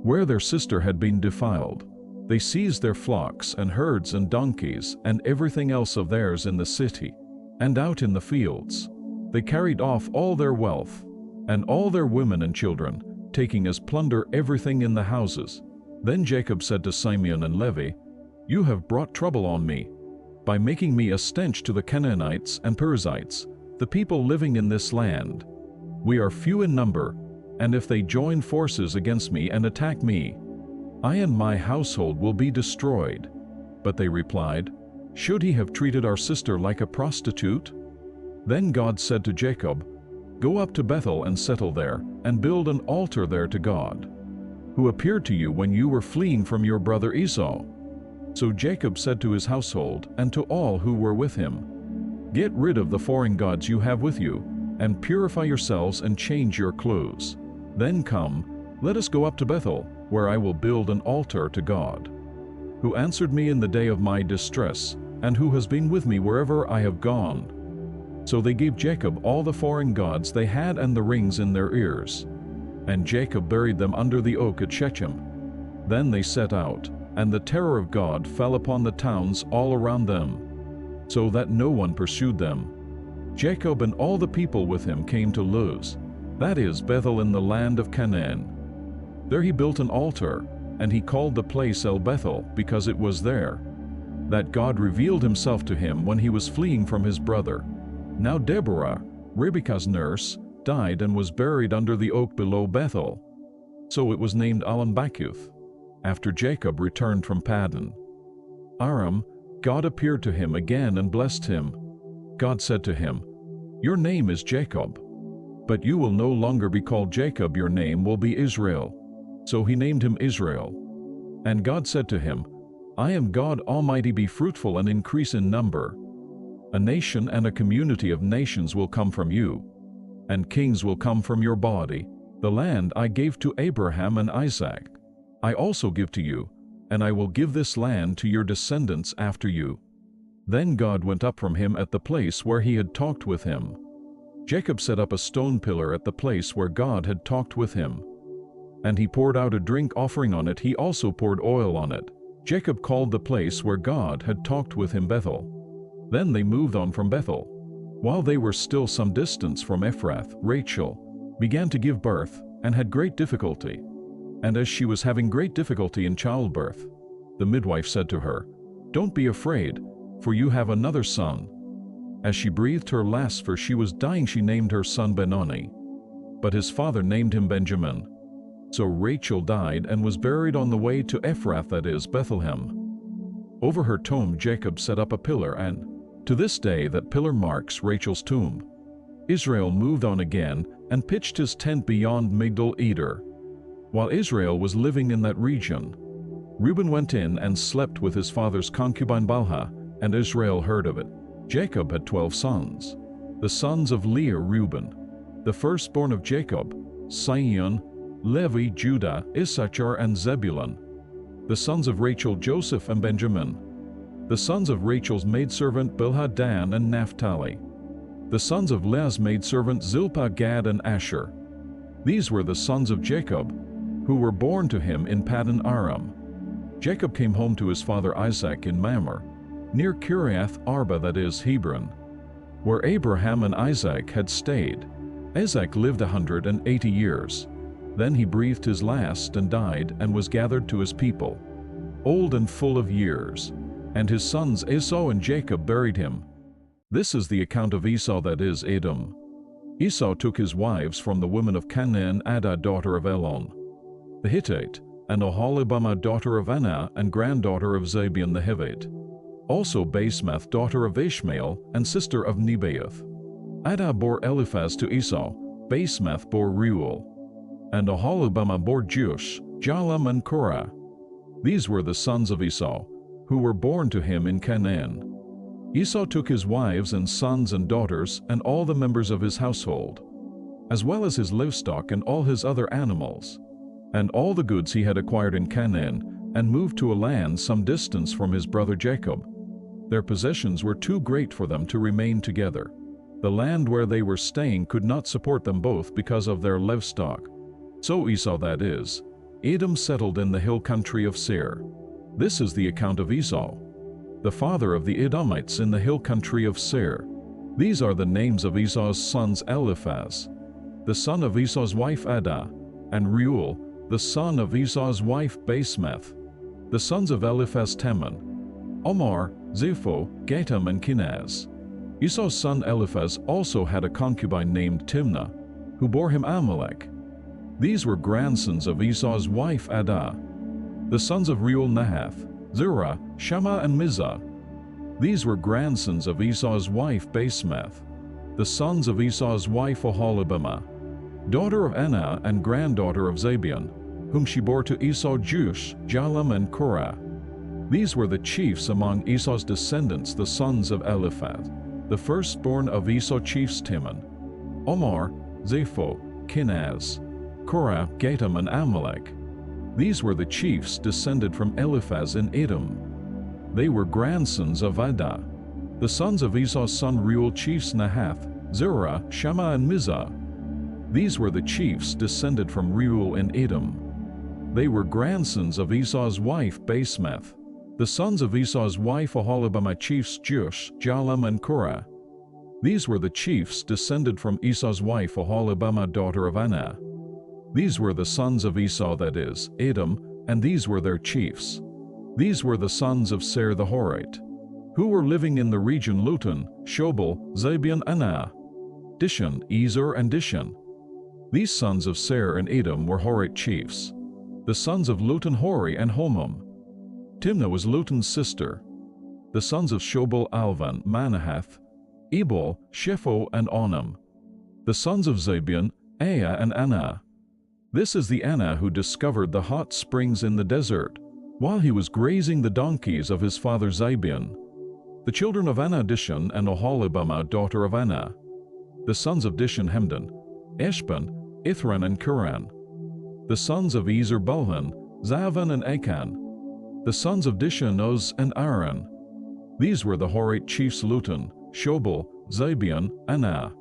where their sister had been defiled. They seized their flocks and herds and donkeys and everything else of theirs in the city and out in the fields. They carried off all their wealth and all their women and children, taking as plunder everything in the houses. Then Jacob said to Simeon and Levi, "You have brought trouble on me by making me a stench to the Canaanites and Perizzites, the people living in this land. We are few in number, and if they join forces against me and attack me, I and my household will be destroyed." But they replied, "Should he have treated our sister like a prostitute?" Then God said to Jacob, "Go up to Bethel and settle there, and build an altar there to God, who appeared to you when you were fleeing from your brother Esau." So Jacob said to his household and to all who were with him, "Get rid of the foreign gods you have with you, and purify yourselves and change your clothes. Then come, let us go up to Bethel, where I will build an altar to God, who answered me in the day of my distress, and who has been with me wherever I have gone." So they gave Jacob all the foreign gods they had and the rings in their ears. And Jacob buried them under the oak at Shechem. Then they set out, and the terror of God fell upon the towns all around them, so that no one pursued them. Jacob and all the people with him came to Luz, that is, Bethel in the land of Canaan. There he built an altar, and he called the place El Bethel, because it was there that God revealed himself to him when he was fleeing from his brother. Now Deborah, Rebekah's nurse, died and was buried under the oak below Bethel. So it was named Alam-Bakuth, after Jacob returned from Paddan Aram. God appeared to him again and blessed him. God said to him, "Your name is Jacob, but you will no longer be called Jacob, your name will be Israel." So he named him Israel. And God said to him, "I am God Almighty, be fruitful and increase in number. A nation and a community of nations will come from you, and kings will come from your body. The land I gave to Abraham and Isaac, I also give to you, and I will give this land to your descendants after you." Then God went up from him at the place where he had talked with him. Jacob set up a stone pillar at the place where God had talked with him. And he poured out a drink offering on it. He also poured oil on it. Jacob called the place where God had talked with him Bethel. Then they moved on from Bethel. While they were still some distance from Ephrath, Rachel began to give birth and had great difficulty. And as she was having great difficulty in childbirth, the midwife said to her, "Don't be afraid, for you have another son." As she breathed her last, for she was dying, she named her son Benoni, but his father named him Benjamin. So Rachel died and was buried on the way to Ephrath, that is, Bethlehem. Over her tomb Jacob set up a pillar, and to this day that pillar marks Rachel's tomb. Israel moved on again and pitched his tent beyond Migdal Eder. While Israel was living in that region, Reuben went in and slept with his father's concubine Bilhah, and Israel heard of it. Jacob had 12 sons. The sons of Leah: Reuben, the firstborn of Jacob, Simeon, Levi, Judah, Issachar, and Zebulun. The sons of Rachel: Joseph and Benjamin. The sons of Rachel's maidservant Bilhah: Dan and Naphtali. The sons of Leah's maidservant Zilpah: Gad and Asher. These were the sons of Jacob, who were born to him in Paddan Aram. Jacob came home to his father Isaac in Mamre, near Kiriath Arba, that is, Hebron, where Abraham and Isaac had stayed. Isaac lived 180 years. Then he breathed his last and died, and was gathered to his people, old and full of years. And his sons Esau and Jacob buried him. This is the account of Esau, that is, Edom. Esau took his wives from the women of Canaan: Adah, daughter of Elon the Hittite, and Oholibamah, daughter of Anah, and granddaughter of Zibeon the Hivite. Also Basemath, daughter of Ishmael, and sister of Nebaioth. Adah bore Eliphaz to Esau. Basemath bore Reuel. And Oholibamah bore Jeush, Jalam, and Korah. These were the sons of Esau, who were born to him in Canaan. Esau took his wives and sons and daughters and all the members of his household, as well as his livestock and all his other animals, and all the goods he had acquired in Canaan, and moved to a land some distance from his brother Jacob. Their possessions were too great for them to remain together. The land where they were staying could not support them both because of their livestock. So Esau, that is, Edom, settled in the hill country of Seir. This is the account of Esau, the father of the Edomites in the hill country of Seir. These are the names of Esau's sons: Eliphaz, the son of Esau's wife Adah, and Reuel, the son of Esau's wife Basemath. The sons of Eliphaz: Teman, Omar, Zepho, Gatam, and Kenaz. Esau's son Eliphaz also had a concubine named Timnah, who bore him Amalek. These were grandsons of Esau's wife Adah. The sons of Reuel: Nahath, Zerah, Shammah, and Mizah. These were grandsons of Esau's wife Basemath. The sons of Esau's wife Oholibamah, daughter of Anah and granddaughter of Zibeon, whom she bore to Esau: Jeush, Jalam, and Korah. These were the chiefs among Esau's descendants, the sons of Eliphaz. The firstborn of Esau chiefs: Timon, Omar, Zepho, Kenaz, Korah, Gatam, and Amalek. These were the chiefs descended from Eliphaz in Edom. They were grandsons of Adah. The sons of Esau's son Reuel: chiefs: Nahath, Zerah, Shammah, and Mizah. These were the chiefs descended from Reuel in Edom. They were grandsons of Esau's wife Basemath. The sons of Esau's wife Oholibamah: chiefs: Jeush, Jalam, and Korah. These were the chiefs descended from Esau's wife Oholibamah, daughter of Anah. These were the sons of Esau, that is, Edom, and these were their chiefs. These were the sons of Seir the Horite, who were living in the region: Lutan, Shobal, Zibeon, Anah. Dishon, Ezer, and Dishon. These sons of Seir and Edom were Horite chiefs. The sons of Lutan, Hori, and Homam. Timnah was Lutan's sister. The sons of Shobal, Alvan, Manahath, Ebal, Shepho, and Onam. The sons of Zabion, Aya, and Anah. This is the Anah who discovered the hot springs in the desert, while he was grazing the donkeys of his father Zabion. The children of Anah, Dishon, and Oholibamah, daughter of Anah. The sons of Dishon, Hemdan, Eshban, Ithran, and Kuran. The sons of Ezer, Bulhan, Zavan, and Achan. The sons of Dishon, Uz, and Aran. These were the Horite chiefs Lutan, Shobal, Zabion, Anah,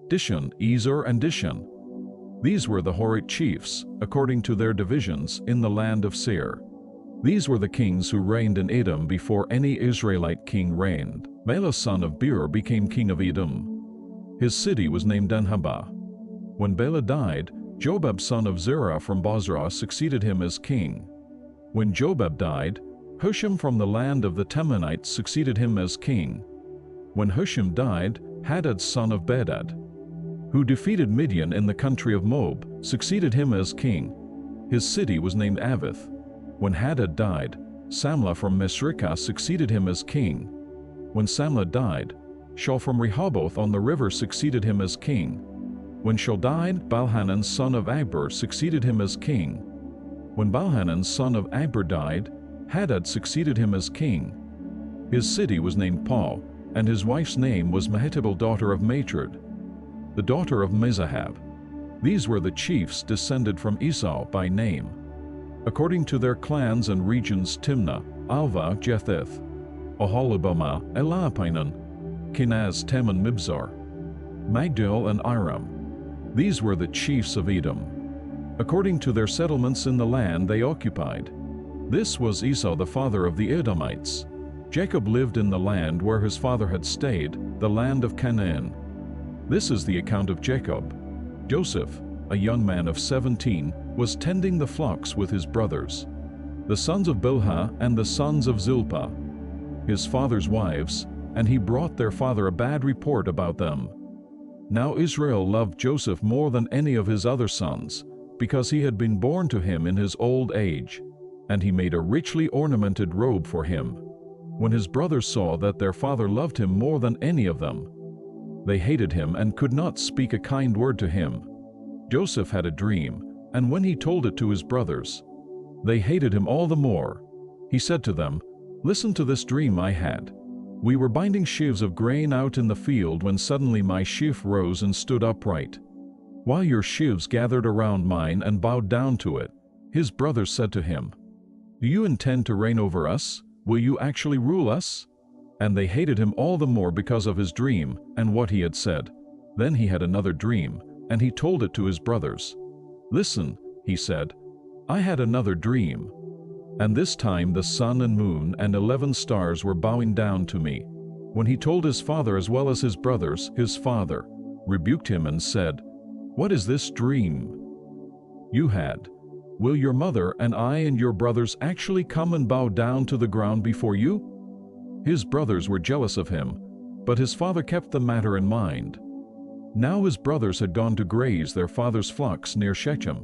Dishon, Ezer, and Dishon. These were the Horite chiefs, according to their divisions, in the land of Seir. These were the kings who reigned in Edom before any Israelite king reigned. Bela son of Beor became king of Edom. His city was named Dinhabah. When Bela died, Jobab son of Zerah from Bozrah succeeded him as king. When Jobab died, Husham from the land of the Temanites succeeded him as king. When Husham died, Hadad son of Bedad, who defeated Midian in the country of Moab, succeeded him as king. His city was named Avith. When Hadad died, Samlah from Mesrikah succeeded him as king. When Samlah died, Shaul from Rehoboth on the river succeeded him as king. When Shaul died, Balhanan son of Abur succeeded him as king. When Balhanan son of Abur died, Hadad succeeded him as king. His city was named Pau, and his wife's name was Mehetabel daughter of Matred, the daughter of Mezahab. These were the chiefs descended from Esau by name, according to their clans and regions: Timnah, Alva, Jetheth, Oholibamah, Elapainan, Kenaz, Teman, Mibzar, Magdiel, and Iram. These were the chiefs of Edom, according to their settlements in the land they occupied. This was Esau, the father of the Edomites. Jacob lived in the land where his father had stayed, the land of Canaan. This is the account of Jacob. Joseph, a young man of 17, was tending the flocks with his brothers, the sons of Bilhah and the sons of Zilpah, his father's wives, and he brought their father a bad report about them. Now Israel loved Joseph more than any of his other sons, because he had been born to him in his old age, and he made a richly ornamented robe for him. When his brothers saw that their father loved him more than any of them, they hated him and could not speak a kind word to him. Joseph had a dream, and when he told it to his brothers, they hated him all the more. He said to them, "Listen to this dream I had. We were binding sheaves of grain out in the field when suddenly my sheaf rose and stood upright, while your sheaves gathered around mine and bowed down to it." His brothers said to him, "Do you intend to reign over us? Will you actually rule us?" And they hated him all the more because of his dream and what he had said. Then he had another dream, and he told it to his brothers. "Listen," he said, "I had another dream. And this time the sun and moon and 11 stars were bowing down to me." When he told his father as well as his brothers, his father rebuked him and said, "What is this dream you had? Will your mother and I and your brothers actually come and bow down to the ground before you?" His brothers were jealous of him, but his father kept the matter in mind. Now his brothers had gone to graze their father's flocks near Shechem.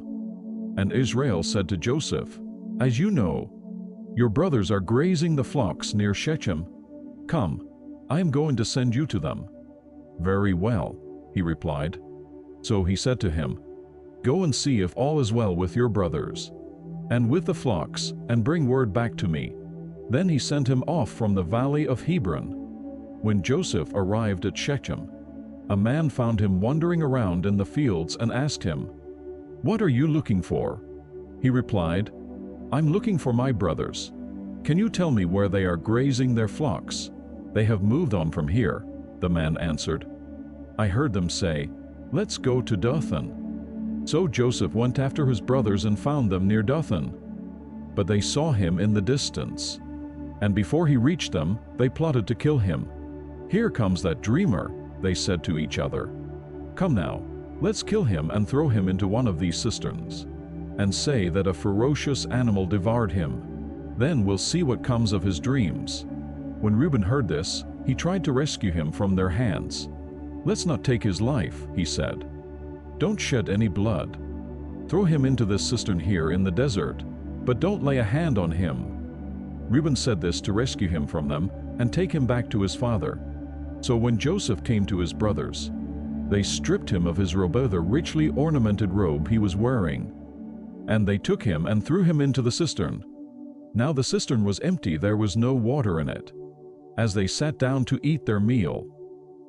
And Israel said to Joseph, "As you know, your brothers are grazing the flocks near Shechem. Come, I am going to send you to them." "Very well," he replied. So he said to him, "Go and see if all is well with your brothers, and with the flocks, and bring word back to me." Then he sent him off from the valley of Hebron. When Joseph arrived at Shechem, a man found him wandering around in the fields and asked him, "What are you looking for?" He replied, "I'm looking for my brothers. Can you tell me where they are grazing their flocks?" "They have moved on from here," the man answered. "I heard them say, 'Let's go to Dothan.'" So Joseph went after his brothers and found them near Dothan. But they saw him in the distance, and before he reached them, they plotted to kill him. "Here comes that dreamer," they said to each other. "Come now, let's kill him and throw him into one of these cisterns, and say that a ferocious animal devoured him. Then we'll see what comes of his dreams." When Reuben heard this, he tried to rescue him from their hands. "Let's not take his life," he said. "Don't shed any blood. Throw him into this cistern here in the desert, but don't lay a hand on him." Reuben said this to rescue him from them and take him back to his father. So when Joseph came to his brothers, they stripped him of his robe, the richly ornamented robe he was wearing. And they took him and threw him into the cistern. Now the cistern was empty, there was no water in it. As they sat down to eat their meal,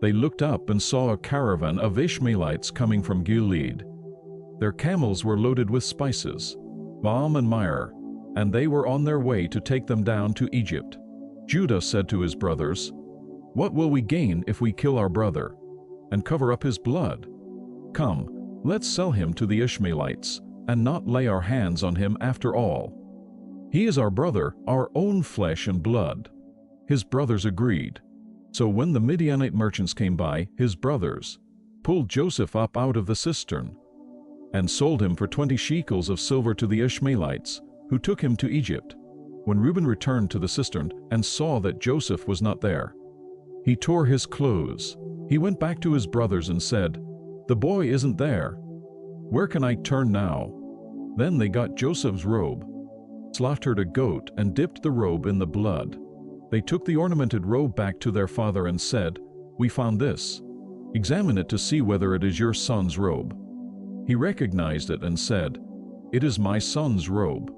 they looked up and saw a caravan of Ishmaelites coming from Gilead. Their camels were loaded with spices, balm and myrrh, and they were on their way to take them down to Egypt. Judah said to his brothers, "What will we gain if we kill our brother and cover up his blood? Come, let's sell him to the Ishmaelites and not lay our hands on him after all. He is our brother, our own flesh and blood." His brothers agreed. So when the Midianite merchants came by, his brothers pulled Joseph up out of the cistern and sold him for 20 shekels of silver to the Ishmaelites, who took him to Egypt. When Reuben returned to the cistern and saw that Joseph was not there, he tore his clothes. He went back to his brothers and said, "The boy isn't there. Where can I turn now?" Then they got Joseph's robe, slaughtered a goat, and dipped the robe in the blood. They took the ornamented robe back to their father and said, "We found this. Examine it to see whether it is your son's robe." He recognized it and said, "It is my son's robe.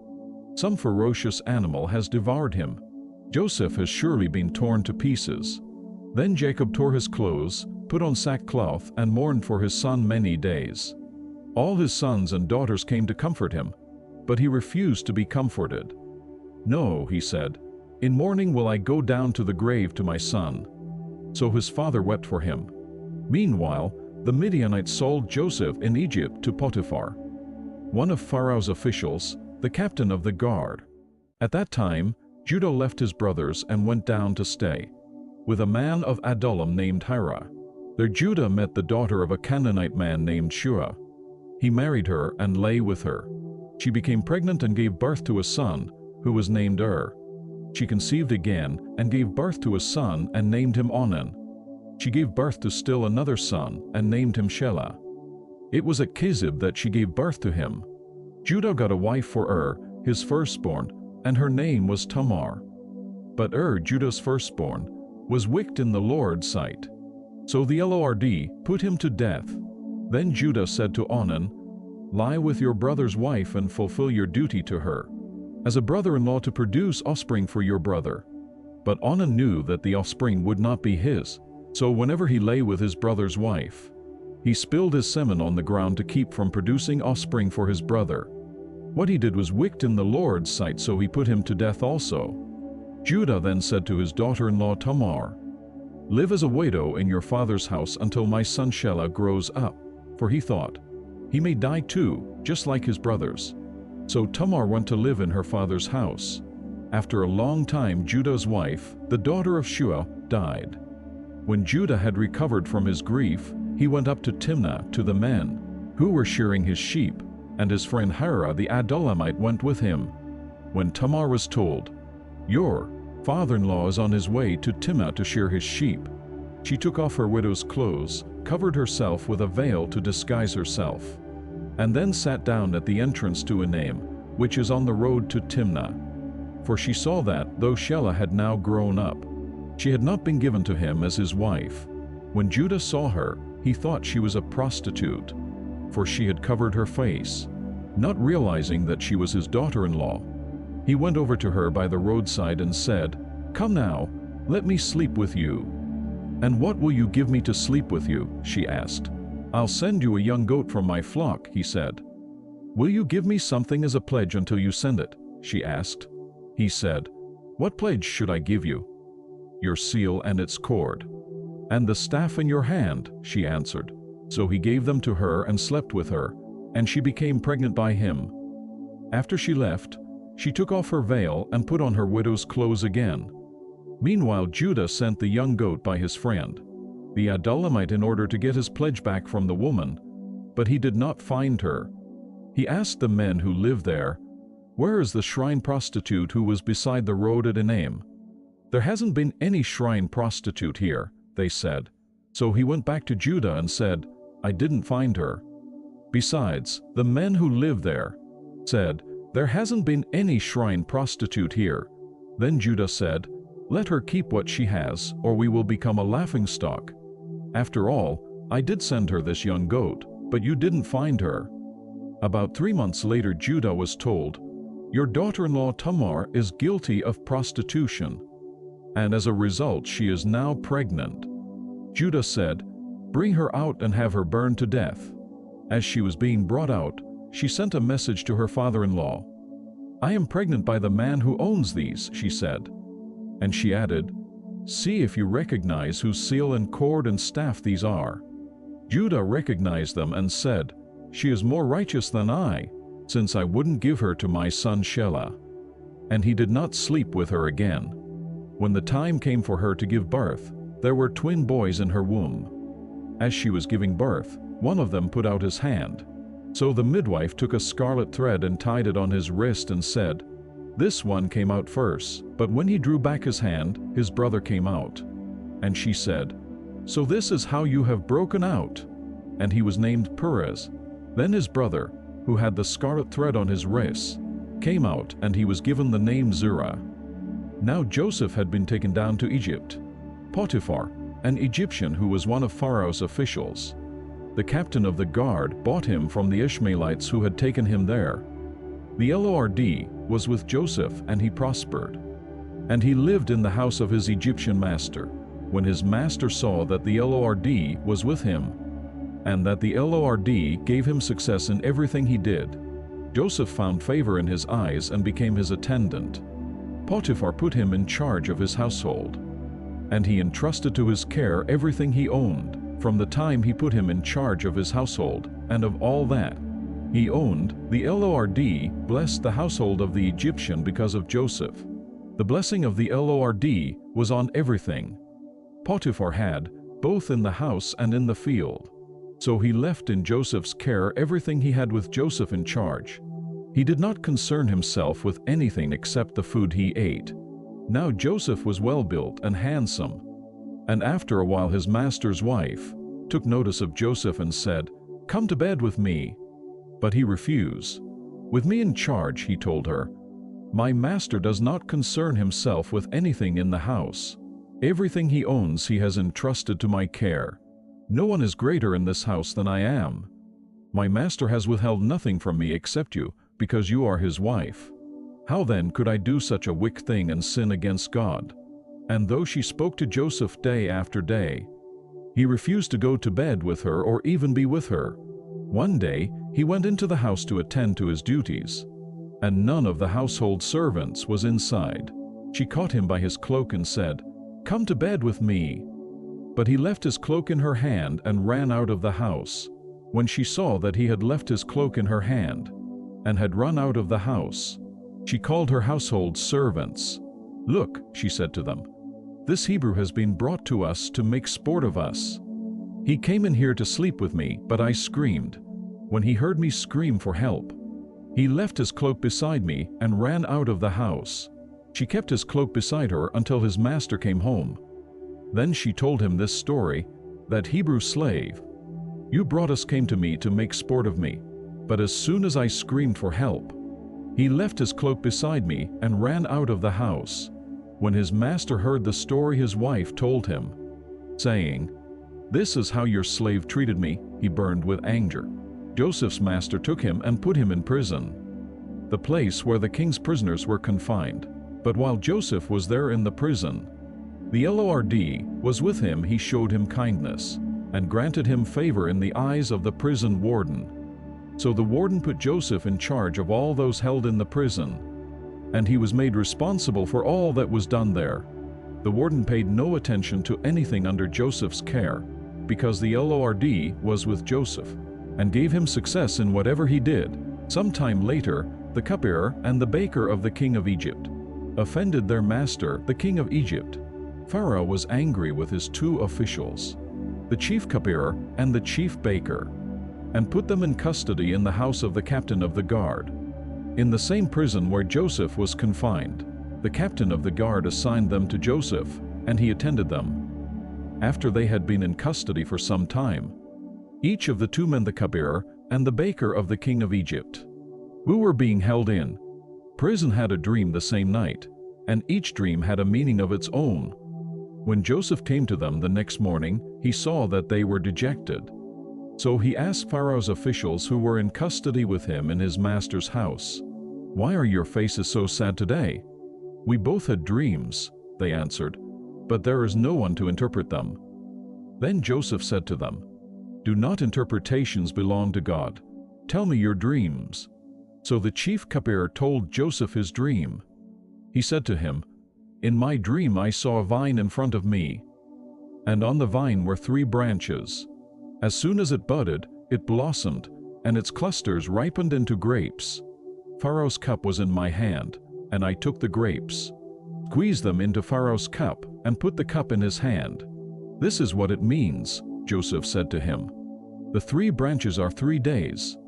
Some ferocious animal has devoured him. Joseph has surely been torn to pieces." Then Jacob tore his clothes, put on sackcloth, and mourned for his son many days. All his sons and daughters came to comfort him, but he refused to be comforted. "No," he said, "in mourning will I go down to the grave to my son." So his father wept for him. Meanwhile, the Midianites sold Joseph in Egypt to Potiphar, one of Pharaoh's officials, the captain of the guard. At that time, Judah left his brothers and went down to stay with a man of Adullam named Hira. There Judah met the daughter of a Canaanite man named Shua. He married her and lay with her. She became pregnant and gave birth to a son, who was named She conceived again and gave birth to a son and named him Onan. She gave birth to still another son and named him Shelah. It was at Kezib that she gave birth to him. Judah got a wife for his firstborn, and her name was Tamar. But Judah's firstborn, was wicked in the Lord's sight. So the Lord put him to death. Then Judah said to Onan, "Lie with your brother's wife and fulfill your duty to her, as a brother-in-law, to produce offspring for your brother." But Onan knew that the offspring would not be his, so whenever he lay with his brother's wife, he spilled his semen on the ground to keep from producing offspring for his brother. What he did was wicked in the Lord's sight, so he put him to death also. Judah then said to his daughter-in-law Tamar, "Live as a widow in your father's house until my son Shelah grows up," for he thought, "He may die too, just like his brothers." So Tamar went to live in her father's house. After a long time, Judah's wife, the daughter of Shua, died. When Judah had recovered from his grief, he went up to Timnah to the men who were shearing his sheep, and his friend Hira the Adullamite went with him. When Tamar was told, "Your father-in-law is on his way to Timnah to shear his sheep," she took off her widow's clothes, covered herself with a veil to disguise herself, and then sat down at the entrance to Enaim, which is on the road to Timnah. For she saw that, though Shelah had now grown up, she had not been given to him as his wife. When Judah saw her, he thought she was a prostitute, for she had covered her face. Not realizing that she was his daughter-in-law, he went over to her by the roadside and said, "Come now, let me sleep with you." "And what will you give me to sleep with you?" she asked. "I'll send you a young goat from my flock," he said. "Will you give me something as a pledge until you send it?" she asked. He said, "What pledge should I give you?" "Your seal and its cord." "And the staff in your hand," she answered. So he gave them to her and slept with her, and she became pregnant by him. After she left, she took off her veil and put on her widow's clothes again. Meanwhile Judah sent the young goat by his friend, the Adullamite, in order to get his pledge back from the woman, but he did not find her. He asked the men who lived there, "Where is the shrine prostitute who was beside the road at Enaim?" "There hasn't been any shrine prostitute here," they said. So he went back to Judah and said, "I didn't find her." Besides, the men who live there said, "There hasn't been any shrine prostitute here." Then Judah said, "Let her keep what she has, or we will become a laughingstock. After all, I did send her this young goat, but you didn't find her." About 3 months later, Judah was told, "Your daughter-in-law Tamar is guilty of prostitution, and as a result she is now pregnant." Judah said, "Bring her out and have her burned to death." As she was being brought out, she sent a message to her father-in-law. "I am pregnant by the man who owns these," she said. And she added, "See if you recognize whose seal and cord and staff these are." Judah recognized them and said, "She is more righteous than I, since I wouldn't give her to my son Shelah." And he did not sleep with her again. When the time came for her to give birth, there were twin boys in her womb. As she was giving birth, one of them put out his hand. So the midwife took a scarlet thread and tied it on his wrist and said, "This one came out first." But when he drew back his hand, his brother came out. And she said, "So this is how you have broken out." And he was named Perez. Then his brother, who had the scarlet thread on his wrist, came out, and he was given the name Zerah. Now Joseph had been taken down to Egypt. Potiphar, an Egyptian who was one of Pharaoh's officials, the captain of the guard, bought him from the Ishmaelites who had taken him there. The Lord was with Joseph, and he prospered. And he lived in the house of his Egyptian master. When his master saw that the Lord was with him, and that the Lord gave him success in everything he did, Joseph found favor in his eyes and became his attendant. Potiphar put him in charge of his household, and he entrusted to his care everything he owned. From the time he put him in charge of his household and of all that he owned, the Lord blessed the household of the Egyptian because of Joseph. The blessing of the Lord was on everything Potiphar had, both in the house and in the field. So he left in Joseph's care everything he had with Joseph in charge. He did not concern himself with anything except the food he ate. Now Joseph was well-built and handsome. And after a while his master's wife took notice of Joseph and said, "Come to bed with me." But he refused. "With me in charge," he told her, "my master does not concern himself with anything in the house. Everything he owns he has entrusted to my care. No one is greater in this house than I am. My master has withheld nothing from me except you, because you are his wife. How then could I do such a wicked thing and sin against God?" And though she spoke to Joseph day after day, he refused to go to bed with her or even be with her. One day he went into the house to attend to his duties, and none of the household servants was inside. She caught him by his cloak and said, "Come to bed with me." But he left his cloak in her hand and ran out of the house. When she saw that he had left his cloak in her hand and had run out of the house, she called her household servants. "Look," she said to them, "this Hebrew has been brought to us to make sport of us. He came in here to sleep with me, but I screamed. When he heard me scream for help, he left his cloak beside me and ran out of the house." She kept his cloak beside her until his master came home. Then she told him this story, "That Hebrew slave you brought us came to me to make sport of me, but as soon as I screamed for help, he left his cloak beside me and ran out of the house." When his master heard the story his wife told him, saying, "This is how your slave treated me," he burned with anger. Joseph's master took him and put him in prison, the place where the king's prisoners were confined. But while Joseph was there in the prison, the Lord was with him. He showed him kindness and granted him favor in the eyes of the prison warden. So the warden put Joseph in charge of all those held in the prison, and he was made responsible for all that was done there. The warden paid no attention to anything under Joseph's care, because the Lord was with Joseph and gave him success in whatever he did. Some time later, the cupbearer and the baker of the king of Egypt offended their master, the king of Egypt. Pharaoh was angry with his two officials, the chief cupbearer and the chief baker, and put them in custody in the house of the captain of the guard, in the same prison where Joseph was confined. The captain of the guard assigned them to Joseph, and he attended them. after they had been in custody for some time, each of the two men, the cupbearer and the baker of the king of Egypt, who were being held in prison, had a dream the same night, and each dream had a meaning of its own. When Joseph came to them the next morning, he saw that they were dejected. So he asked Pharaoh's officials who were in custody with him in his master's house, "Why are your faces so sad today?" "We both had dreams," they answered, "but there is no one to interpret them." Then Joseph said to them, "Do not interpretations belong to God? Tell me your dreams." So the chief cupbearer told Joseph his dream. He said to him, "In my dream I saw a vine in front of me, and on the vine were 3 branches. As soon as it budded, it blossomed, and its clusters ripened into grapes. Pharaoh's cup was in my hand, and I took the grapes, squeezed them into Pharaoh's cup, and put the cup in his hand. This is what it means," Joseph said to him. "The 3 branches are 3 days.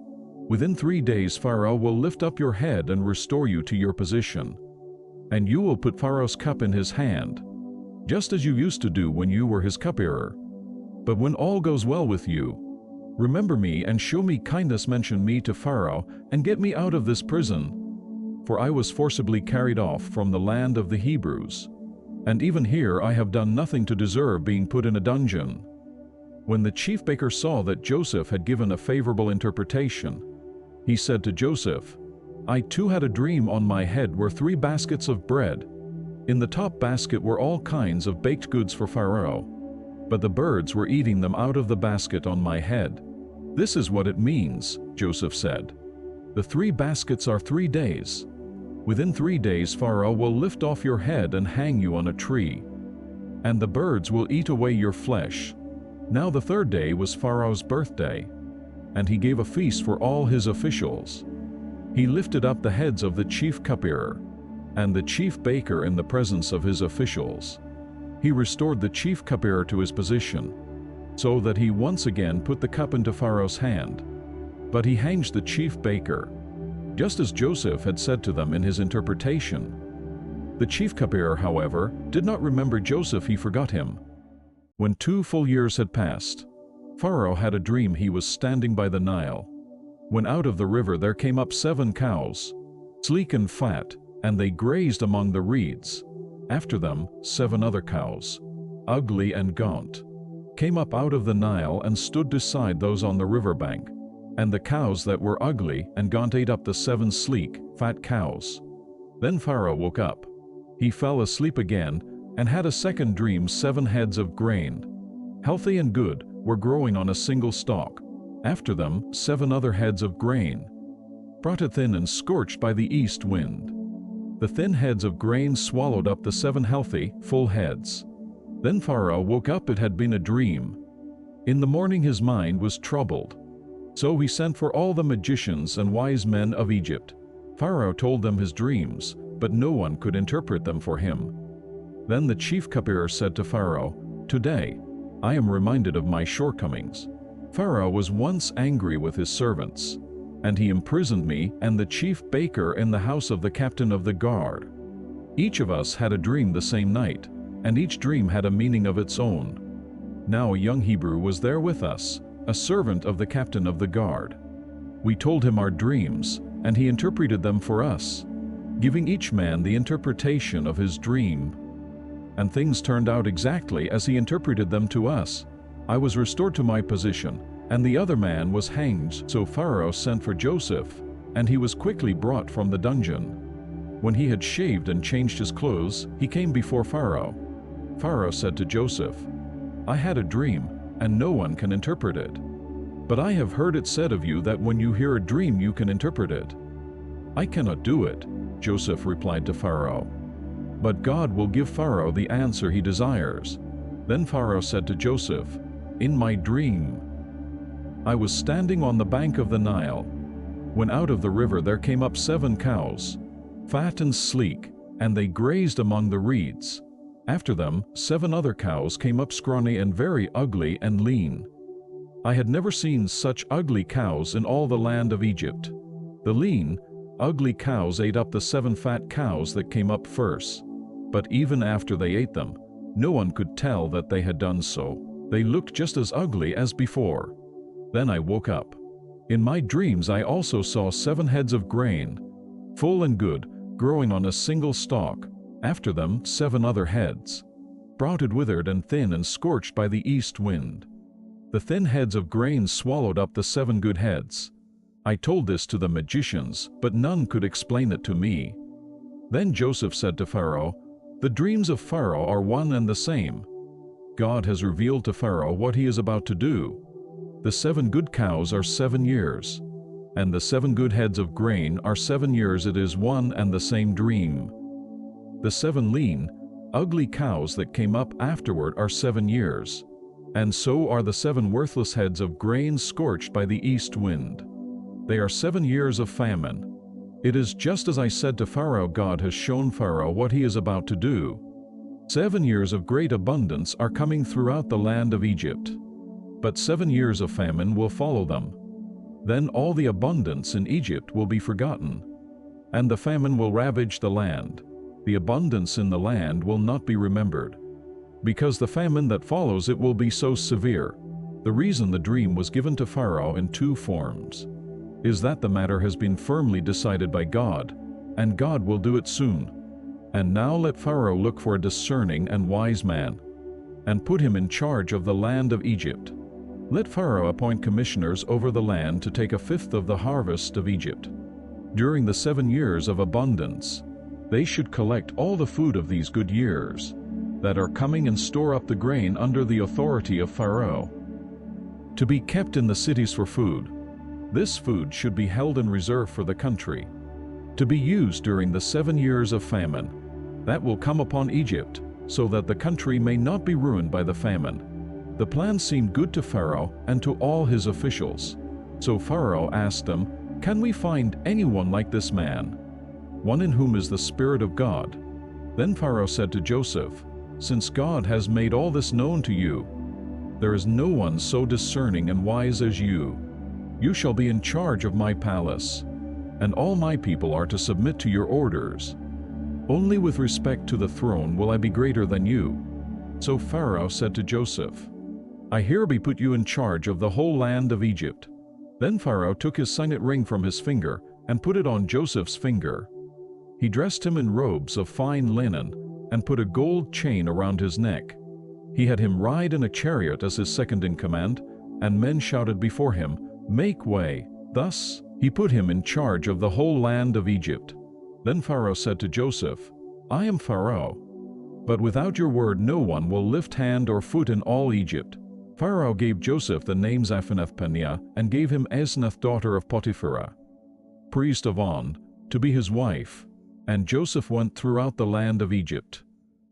Within 3 days Pharaoh will lift up your head and restore you to your position, and you will put Pharaoh's cup in his hand, just as you used to do when you were his cupbearer. But when all goes well with you, remember me and show me kindness, mention me to Pharaoh, and get me out of this prison. For I was forcibly carried off from the land of the Hebrews, and even here I have done nothing to deserve being put in a dungeon." When the chief baker saw that Joseph had given a favorable interpretation, he said to Joseph, "I too had a dream. On my head were 3 baskets of bread. In the top basket were all kinds of baked goods for Pharaoh, but the birds were eating them out of the basket on my head." "This is what it means," Joseph said. "The 3 baskets are 3 days. Within 3 days Pharaoh will lift off your head and hang you on a tree, and the birds will eat away your flesh." Now the 3rd day was Pharaoh's birthday, and he gave a feast for all his officials. He lifted up the heads of the chief cupbearer and the chief baker in the presence of his officials. He restored the chief cupbearer to his position, so that he once again put the cup into Pharaoh's hand. But he hanged the chief baker, just as Joseph had said to them in his interpretation. The chief cupbearer, however, did not remember Joseph, he forgot him. When 2 full years had passed, Pharaoh had a dream. He was standing by the Nile, when out of the river there came up 7 cows, sleek and fat, and they grazed among the reeds. After them 7 other cows, ugly and gaunt, came up out of the Nile and stood beside those on the river bank. And the cows that were ugly and gaunt ate up the 7 sleek, fat cows. Then Pharaoh woke up. He fell asleep again and had a second dream. 7 heads of grain, healthy and good, were growing on a single stalk. After them 7 other heads of grain, brought thin and scorched by the east wind. The thin heads of grain swallowed up the 7 healthy, full heads. Then Pharaoh woke up. It had been a dream. In the morning his mind was troubled. So he sent for all the magicians and wise men of Egypt. Pharaoh told them his dreams, but no one could interpret them for him. Then the chief cupbearer said to Pharaoh, "Today I am reminded of my shortcomings. Pharaoh was once angry with his servants, and he imprisoned me and the chief baker in the house of the captain of the guard. Each of us had a dream the same night, and each dream had a meaning of its own. Now a young Hebrew was there with us, a servant of the captain of the guard. We told him our dreams, and he interpreted them for us, giving each man the interpretation of his dream. And things turned out exactly as he interpreted them to us. I was restored to my position, and the other man was hanged." So Pharaoh sent for Joseph, and he was quickly brought from the dungeon. When he had shaved and changed his clothes, he came before Pharaoh. Pharaoh said to Joseph, "I had a dream, and no one can interpret it. But I have heard it said of you that when you hear a dream you can interpret it." "I cannot do it," Joseph replied to Pharaoh. "But God will give Pharaoh the answer he desires." Then Pharaoh said to Joseph, "In my dream, I was standing on the bank of the Nile, when out of the river there came up 7 cows, fat and sleek, and they grazed among the reeds. After them 7 other cows came up scrawny and very ugly and lean. I had never seen such ugly cows in all the land of Egypt. The lean, ugly cows ate up the 7 fat cows that came up first. But even after they ate them, No one could tell that they had done so. They looked just as ugly as before. Then I woke up. In my dreams I also saw 7 heads of grain, full and good, growing on a single stalk. After them 7 other heads, sprouted, withered, and thin, and scorched by the east wind. The thin heads of grain swallowed up the 7 good heads. I told this to the magicians, but none could explain it to me. Then Joseph said to Pharaoh, "The dreams of Pharaoh are one and the same. God has revealed to Pharaoh what he is about to do. The 7 good cows are 7 years, and the 7 good heads of grain are 7 years. It is one and the same dream. The 7 lean, ugly cows that came up afterward are 7 years, and so are the 7 worthless heads of grain scorched by the east wind. They are 7 years of famine. It is just as I said to Pharaoh. God has shown Pharaoh what he is about to do. 7 years of great abundance are coming throughout the land of Egypt, but 7 years of famine will follow them. Then all the abundance in Egypt will be forgotten, and the famine will ravage the land. The abundance in the land will not be remembered, because the famine that follows it will be so severe." The reason the dream was given to Pharaoh in 2 forms is that the matter has been firmly decided by God, and God will do it soon. And now let Pharaoh look for a discerning and wise man, and put him in charge of the land of Egypt. Let Pharaoh appoint commissioners over the land to take 1/5 of the harvest of Egypt. During the 7 years of abundance, they should collect all the food of these good years that are coming and store up the grain under the authority of Pharaoh, to be kept in the cities for food. This food should be held in reserve for the country, to be used during the 7 years of famine that will come upon Egypt, so that the country may not be ruined by the famine. The plan seemed good to Pharaoh and to all his officials. So Pharaoh asked them, "Can we find anyone like this man, one in whom is the Spirit of God?" Then Pharaoh said to Joseph, "Since God has made all this known to you, there is no one so discerning and wise as you. You shall be in charge of my palace, and all my people are to submit to your orders. Only with respect to the throne will I be greater than you." So Pharaoh said to Joseph, "I hereby put you in charge of the whole land of Egypt." Then Pharaoh took his signet ring from his finger and put it on Joseph's finger. He dressed him in robes of fine linen and put a gold chain around his neck. He had him ride in a chariot as his second in command, and men shouted before him, "Make way!" Thus he put him in charge of the whole land of Egypt. Then Pharaoh said to Joseph, "I am Pharaoh, but without your word no one will lift hand or foot in all Egypt." Pharaoh gave Joseph the name Zaphenath-Paneah and gave him Asenath, daughter of Potiphera, priest of On, to be his wife. And Joseph went throughout the land of Egypt.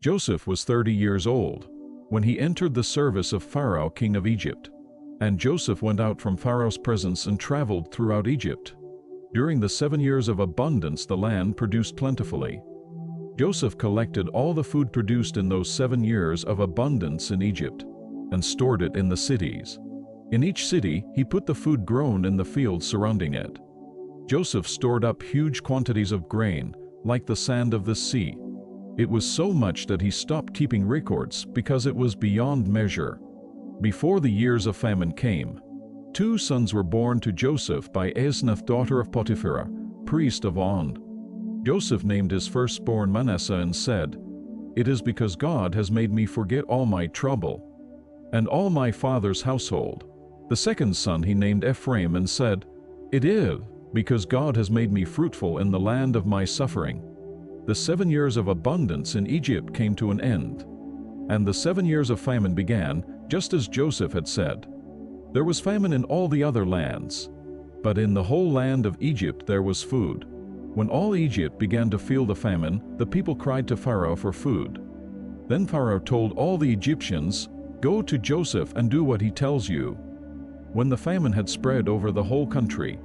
Joseph was 30 years old when he entered the service of Pharaoh, king of Egypt. And Joseph went out from Pharaoh's presence and traveled throughout Egypt. During the 7 years of abundance the land produced plentifully. Joseph collected all the food produced in those 7 years of abundance in Egypt, and stored it in the cities. In each city he put the food grown in the fields surrounding it. Joseph stored up huge quantities of grain, like the sand of the sea. It was so much that he stopped keeping records because it was beyond measure. Before the years of famine came, 2 sons were born to Joseph by Asenath, daughter of Potiphera, priest of On. Joseph named his firstborn Manasseh and said, "It is because God has made me forget all my trouble and all my father's household." The second son he named Ephraim and said, "It is because God has made me fruitful in the land of my suffering." The 7 years of abundance in Egypt came to an end, and the 7 years of famine began, just as Joseph had said. There was famine in all the other lands, but in the whole land of Egypt there was food. When all Egypt began to feel the famine, the people cried to Pharaoh for food. Then Pharaoh told all the Egyptians, "Go to Joseph and do what he tells you." When the famine had spread over the whole country,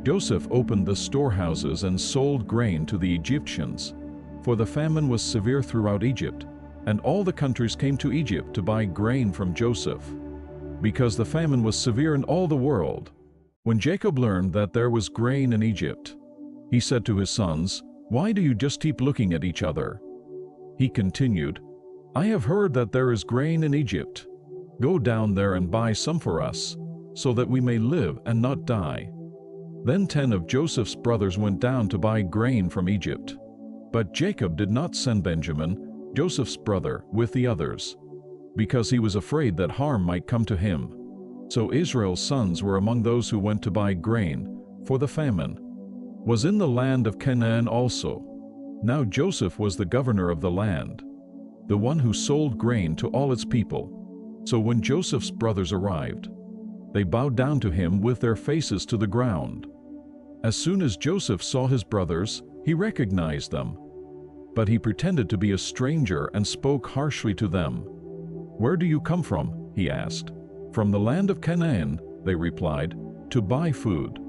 Joseph opened the storehouses and sold grain to the Egyptians, for the famine was severe throughout Egypt, and all the countries came to Egypt to buy grain from Joseph, because the famine was severe in all the world. When Jacob learned that there was grain in Egypt, he said to his sons, "Why do you just keep looking at each other?" He continued, "I have heard that there is grain in Egypt. Go down there and buy some for us, so that we may live and not die." Then 10 of Joseph's brothers went down to buy grain from Egypt. But Jacob did not send Benjamin, Joseph's brother, with the others, because he was afraid that harm might come to him. So Israel's sons were among those who went to buy grain, for the famine was in the land of Canaan also. Now Joseph was the governor of the land, the one who sold grain to all its people. So when Joseph's brothers arrived, they bowed down to him with their faces to the ground. As soon as Joseph saw his brothers, he recognized them. But he pretended to be a stranger and spoke harshly to them. "Where do you come from?" he asked. "From the land of Canaan," they replied, "to buy food."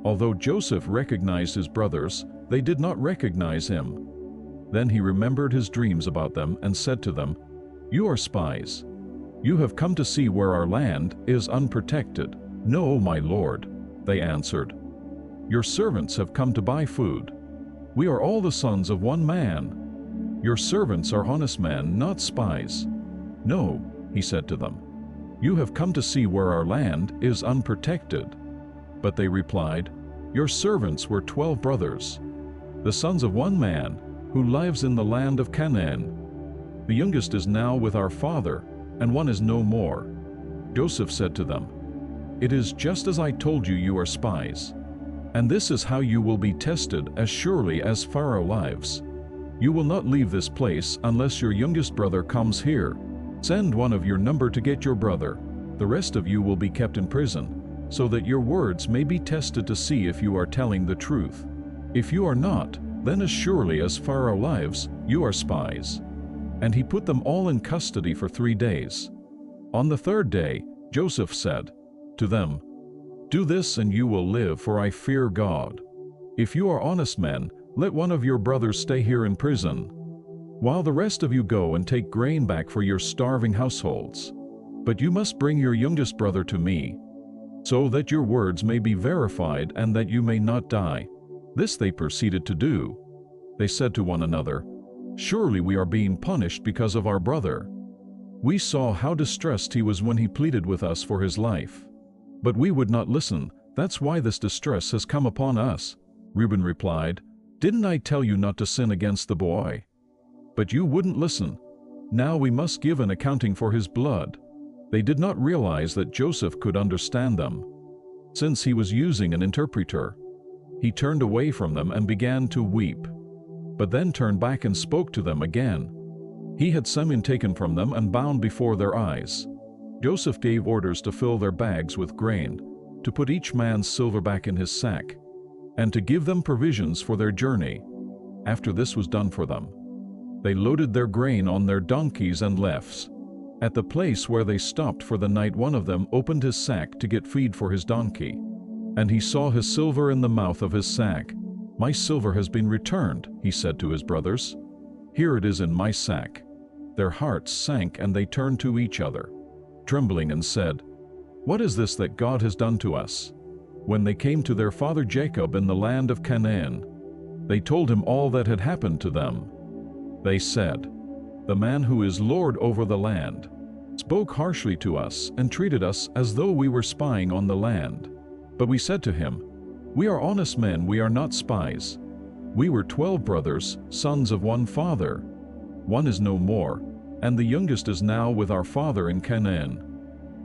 Although Joseph recognized his brothers, they did not recognize him. Then he remembered his dreams about them and said to them, "You are spies. You have come to see where our land is unprotected." "No, my lord," they answered. "Your servants have come to buy food. We are all the sons of one man. Your servants are honest men, not spies." "No," he said to them, "you have come to see where our land is unprotected." But they replied, "Your servants were 12 brothers, the sons of one man, who lives in the land of Canaan. The youngest is now with our father, and one is no more." Joseph said to them, "It is just as I told you, you are spies. And this is how you will be tested, as surely as Pharaoh lives. You will not leave this place unless your youngest brother comes here. Send one of your number to get your brother. The rest of you will be kept in prison, so that your words may be tested to see if you are telling the truth. If you are not, then as surely as Pharaoh lives, you are spies." And he put them all in custody for 3 days. On the 3rd day, Joseph said to them, "Do this and you will live, for I fear God. If you are honest men, let one of your brothers stay here in prison, while the rest of you go and take grain back for your starving households. But you must bring your youngest brother to me, so that your words may be verified and that you may not die." This they proceeded to do. They said to one another, "Surely we are being punished because of our brother. We saw how distressed he was when he pleaded with us for his life. But we would not listen. That's why this distress has come upon us." Reuben replied, "Didn't I tell you not to sin against the boy? But you wouldn't listen. Now we must give an accounting for his blood." They did not realize that Joseph could understand them, since he was using an interpreter. He turned away from them and began to weep, but then turned back and spoke to them again. He had Simeon taken from them and bound before their eyes. Joseph gave orders to fill their bags with grain, to put each man's silver back in his sack, and to give them provisions for their journey. After this was done for them, they loaded their grain on their donkeys and left. At the place where they stopped for the night, one of them opened his sack to get feed for his donkey, and he saw his silver in the mouth of his sack. "My silver has been returned," he said to his brothers. "Here it is in my sack." Their hearts sank and they turned to each other, trembling, and said, "What is this that God has done to us?" When they came to their father Jacob in the land of Canaan, they told him all that had happened to them. They said, "The man who is lord over the land spoke harshly to us and treated us as though we were spying on the land. But we said to him, 'We are honest men, we are not spies. We were 12 brothers, sons of one father. One is no more, and the youngest is now with our father in Canaan.'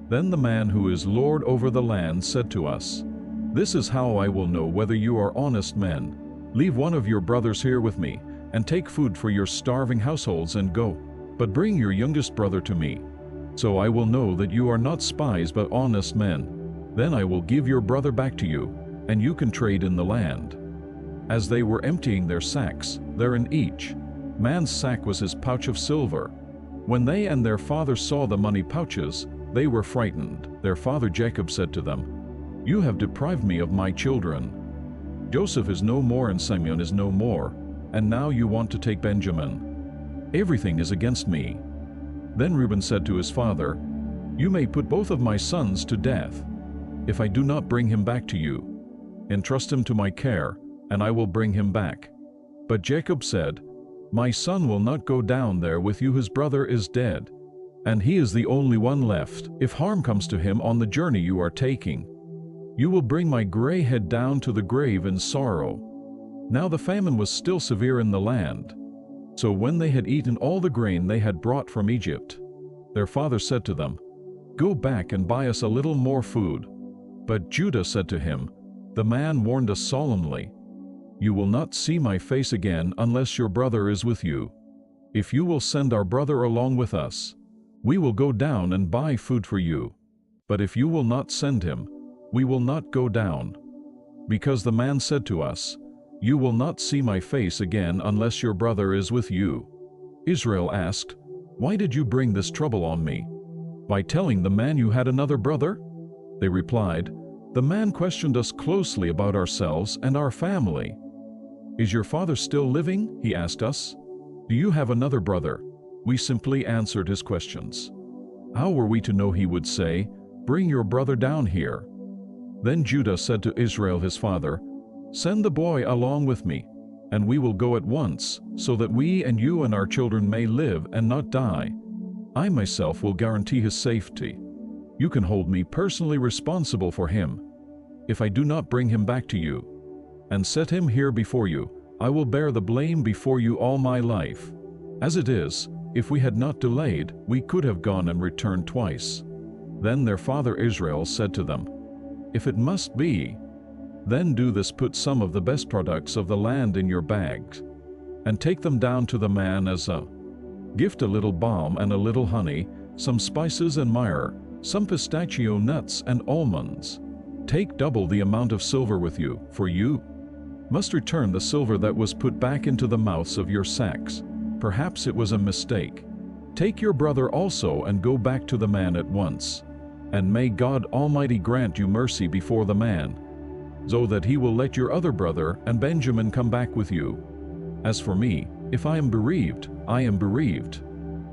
Then the man who is lord over the land said to us, 'This is how I will know whether you are honest men. Leave one of your brothers here with me, and take food for your starving households and go. But bring your youngest brother to me, so I will know that you are not spies but honest men. Then I will give your brother back to you, and you can trade in the land.' As they were emptying their sacks, there in each man's sack was his pouch of silver. When they and their father saw the money pouches, they were frightened. Their father Jacob said to them, 'You have deprived me of my children. Joseph is no more and Simeon is no more, and now you want to take Benjamin. Everything is against me.' Then Reuben said to his father, 'You may put both of my sons to death, if I do not bring him back to you. Entrust him to my care, and I will bring him back.' But Jacob said, "My son will not go down there with you. His brother is dead, and he is the only one left. If harm comes to him on the journey you are taking, you will bring my gray head down to the grave in sorrow." Now the famine was still severe in the land. So when they had eaten all the grain they had brought from Egypt, their father said to them, "Go back and buy us a little more food." But Judah said to him, "The man warned us solemnly, 'You will not see my face again unless your brother is with you. If you will send our brother along with us, we will go down and buy food for you. But if you will not send him, we will not go down.' Because the man said to us, 'You will not see my face again unless your brother is with you.'" Israel asked, "Why did you bring this trouble on me? By telling the man you had another brother?" They replied, "The man questioned us closely about ourselves and our family. 'Is your father still living?' he asked us. 'Do you have another brother?' We simply answered his questions. How were we to know he would say, 'Bring your brother down here'?" Then Judah said to Israel his father, "Send the boy along with me, and we will go at once, so that we and you and our children may live and not die. I myself will guarantee his safety. You can hold me personally responsible for him. If I do not bring him back to you and set him here before you, I will bear the blame before you all my life. As it is, if we had not delayed, we could have gone and returned twice." Then their father Israel said to them, "If it must be, then do this: put some of the best products of the land in your bags, and take them down to the man as a gift: a little balm and a little honey, some spices and myrrh, some pistachio nuts and almonds. Take double the amount of silver with you, for you must return the silver that was put back into the mouths of your sacks. Perhaps it was a mistake. Take your brother also and go back to the man at once. And may God Almighty grant you mercy before the man, so that he will let your other brother and Benjamin come back with you. As for me, if I am bereaved, I am bereaved."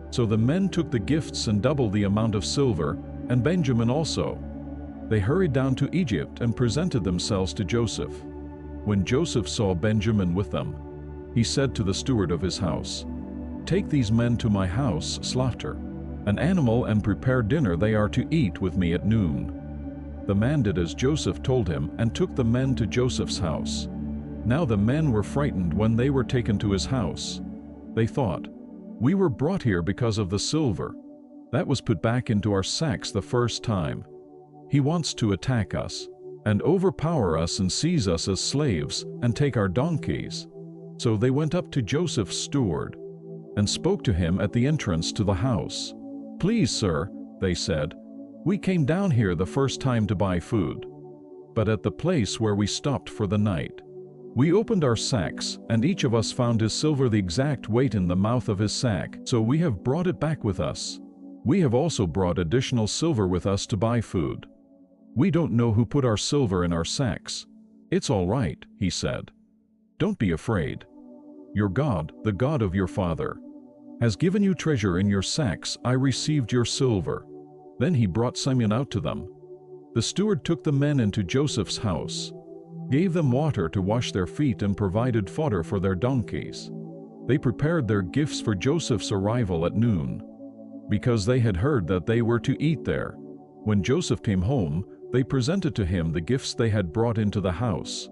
So the men took the gifts and doubled the amount of silver, and Benjamin also. They hurried down to Egypt and presented themselves to Joseph. When Joseph saw Benjamin with them, he said to the steward of his house, "Take these men to my house, slaughter an animal and prepare dinner. They are to eat with me at noon." The man did as Joseph told him and took the men to Joseph's house. Now the men were frightened when they were taken to his house. They thought, "We were brought here because of the silver that was put back into our sacks the first time. He wants to attack us and overpower us and seize us as slaves and take our donkeys." So they went up to Joseph's steward and spoke to him at the entrance to the house. "Please, sir," they said, "we came down here the first time to buy food. But at the place where we stopped for the night, we opened our sacks, and each of us found his silver the exact weight in the mouth of his sack. So we have brought it back with us. We have also brought additional silver with us to buy food. We don't know who put our silver in our sacks." "It's all right," he said. "Don't be afraid. Your God, the God of your father, has given you treasure in your sacks. I received your silver." Then he brought Simeon out to them. The steward took the men into Joseph's house, gave them water to wash their feet, and provided fodder for their donkeys. They prepared their gifts for Joseph's arrival at noon, because they had heard that they were to eat there. When Joseph came home, they presented to him the gifts they had brought into the house,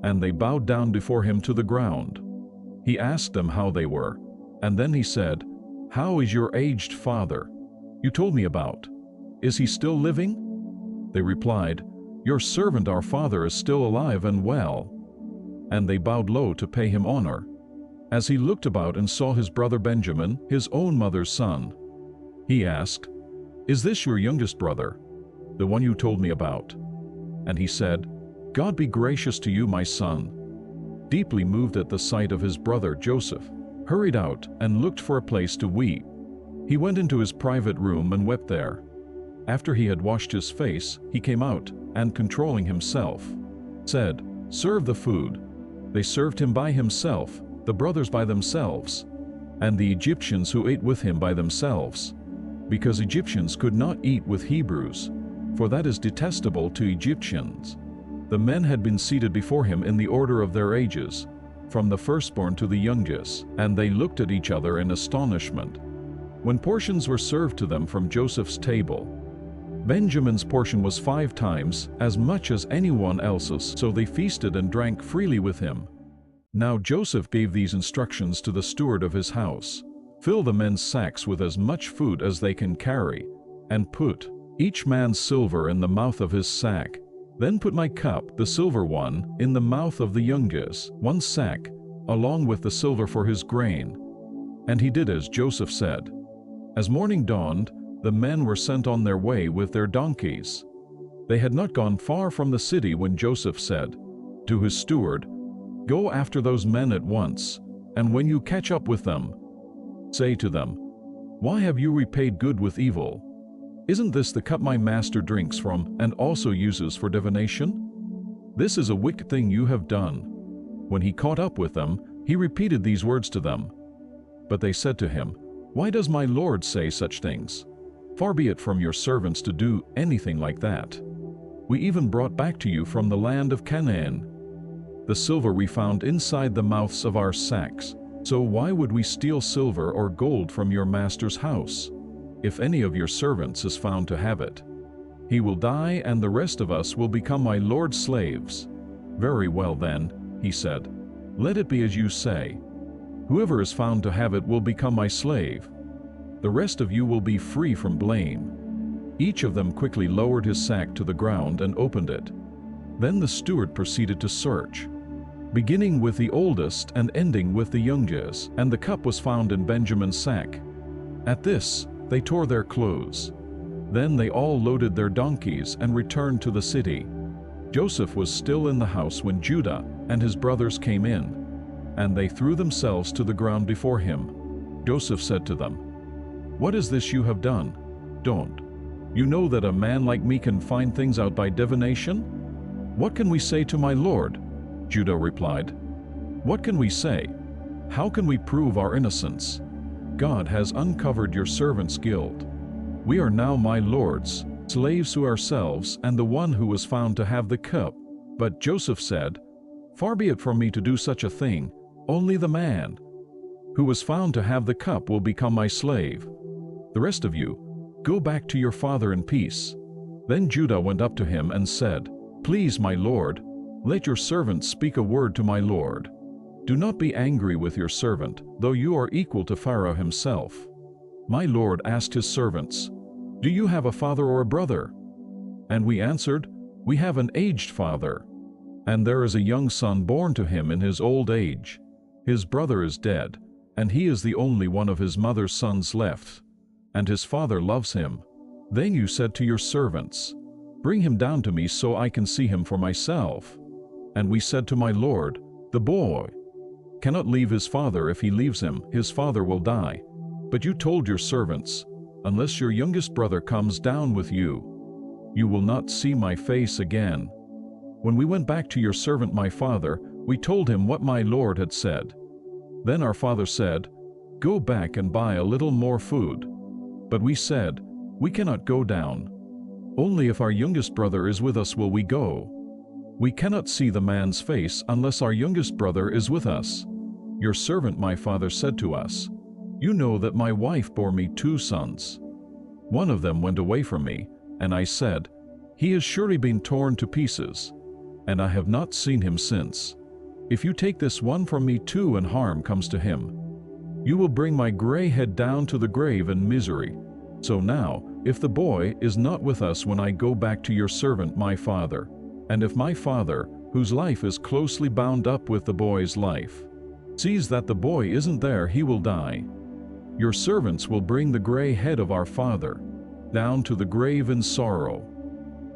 and they bowed down before him to the ground. He asked them how they were, and then he said, "How is your aged father you told me about? Is he still living?" They replied, "Your servant our father is still alive and well." And they bowed low to pay him honor. As he looked about and saw his brother Benjamin, his own mother's son, he asked, "Is this your youngest brother, the one you told me about?" And he said, "God be gracious to you, my son." Deeply moved at the sight of his brother, Joseph hurried out and looked for a place to weep. He went into his private room and wept there. After he had washed his face, he came out, and controlling himself, said, "Serve the food." They served him by himself, the brothers by themselves, and the Egyptians who ate with him by themselves, because Egyptians could not eat with Hebrews, for that is detestable to Egyptians. The men had been seated before him in the order of their ages, from the firstborn to the youngest, and they looked at each other in astonishment. When portions were served to them from Joseph's table, Benjamin's portion was 5 times as much as anyone else's, so they feasted and drank freely with him. Now Joseph gave these instructions to the steward of his house: "Fill the men's sacks with as much food as they can carry, and put each man's silver in the mouth of his sack. Then put my cup, the silver one, in the mouth of the youngest, 1 sack, along with the silver for his grain." And he did as Joseph said. As morning dawned, the men were sent on their way with their donkeys. They had not gone far from the city when Joseph said to his steward, "Go after those men at once, and when you catch up with them, say to them, 'Why have you repaid good with evil? Isn't this the cup my master drinks from and also uses for divination? This is a wicked thing you have done.'" When he caught up with them, he repeated these words to them. But they said to him, "Why does my lord say such things? Far be it from your servants to do anything like that. We even brought back to you from the land of Canaan the silver we found inside the mouths of our sacks. So why would we steal silver or gold from your master's house? If any of your servants is found to have it, he will die, and the rest of us will become my lord's slaves." "Very well then," he said, "let it be as you say. Whoever is found to have it will become my slave. The rest of you will be free from blame." Each of them quickly lowered his sack to the ground and opened it. Then the steward proceeded to search, beginning with the oldest and ending with the youngest, and the cup was found in Benjamin's sack. At this, they tore their clothes. Then they all loaded their donkeys and returned to the city. Joseph was still in the house when Judah and his brothers came in, and they threw themselves to the ground before him. Joseph said to them, "What is this you have done? Don't you know that a man like me can find things out by divination? What can we say to my lord?" Judah replied, "What can we say? How can we prove our innocence? God has uncovered your servant's guilt. We are now my lord's slaves to ourselves and the one who was found to have the cup." But Joseph said, "Far be it from me to do such a thing. Only the man who was found to have the cup will become my slave. The rest of you, go back to your father in peace." Then Judah went up to him and said, "Please, my lord, let your servant speak a word to my lord. Do not be angry with your servant, though you are equal to Pharaoh himself." My lord asked his servants, "Do you have a father or a brother?" And we answered, "We have an aged father, and there is a young son born to him in his old age. His brother is dead, and he is the only one of his mother's sons left, and his father loves him." Then you said to your servants, "Bring him down to me so I can see him for myself." And we said to my lord, "The boy cannot leave his father. If he leaves him, his father will die." But you told your servants, "Unless your youngest brother comes down with you, you will not see my face again." When we went back to your servant my father, we told him what my lord had said. Then our father said, "Go back and buy a little more food." But we said, "We cannot go down. Only if our youngest brother is with us will we go. We cannot see the man's face unless our youngest brother is with us." Your servant my father said to us, "You know that my wife bore me 2 sons. One of them went away from me, and I said, 'He has surely been torn to pieces,' and I have not seen him since. If you take this one from me too and harm comes to him, you will bring my gray head down to the grave in misery. So now, if the boy is not with us when I go back to your servant my father, and if my father, whose life is closely bound up with the boy's life, sees that the boy isn't there, he will die. Your servants will bring the gray head of our father down to the grave in sorrow."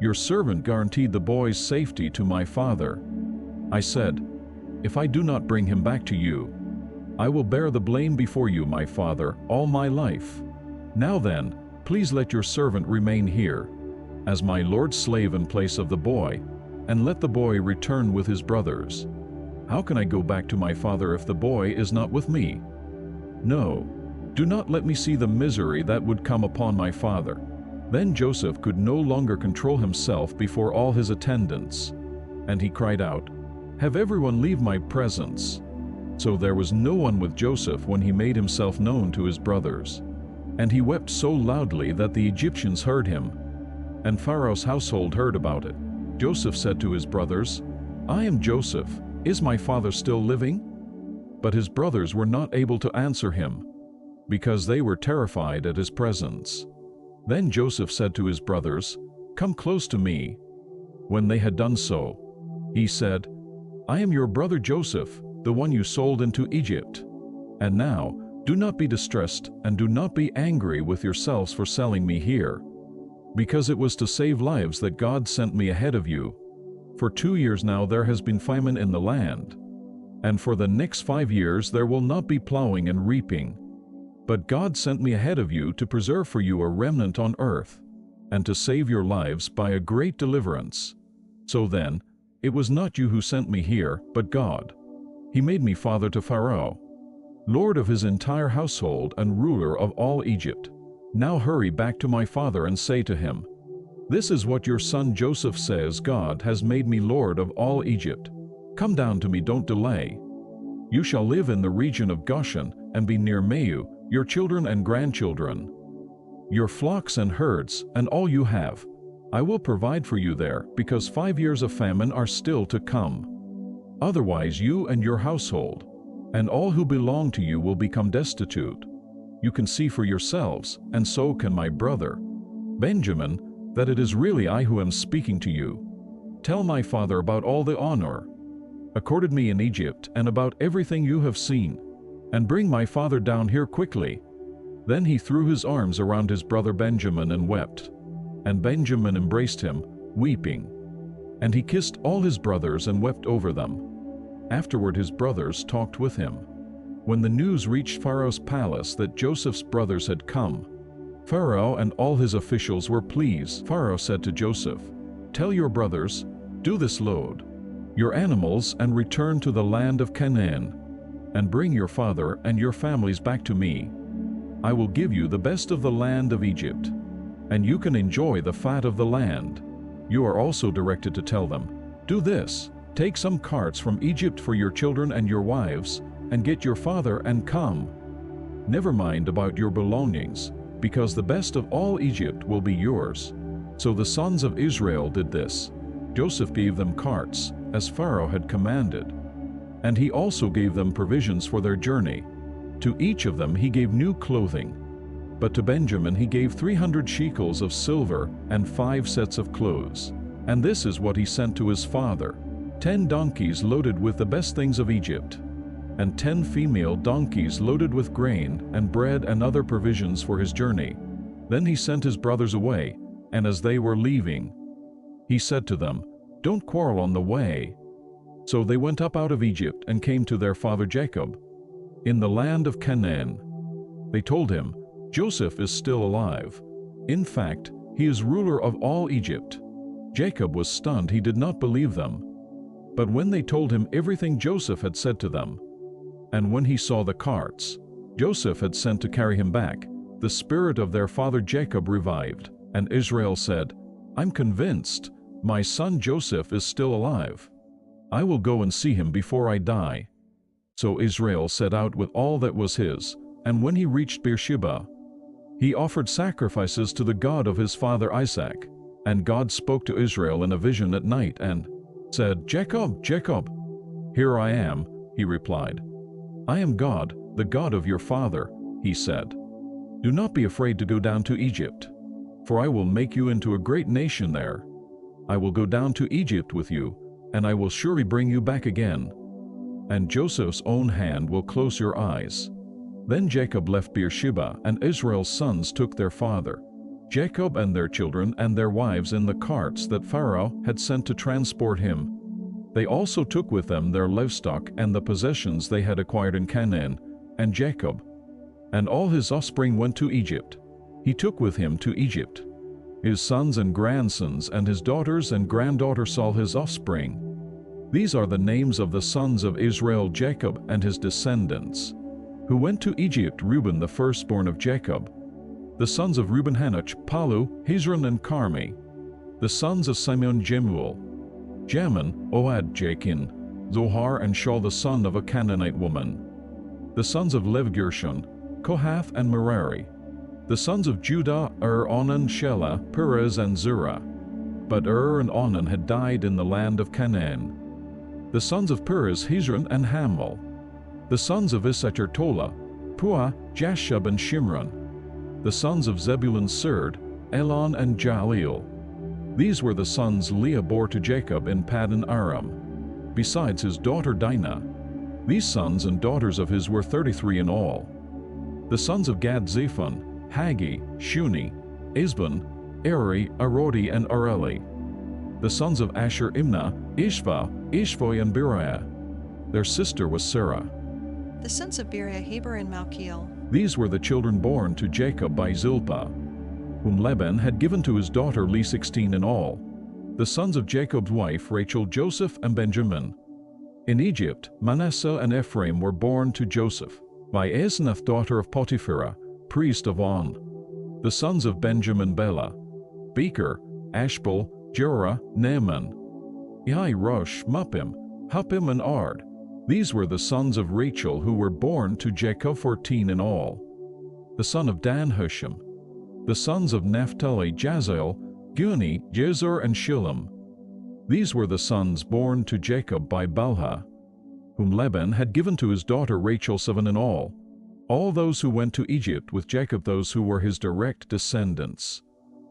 Your servant guaranteed the boy's safety to my father. I said, "If I do not bring him back to you, I will bear the blame before you, my father, all my life. Now then, please let your servant remain here as my lord's slave in place of the boy, and let the boy return with his brothers. How can I go back to my father if the boy is not with me? No, do not let me see the misery that would come upon my father." Then Joseph could no longer control himself before all his attendants, and he cried out, "Have everyone leave my presence." So there was no one with Joseph when he made himself known to his brothers. And he wept so loudly that the Egyptians heard him, and Pharaoh's household heard about it. Joseph said to his brothers, "I am Joseph. Is my father still living?" But his brothers were not able to answer him, because they were terrified at his presence. Then Joseph said to his brothers, "Come close to me." When they had done so, he said, "I am your brother Joseph, the one you sold into Egypt. And now, do not be distressed and do not be angry with yourselves for selling me here, because it was to save lives that God sent me ahead of you. For 2 years now there has been famine in the land, and for the next 5 years there will not be plowing and reaping. But God sent me ahead of you to preserve for you a remnant on earth, and to save your lives by a great deliverance. So then, it was not you who sent me here, but God. He made me father to Pharaoh, lord of his entire household and ruler of all Egypt. Now hurry back to my father and say to him, 'This is what your son Joseph says: God has made me lord of all Egypt. Come down to me, don't delay. You shall live in the region of Goshen and be near Meu, your children and grandchildren, your flocks and herds, and all you have. I will provide for you there, because 5 years of famine are still to come. Otherwise you and your household, and all who belong to you will become destitute. You can see for yourselves, and so can my brother Benjamin, that it is really I who am speaking to you. Tell my father about all the honor accorded me in Egypt and about everything you have seen, and bring my father down here quickly." Then he threw his arms around his brother Benjamin and wept, and Benjamin embraced him, weeping. And he kissed all his brothers and wept over them. Afterward his brothers talked with him. When the news reached Pharaoh's palace that Joseph's brothers had come, Pharaoh and all his officials were pleased. Pharaoh said to Joseph, "Tell your brothers, do this: load your animals and return to the land of Canaan, and bring your father and your families back to me. I will give you the best of the land of Egypt, and you can enjoy the fat of the land." You are also directed to tell them, "Do this: take some carts from Egypt for your children and your wives, and get your father and come. Never mind about your belongings, because the best of all Egypt will be yours." So the sons of Israel did this. Joseph gave them carts, as Pharaoh had commanded, and he also gave them provisions for their journey. To each of them he gave new clothing, but to Benjamin he gave 300 shekels of silver and 5 sets of clothes. And this is what he sent to his father: 10 donkeys loaded with the best things of Egypt, and 10 female donkeys loaded with grain and bread and other provisions for his journey. Then he sent his brothers away, and as they were leaving, he said to them, "Don't quarrel on the way." So they went up out of Egypt and came to their father Jacob in the land of Canaan. They told him, "Joseph is still alive. In fact, he is ruler of all Egypt." Jacob was stunned; he did not believe them. But when they told him everything Joseph had said to them, and when he saw the carts Joseph had sent to carry him back, the spirit of their father Jacob revived, and Israel said, "I'm convinced my son Joseph is still alive. I will go and see him before I die." So Israel set out with all that was his, and when he reached Beersheba, he offered sacrifices to the God of his father Isaac. And God spoke to Israel in a vision at night and said, "Jacob, Jacob." "Here I am," he replied. "I am God, the God of your father," he said. "Do not be afraid to go down to Egypt, for I will make you into a great nation there. I will go down to Egypt with you, and I will surely bring you back again. And Joseph's own hand will close your eyes." Then Jacob left Beersheba, and Israel's sons took their father Jacob and their children and their wives in the carts that Pharaoh had sent to transport him. They also took with them their livestock and the possessions they had acquired in Canaan. And Jacob and all his offspring went to Egypt. He took with him to Egypt his sons and grandsons, and his daughters and granddaughters, all his offspring. These are the names of the sons of Israel: Jacob and his descendants, who went to Egypt: Reuben, the firstborn of Jacob. The sons of Reuben: Hanoch, Palu, Hezron, and Carmi. The sons of Simeon: Jemuel, Jamin, Ohad, Jachin, Zohar and Shaul the son of a Canaanite woman. The sons of Levi Gershon, Kohath and Merari. The sons of Judah, Onan, Shelah, Perez and Zerah. But and Onan had died in the land of Canaan. The sons of Perez, Hezron and Hamal. The sons of Issachar, Tola, Puah, Jashub and Shimron. The sons of Zebulun, Serd, Elon and Jaleel. These were the sons Leah bore to Jacob in Paddan Aram, besides his daughter Dinah. These sons and daughters of his were 33 in all. The sons of Gad, Zephon, Haggi, Shuni, Esbon, Eri, Arodi and Areli. The sons of Asher, Imnah, Ishva, Ishvoi and Beriah. Their sister was Sarah. The sons of Beriah, Heber and Malchiel. These were the children born to Jacob by Zilpah, whom Laban had given to his daughter Leah, 16 in all. The sons of Jacob's wife Rachel, Joseph and Benjamin. In Egypt, Manasseh and Ephraim were born to Joseph by Asenath, daughter of Potipharah, priest of On. The sons of Benjamin, Bela, Becher, Ashbel, Jerah, Naaman, Ehai, Rosh, Muppim, Huppim and Ard. These were the sons of Rachel who were born to Jacob, 14 in all. The son of Dan, Hushim. The sons of Naphtali, Jazel, Guni, Jezer and Shillem. These were the sons born to Jacob by Bilhah, whom Laban had given to his daughter Rachel, 7 in all. All those who went to Egypt with Jacob, those who were his direct descendants,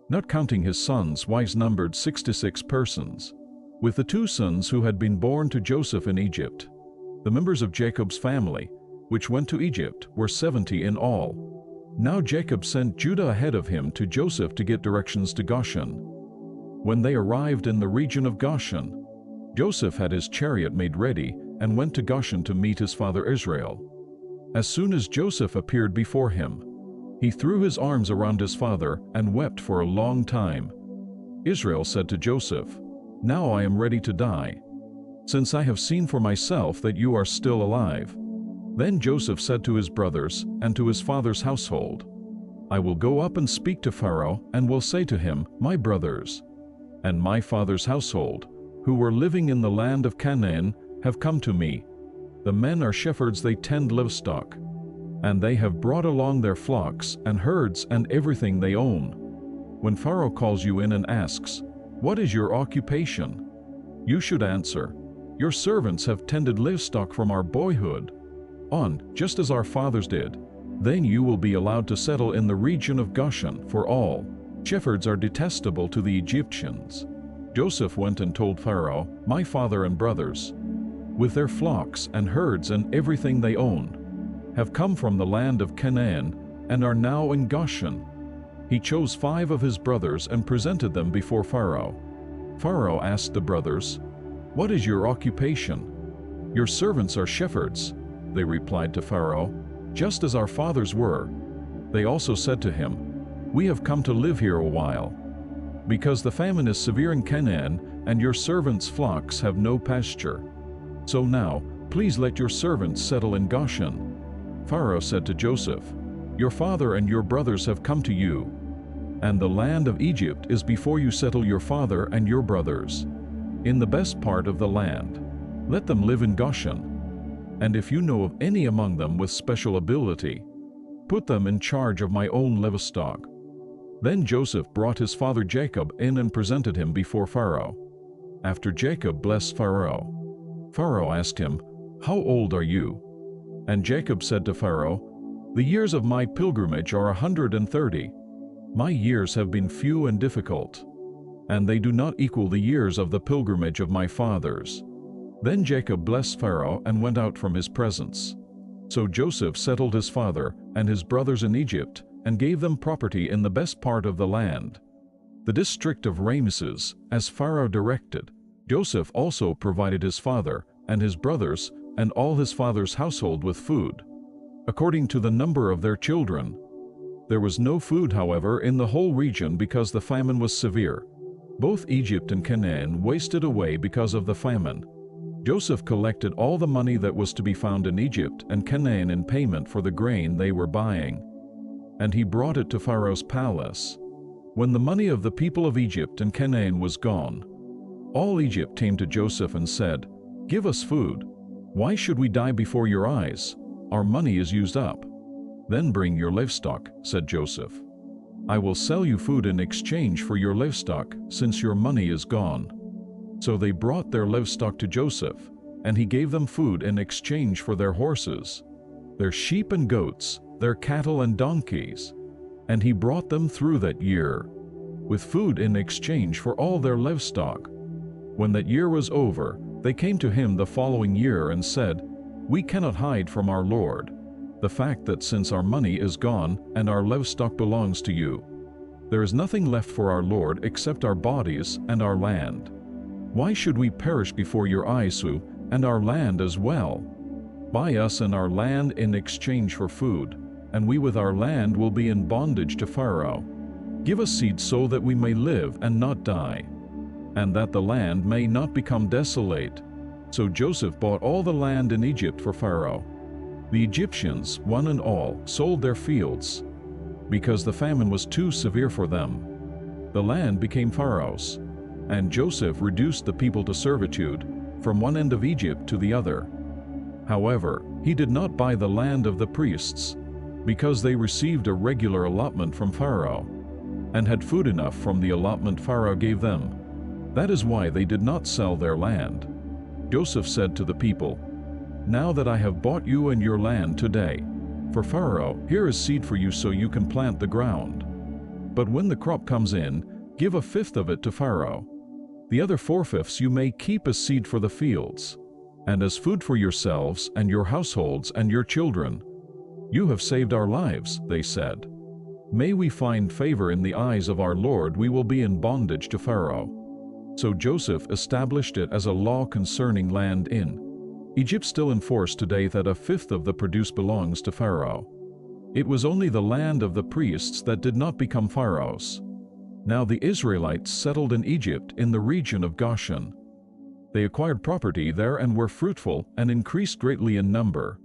not counting his sons, wives, numbered 66 persons. With the 2 sons who had been born to Joseph in Egypt, the members of Jacob's family, which went to Egypt, were 70 in all. Now Jacob sent Judah ahead of him to Joseph to get directions to Goshen. When they arrived in the region of Goshen, Joseph had his chariot made ready and went to Goshen to meet his father Israel. As soon as Joseph appeared before him, he threw his arms around his father and wept for a long time. Israel said to Joseph, "Now I am ready to die, since I have seen for myself that you are still alive." Then Joseph said to his brothers and to his father's household, "I will go up and speak to Pharaoh and will say to him, 'My brothers and my father's household, who were living in the land of Canaan, have come to me. The men are shepherds, they tend livestock, and they have brought along their flocks and herds and everything they own.' When Pharaoh calls you in and asks, 'What is your occupation?' you should answer, 'Your servants have tended livestock from our boyhood on, just as our fathers did.' Then you will be allowed to settle in the region of Goshen, for all shepherds are detestable to the Egyptians." Joseph went and told Pharaoh, "My father and brothers, with their flocks and herds and everything they own, have come from the land of Canaan and are now in Goshen." He chose 5 of his brothers and presented them before Pharaoh. Pharaoh asked the brothers, "What is your occupation?" "Your servants are shepherds," they replied to Pharaoh, "just as our fathers were." They also said to him, "We have come to live here a while, because the famine is severe in Canaan and your servants' flocks have no pasture. So now, please let your servants settle in Goshen." Pharaoh said to Joseph, "Your father and your brothers have come to you, and the land of Egypt is before you. Settle your father and your brothers in the best part of the land. Let them live in Goshen. And if you know of any among them with special ability, put them in charge of my own livestock." Then Joseph brought his father Jacob in and presented him before Pharaoh. After Jacob blessed Pharaoh, Pharaoh asked him, "How old are you?" And Jacob said to Pharaoh, "The years of my pilgrimage are 130. My years have been few and difficult, and they do not equal the years of the pilgrimage of my fathers." Then Jacob blessed Pharaoh and went out from his presence. So Joseph settled his father and his brothers in Egypt and gave them property in the best part of the land, the district of Ramesses, as Pharaoh directed. Joseph also provided his father and his brothers and all his father's household with food, according to the number of their children. There was no food, however, in the whole region because the famine was severe. Both Egypt and Canaan wasted away because of the famine. Joseph collected all the money that was to be found in Egypt and Canaan in payment for the grain they were buying, and he brought it to Pharaoh's palace. When the money of the people of Egypt and Canaan was gone, all Egypt came to Joseph and said, "Give us food. Why should we die before your eyes? Our money is used up." "Then bring your livestock," said Joseph. "I will sell you food in exchange for your livestock, since your money is gone." So they brought their livestock to Joseph, and he gave them food in exchange for their horses, their sheep and goats, their cattle and donkeys. And he brought them through that year, with food in exchange for all their livestock. When that year was over, they came to him the following year and said, "We cannot hide from our lord the fact that since our money is gone and our livestock belongs to you, there is nothing left for our lord except our bodies and our land. Why should we perish before your eyes, and our land as well? Buy us and our land in exchange for food, and we with our land will be in bondage to Pharaoh. Give us seed so that we may live and not die, and that the land may not become desolate." So Joseph bought all the land in Egypt for Pharaoh. The Egyptians, one and all, sold their fields, because the famine was too severe for them. The land became Pharaoh's, and Joseph reduced the people to servitude, from one end of Egypt to the other. However, he did not buy the land of the priests, because they received a regular allotment from Pharaoh, and had food enough from the allotment Pharaoh gave them. That is why they did not sell their land. Joseph said to the people, "Now that I have bought you and your land today, for Pharaoh, here is seed for you so you can plant the ground. But when the crop comes in, give a fifth of it to Pharaoh. The other 4/5 you may keep as seed for the fields, and as food for yourselves and your households and your children. You have saved our lives," they said. "May we find favor in the eyes of our Lord, we will be in bondage to Pharaoh." So Joseph established it as a law concerning land in Egypt, still in force today, that a fifth of the produce belongs to Pharaoh. It was only the land of the priests that did not become Pharaoh's. Now the Israelites settled in Egypt in the region of Goshen. They acquired property there and were fruitful and increased greatly in number.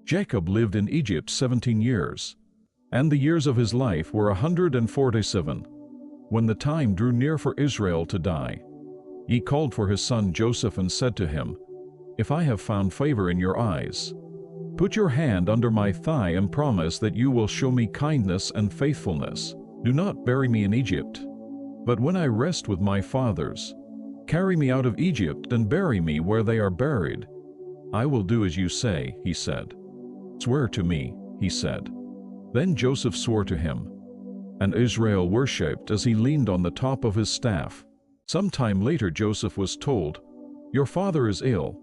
Jacob lived in Egypt 17 years, and the years of his life were 147. When the time drew near for Israel to die, he called for his son Joseph and said to him, "If I have found favor in your eyes, put your hand under my thigh and promise that you will show me kindness and faithfulness. Do not bury me in Egypt, but when I rest with my fathers, carry me out of Egypt and bury me where they are buried." "I will do as you say," he said. "Swear to me," he said. Then Joseph swore to him, and Israel worshipped as he leaned on the top of his staff. Some time later Joseph was told, "Your father is ill."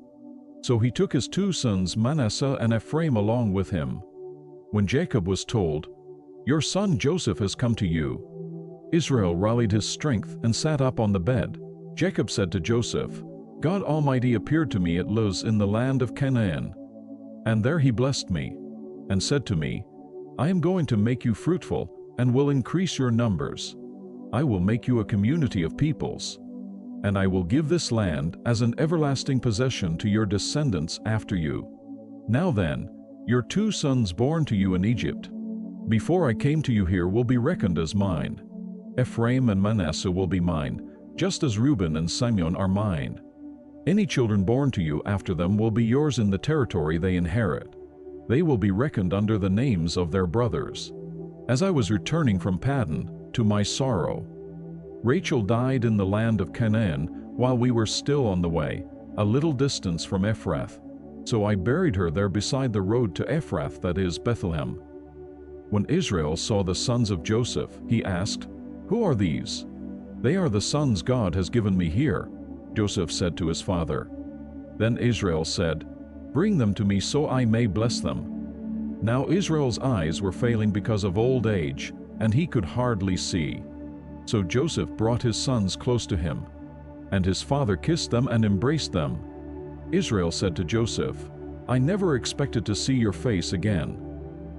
So he took his 2 sons Manasseh and Ephraim along with him. When Jacob was told, "Your son Joseph has come to you," Israel rallied his strength and sat up on the bed. Jacob said to Joseph, "God Almighty appeared to me at Luz in the land of Canaan, and there he blessed me, and said to me, 'I am going to make you fruitful, and will increase your numbers. I will make you a community of peoples, and I will give this land as an everlasting possession to your descendants after you.' Now then, your 2 sons born to you in Egypt, before I came to you here, will be reckoned as mine. Ephraim and Manasseh will be mine, just as Reuben and Simeon are mine. Any children born to you after them will be yours in the territory they inherit. They will be reckoned under the names of their brothers. As I was returning from Paddan, to my sorrow, Rachel died in the land of Canaan while we were still on the way, a little distance from Ephrath. So I buried her there beside the road to Ephrath, that is, Bethlehem." When Israel saw the sons of Joseph, he asked, "Who are these?" "They are the sons God has given me here," Joseph said to his father. Then Israel said, "Bring them to me so I may bless them." Now Israel's eyes were failing because of old age, and he could hardly see. So Joseph brought his sons close to him, and his father kissed them and embraced them. Israel said to Joseph, "I never expected to see your face again,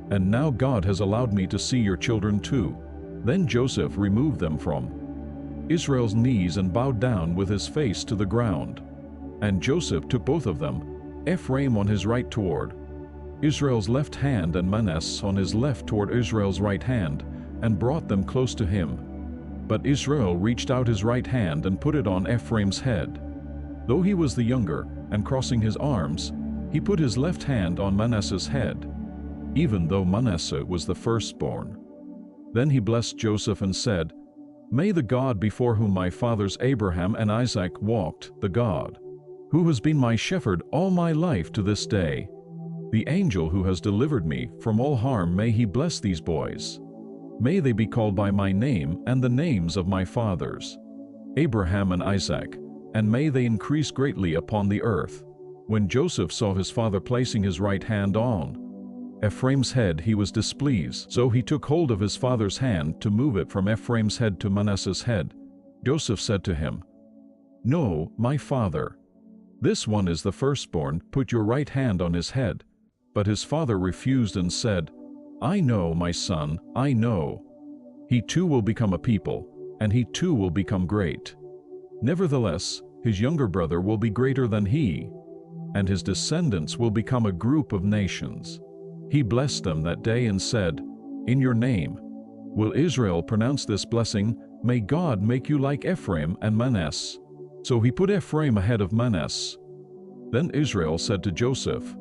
and now God has allowed me to see your children too." Then Joseph removed them from Israel's knees and bowed down with his face to the ground. And Joseph took both of them, Ephraim on his right toward Israel's left hand and Manasseh on his left toward Israel's right hand, and brought them close to him. But Israel reached out his right hand and put it on Ephraim's head. Though he was the younger, and crossing his arms, he put his left hand on Manasseh's head, even though Manasseh was the firstborn. Then he blessed Joseph and said, "May the God before whom my fathers Abraham and Isaac walked, the God who has been my shepherd all my life to this day, the angel who has delivered me from all harm, may he bless these boys. May they be called by my name and the names of my fathers, Abraham and Isaac, and may they increase greatly upon the earth." When Joseph saw his father placing his right hand on Ephraim's head, he was displeased. So he took hold of his father's hand to move it from Ephraim's head to Manasseh's head. Joseph said to him, "No, my father. This one is the firstborn, put your right hand on his head." But his father refused and said, "I know, my son, I know. He too will become a people, and he too will become great. Nevertheless, his younger brother will be greater than he, and his descendants will become a group of nations." He blessed them that day and said, "In your name will Israel pronounce this blessing, may God make you like Ephraim and Manasseh." So he put Ephraim ahead of Manasseh. Then Israel said to Joseph,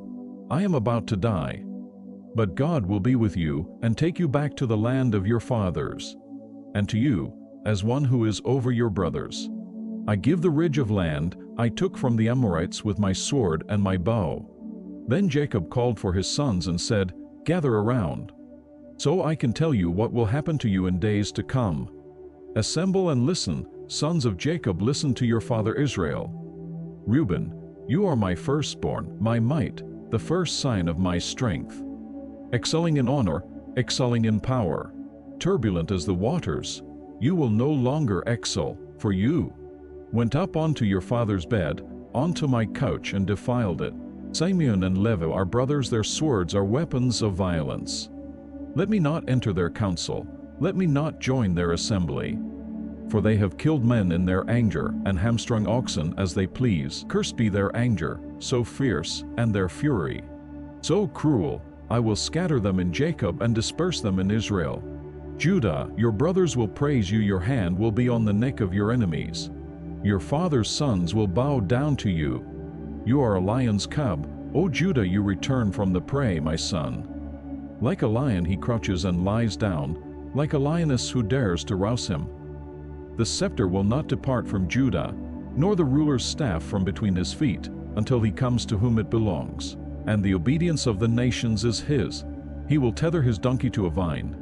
"I am about to die, but God will be with you and take you back to the land of your fathers, and to you, as one who is over your brothers. I give the ridge of land I took from the Amorites with my sword and my bow." Then Jacob called for his sons and said, "Gather around, so I can tell you what will happen to you in days to come. Assemble and listen, sons of Jacob, listen to your father Israel. Reuben, you are my firstborn, my might, the first sign of my strength. Excelling in honor, excelling in power, turbulent as the waters, you will no longer excel, for you went up onto your father's bed, onto my couch, and defiled it. Simeon and Levi are brothers, their swords are weapons of violence. Let me not enter their council, let me not join their assembly. For they have killed men in their anger, and hamstrung oxen as they please. Cursed be their anger, so fierce, and their fury so cruel. I will scatter them in Jacob and disperse them in Israel. Judah, your brothers will praise you, your hand will be on the neck of your enemies. Your father's sons will bow down to you. You are a lion's cub, O Judah, you return from the prey, my son. Like a lion he crouches and lies down, like a lioness who dares to rouse him. The scepter will not depart from Judah, nor the ruler's staff from between his feet, until he comes to whom it belongs. And the obedience of the nations is his. He will tether his donkey to a vine,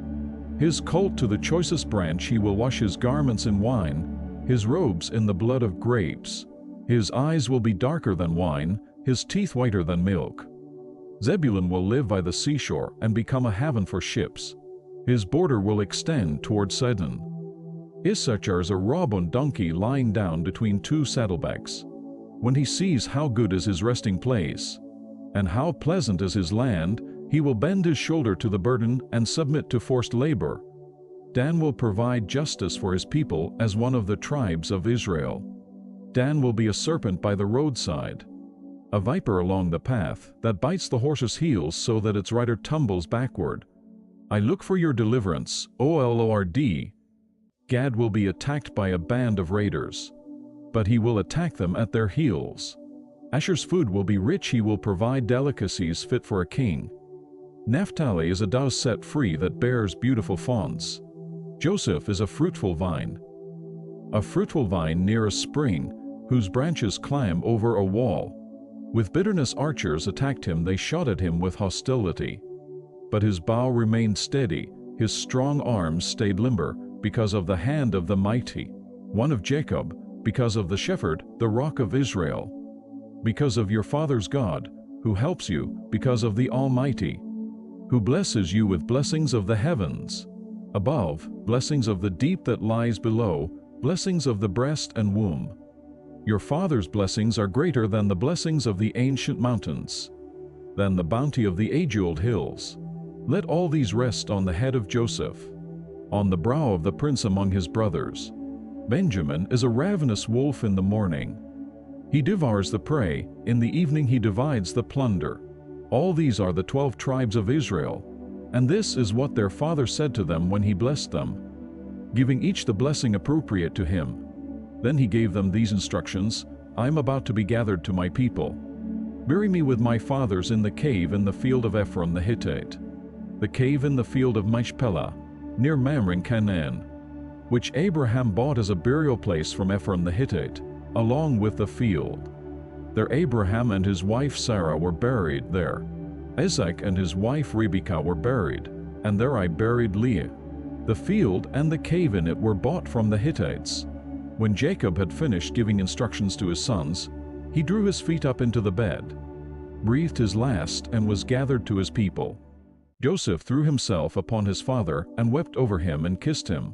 his colt to the choicest branch. He will wash his garments in wine, his robes in the blood of grapes. His eyes will be darker than wine, his teeth whiter than milk. Zebulun will live by the seashore and become a haven for ships. His border will extend toward Sidon. Issachar is a roan donkey lying down between two saddlebags. When he sees how good is his resting place, and how pleasant is his land, he will bend his shoulder to the burden and submit to forced labor. Dan will provide justice for his people as one of the tribes of Israel. Dan will be a serpent by the roadside, a viper along the path that bites the horse's heels so that its rider tumbles backward. I look for your deliverance, O Lord. Gad will be attacked by a band of raiders, but he will attack them at their heels. Asher's food will be rich, he will provide delicacies fit for a king. Naphtali is a doe set free that bears beautiful fawns. Joseph is a fruitful vine near a spring, whose branches climb over a wall. With bitterness archers attacked him, they shot at him with hostility. But his bow remained steady, his strong arms stayed limber, because of the hand of the mighty one of Jacob, because of the shepherd, the rock of Israel. Because of your father's God, who helps you, because of the Almighty, who blesses you with blessings of the heavens above, blessings of the deep that lies below, blessings of the breast and womb. Your father's blessings are greater than the blessings of the ancient mountains, than the bounty of the age-old hills. Let all these rest on the head of Joseph, on the brow of the prince among his brothers. Benjamin is a ravenous wolf in the morning. He devours the prey, in the evening he divides the plunder. All these are the 12 tribes of Israel, and this is what their father said to them when he blessed them, giving each the blessing appropriate to him. Then he gave them these instructions: I am about to be gathered to my people. Bury me with my fathers in the cave in the field of Ephron the Hittite, the cave in the field of Machpelah, near Mamre in Canaan, which Abraham bought as a burial place from Ephron the Hittite, along with the field. There Abraham and his wife Sarah were buried there. Isaac and his wife Rebekah were buried, and there I buried Leah. The field and the cave in it were bought from the Hittites. When Jacob had finished giving instructions to his sons, he drew his feet up into the bed, breathed his last, and was gathered to his people. Joseph threw himself upon his father and wept over him and kissed him.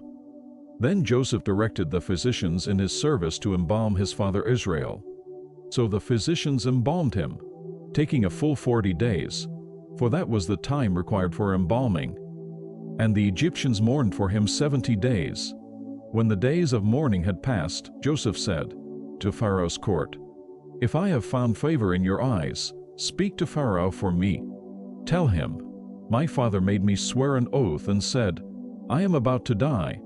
Then Joseph directed the physicians in his service to embalm his father Israel. So the physicians embalmed him, taking a full 40 days, for that was the time required for embalming. And the Egyptians mourned for him 70 days. When the days of mourning had passed, Joseph said to Pharaoh's court, "If I have found favor in your eyes, speak to Pharaoh for me. Tell him, my father made me swear an oath and said, I am about to die.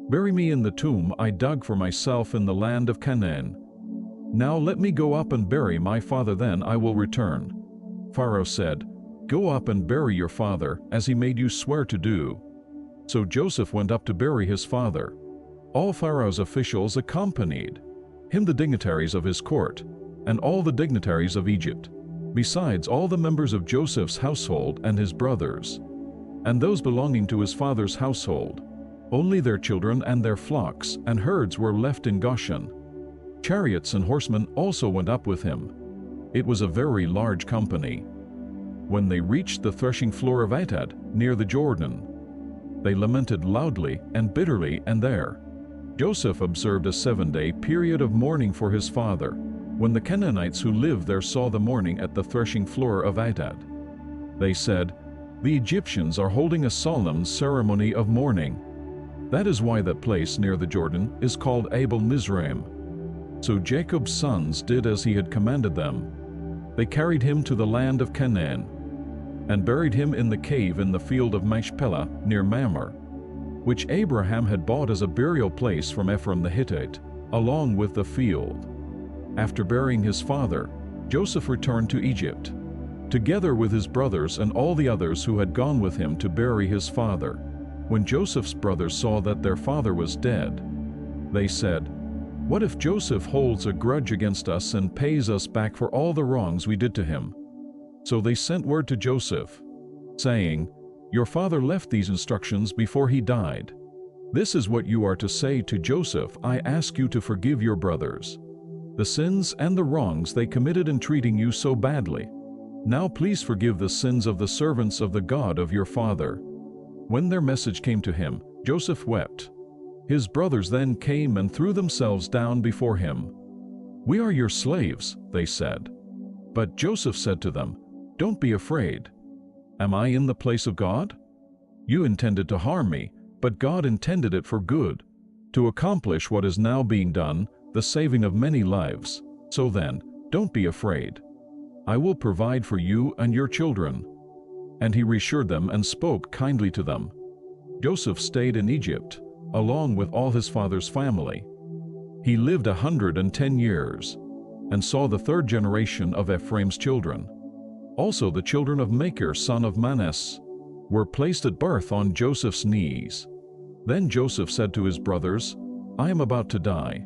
Bury me in the tomb I dug for myself in the land of Canaan. Now let me go up and bury my father, then I will return." Pharaoh said, "Go up and bury your father, as he made you swear to do." So Joseph went up to bury his father. All Pharaoh's officials accompanied him, the dignitaries of his court, and all the dignitaries of Egypt, besides all the members of Joseph's household and his brothers, and those belonging to his father's household. Only their children and their flocks and herds were left in Goshen. Chariots and horsemen also went up with him. It was a very large company. When they reached the threshing floor of Atad, near the Jordan, they lamented loudly and bitterly, and there Joseph observed a 7-day period of mourning for his father. When the Canaanites who lived there saw the mourning at the threshing floor of Atad, they said, "The Egyptians are holding a solemn ceremony of mourning." That is why that place near the Jordan is called Abel Mizraim. So Jacob's sons did as he had commanded them. They carried him to the land of Canaan, and buried him in the cave in the field of Machpelah near Mamre, which Abraham had bought as a burial place from Ephron the Hittite, along with the field. After burying his father, Joseph returned to Egypt, together with his brothers and all the others who had gone with him to bury his father. When Joseph's brothers saw that their father was dead, they said, "What if Joseph holds a grudge against us and pays us back for all the wrongs we did to him?" So they sent word to Joseph, saying, "Your father left these instructions before he died. This is what you are to say to Joseph: I ask you to forgive your brothers the sins and the wrongs they committed in treating you so badly. Now please forgive the sins of the servants of the God of your father." When their message came to him, Joseph wept. His brothers then came and threw themselves down before him. "We are your slaves," they said. But Joseph said to them, "Don't be afraid. Am I in the place of God? You intended to harm me, but God intended it for good, to accomplish what is now being done, the saving of many lives. So then, don't be afraid. I will provide for you and your children." And he reassured them and spoke kindly to them. Joseph stayed in Egypt, along with all his father's family. He lived 110 years, and saw the third generation of Ephraim's children. Also the children of Machir, son of Manasseh, were placed at birth on Joseph's knees. Then Joseph said to his brothers, "I am about to die,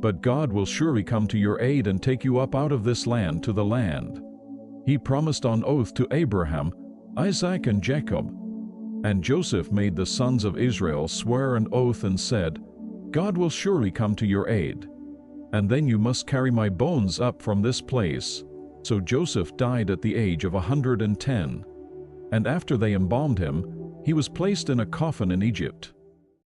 but God will surely come to your aid and take you up out of this land to the land He promised on oath to Abraham, Isaac, and Jacob." And Joseph made the sons of Israel swear an oath and said, "God will surely come to your aid, and then you must carry my bones up from this place." So Joseph died at the age of 110, and after they embalmed him, he was placed in a coffin in Egypt.